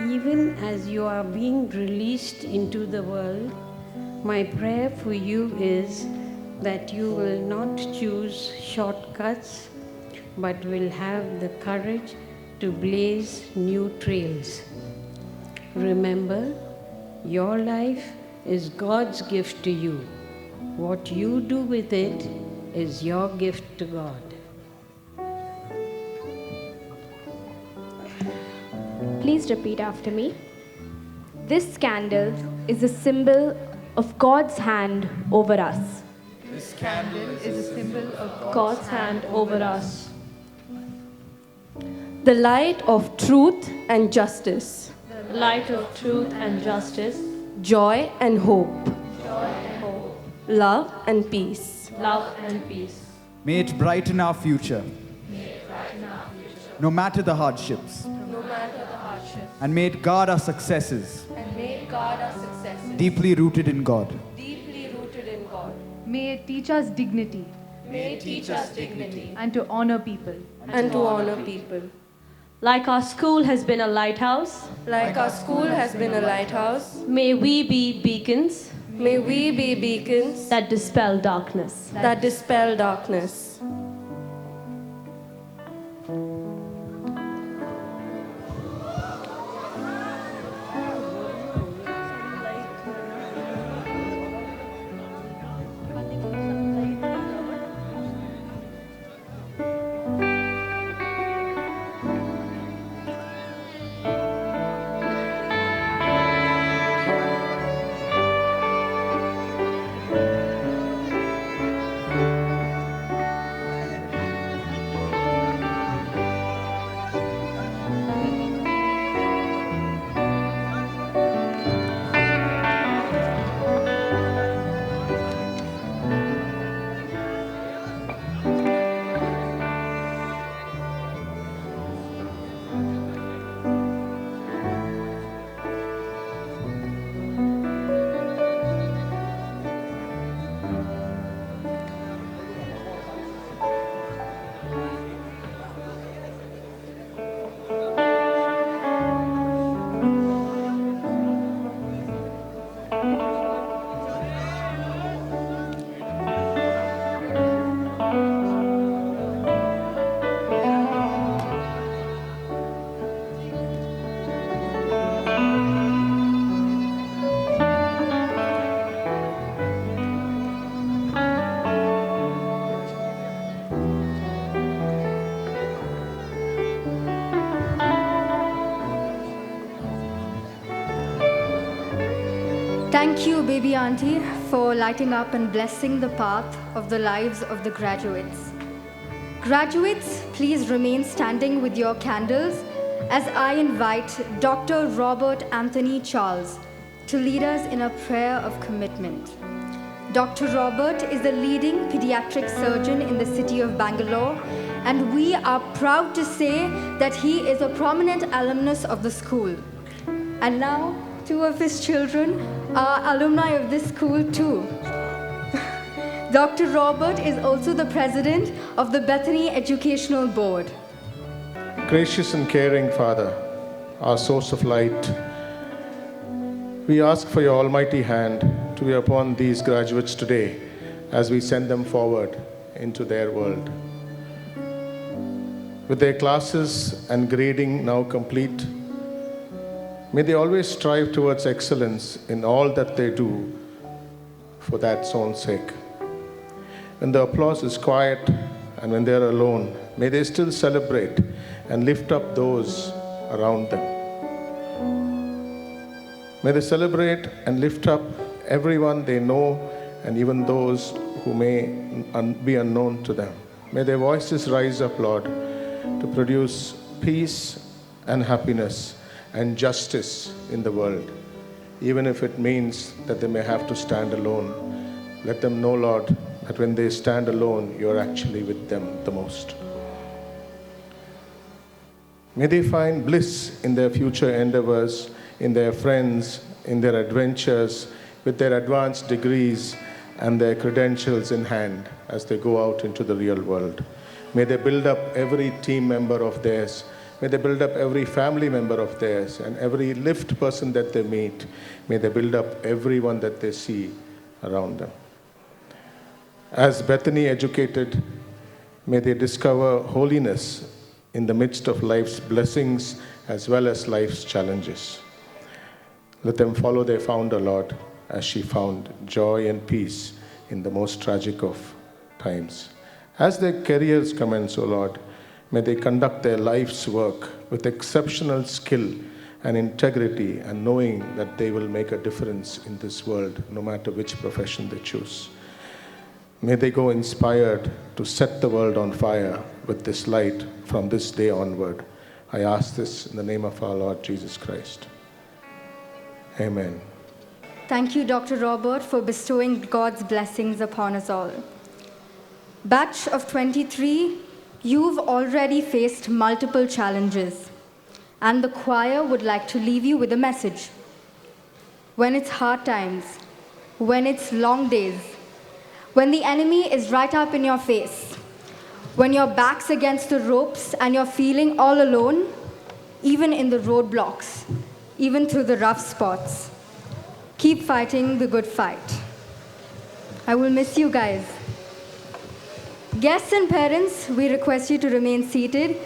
S22: even as you are being released into the world, my prayer for you is that you will not choose shortcuts, but will have the courage to blaze new trails. Remember, your life is God's gift to you. What you do with it is your gift to God.
S10: Please repeat after me. This candle is a symbol of God's hand over us.
S13: This candle is a symbol of
S10: God's hand over us.
S23: The light of truth and justice.
S10: The light of truth and justice.
S23: Joy and hope.
S10: Joy and hope.
S23: Love and peace.
S10: Love and peace.
S24: May it brighten our future.
S10: May it brighten our future.
S24: No matter the hardships.
S10: No matter the hardships.
S24: And may it guard our successes.
S10: And may it guard our successes.
S24: Deeply rooted in God.
S10: Deeply rooted in God.
S25: May it teach us dignity.
S10: May it teach us dignity.
S25: And to honor people.
S23: And to honor people.
S16: Like our school has been a lighthouse.
S23: Like our school has been a lighthouse.
S16: May we be beacons.
S23: May we be beacons
S16: that dispel darkness.
S23: That dispel darkness.
S2: Thank you, baby auntie, for lighting up and blessing the path of the lives of the graduates. Graduates, please remain standing with your candles as I invite Dr. Robert Anthony Charles to lead us in a prayer of commitment. Dr. Robert is the leading pediatric surgeon in the city of Bangalore, and we are proud to say that he is a prominent alumnus of the school. And now, two of his children are alumni of this school too. Dr. Robert is also the president of the Bethany Educational Board.
S11: Gracious and caring Father, our source of light, we ask for your almighty hand to be upon these graduates today as we send them forward into their world. With their classes and grading now complete, may they always strive towards excellence in all that they do for that own sake. When the applause is quiet and when they are alone, may they still celebrate and lift up those around them. May they celebrate and lift up everyone they know and even those who may be unknown to them. May their voices rise up, Lord, to produce peace and happiness and justice in the world, even if it means that they may have to stand alone. Let them know, Lord, that when they stand alone, you're actually with them the most. May they find bliss in their future endeavors, in their friends, in their adventures, with their advanced degrees and their credentials in hand as they go out into the real world. May they build up every team member of theirs. May they build up every family member of theirs and every lift person that they meet. May they build up everyone that they see around them. As Bethany educated, may they discover holiness in the midst of life's blessings as well as life's challenges. Let them follow their founder, Lord, as she found joy and peace in the most tragic of times. As their careers commence, O Lord, may they conduct their life's work with exceptional skill and integrity and knowing that they will make a difference in this world, no matter which profession they choose. May they go inspired to set the world on fire with this light from this day onward. I ask this in the name of our Lord Jesus Christ. Amen.
S2: Thank you, Dr. Robert, for bestowing God's blessings upon us all. Batch of 23, you've already faced multiple challenges, and the choir would like to leave you with a message. When it's hard times, when it's long days, when the enemy is right up in your face, when your back's against the ropes and you're feeling all alone, even in the roadblocks, even through the rough spots, keep fighting the good fight. I will miss you guys. Guests and parents, we request you to remain seated,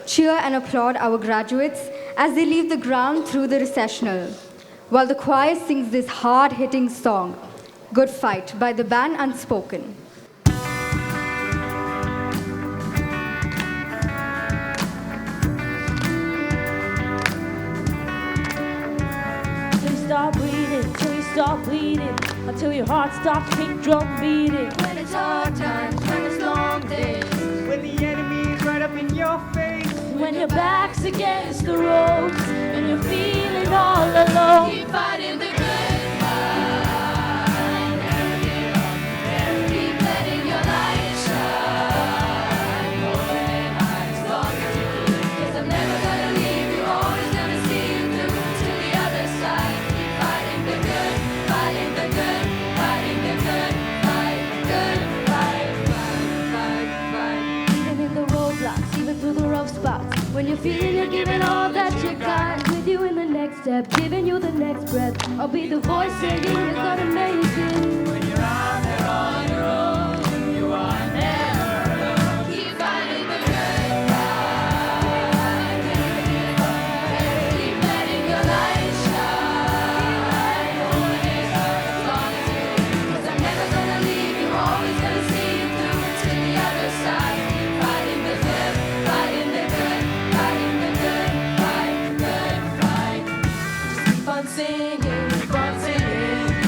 S2: cheer and applaud our graduates as they leave the ground through the recessional, while the choir sings this hard-hitting song, Good Fight, by the band Unspoken.
S3: Stop breathing, till you stop bleeding, until your heart stops kick drum beating. When it's hard times, when it's long days,
S6: when the enemy is right up in your face,
S3: when your back's against the ropes, and you're feeling all alone. Keep fighting the good fight, never give up, keep letting your light shine. Holding high as long as you can, 'cause I'm never gonna leave you, always gonna see you through to the other side. Fighting the good fight, good fight, fight. Even in the roadblocks, even through the rough spots, when you're feeling you're giving all that you got, with you in the next step, giving you the next breath, I'll be the voice saying you're gonna make it. When you're out there on your own, you are never alone. Keep fighting the good fight, never give up, keep letting your light shine. Holding hard as long as you can, 'cause I'm never gonna leave you, always gonna see you through to the other side. Fighting the good, fighting the good, fighting the good fight, good fight. Just keep on singing, keep on singing.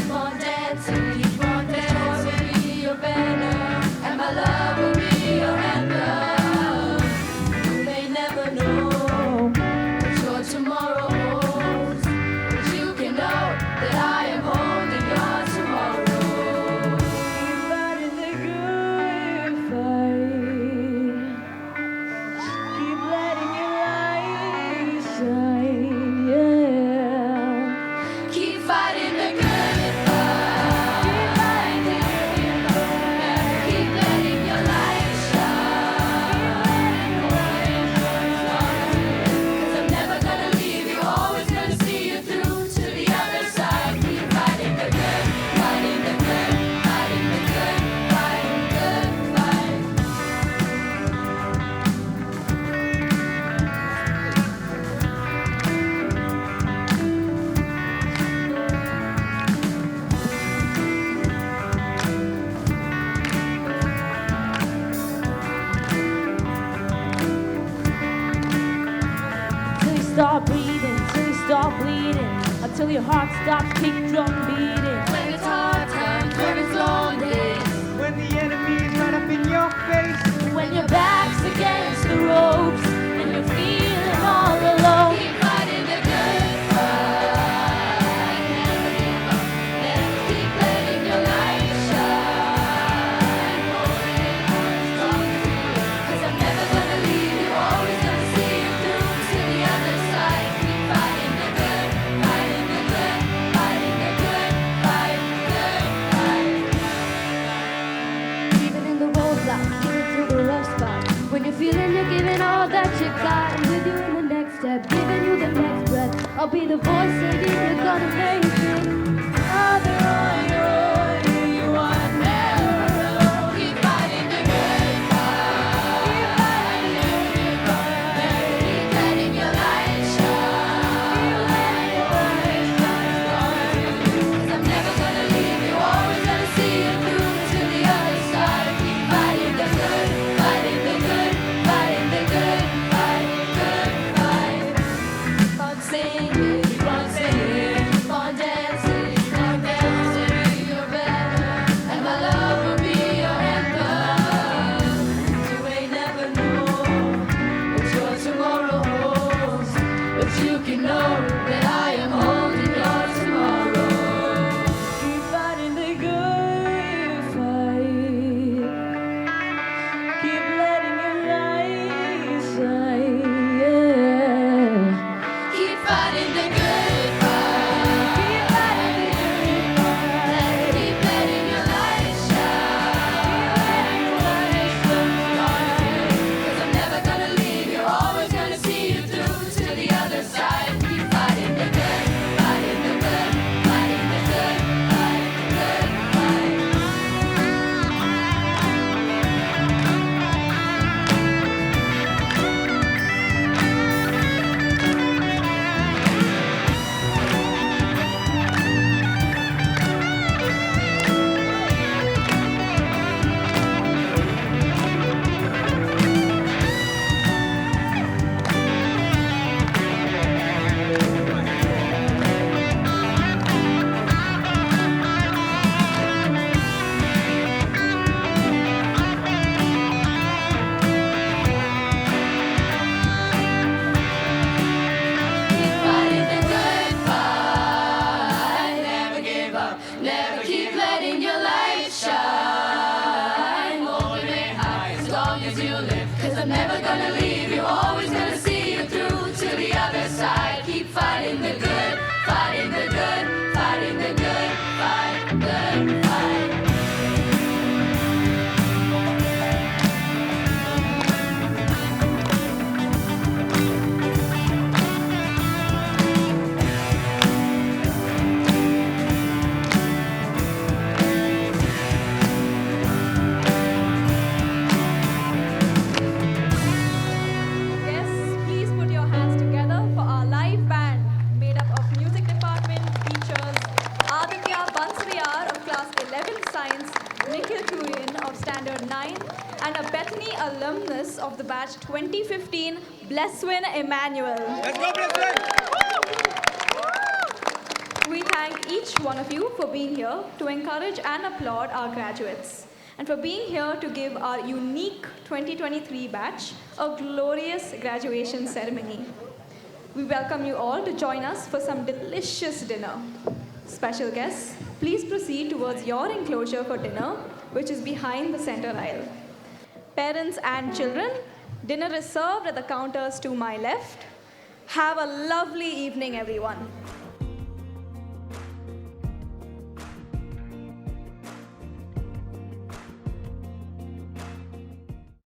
S3: your heart stops kick drum beating. When it's hard times, when it's long days.
S7: When the enemy is right up in your face.
S3: When your back's against the ropes and you're feeling all alone. Keep fighting the good fight. Never give up. Never keep letting your light shine. Holding it on strong to you. 'Cause I'm never gonna leave you. Always gonna see you through to the other side. Keep fighting the good, fighting the good, fighting the good fight, good fight. Even in the roadblocks, even through the rough spots. When you're feeling you're giving all that you got, I'm with you in the next step, giving you the next breath. I'll be the voice saying you're gonna make it. Father on your own, you are never alone. Keep fighting the good fight. Keep fighting the good fight. Keep letting your light shine. Keep letting your light shine. 'Cause I'm never gonna leave you, always gonna see you through to the other side. Keep fighting the good, fighting the good, fighting the good fight, good fight. Keep on singing, keep on singing, keep on dancing, keep on dancing. You're better, and my love will be your anthem. You may never know what your tomorrow holds, but you can know that I am holding your tomorrow. Keep fighting the good fight. Keep letting your light shine, yeah. Keep fighting the good fight. Keep fighting the good fight. Keep letting your light shine. Keep letting your light shine. 'Cause I'm never gonna leave you, always gonna see you through to the other side. Keep fighting the good, fighting the good, fighting the good fight, good fight. Keep fighting the good fight. Never give up. Never keep letting your light shine. Holding it high as long as you live. 'Cause I'm never gonna leave you. Always gonna see you through to the other side. Keep fighting the good, fighting the good, fighting the good fight, good fight.
S1: Yes, please put your hands together for our live band made up of music department features Aditya Bansriyar of class 11 science, Nikhil Turian of standard 9, and a Bethany alumnus of the batch 2015, Blesswin Emmanuel.
S7: Let's go, Blesswin!
S1: We thank each one of you for being here to encourage and applaud our graduates, and for being here to give our unique 2023 batch a glorious graduation ceremony. We welcome you all to join us for some delicious dinner. Special guests, please proceed towards your enclosure for dinner, which is behind the center aisle. Parents and children, dinner is served at the counters to my left. Have a lovely evening, everyone.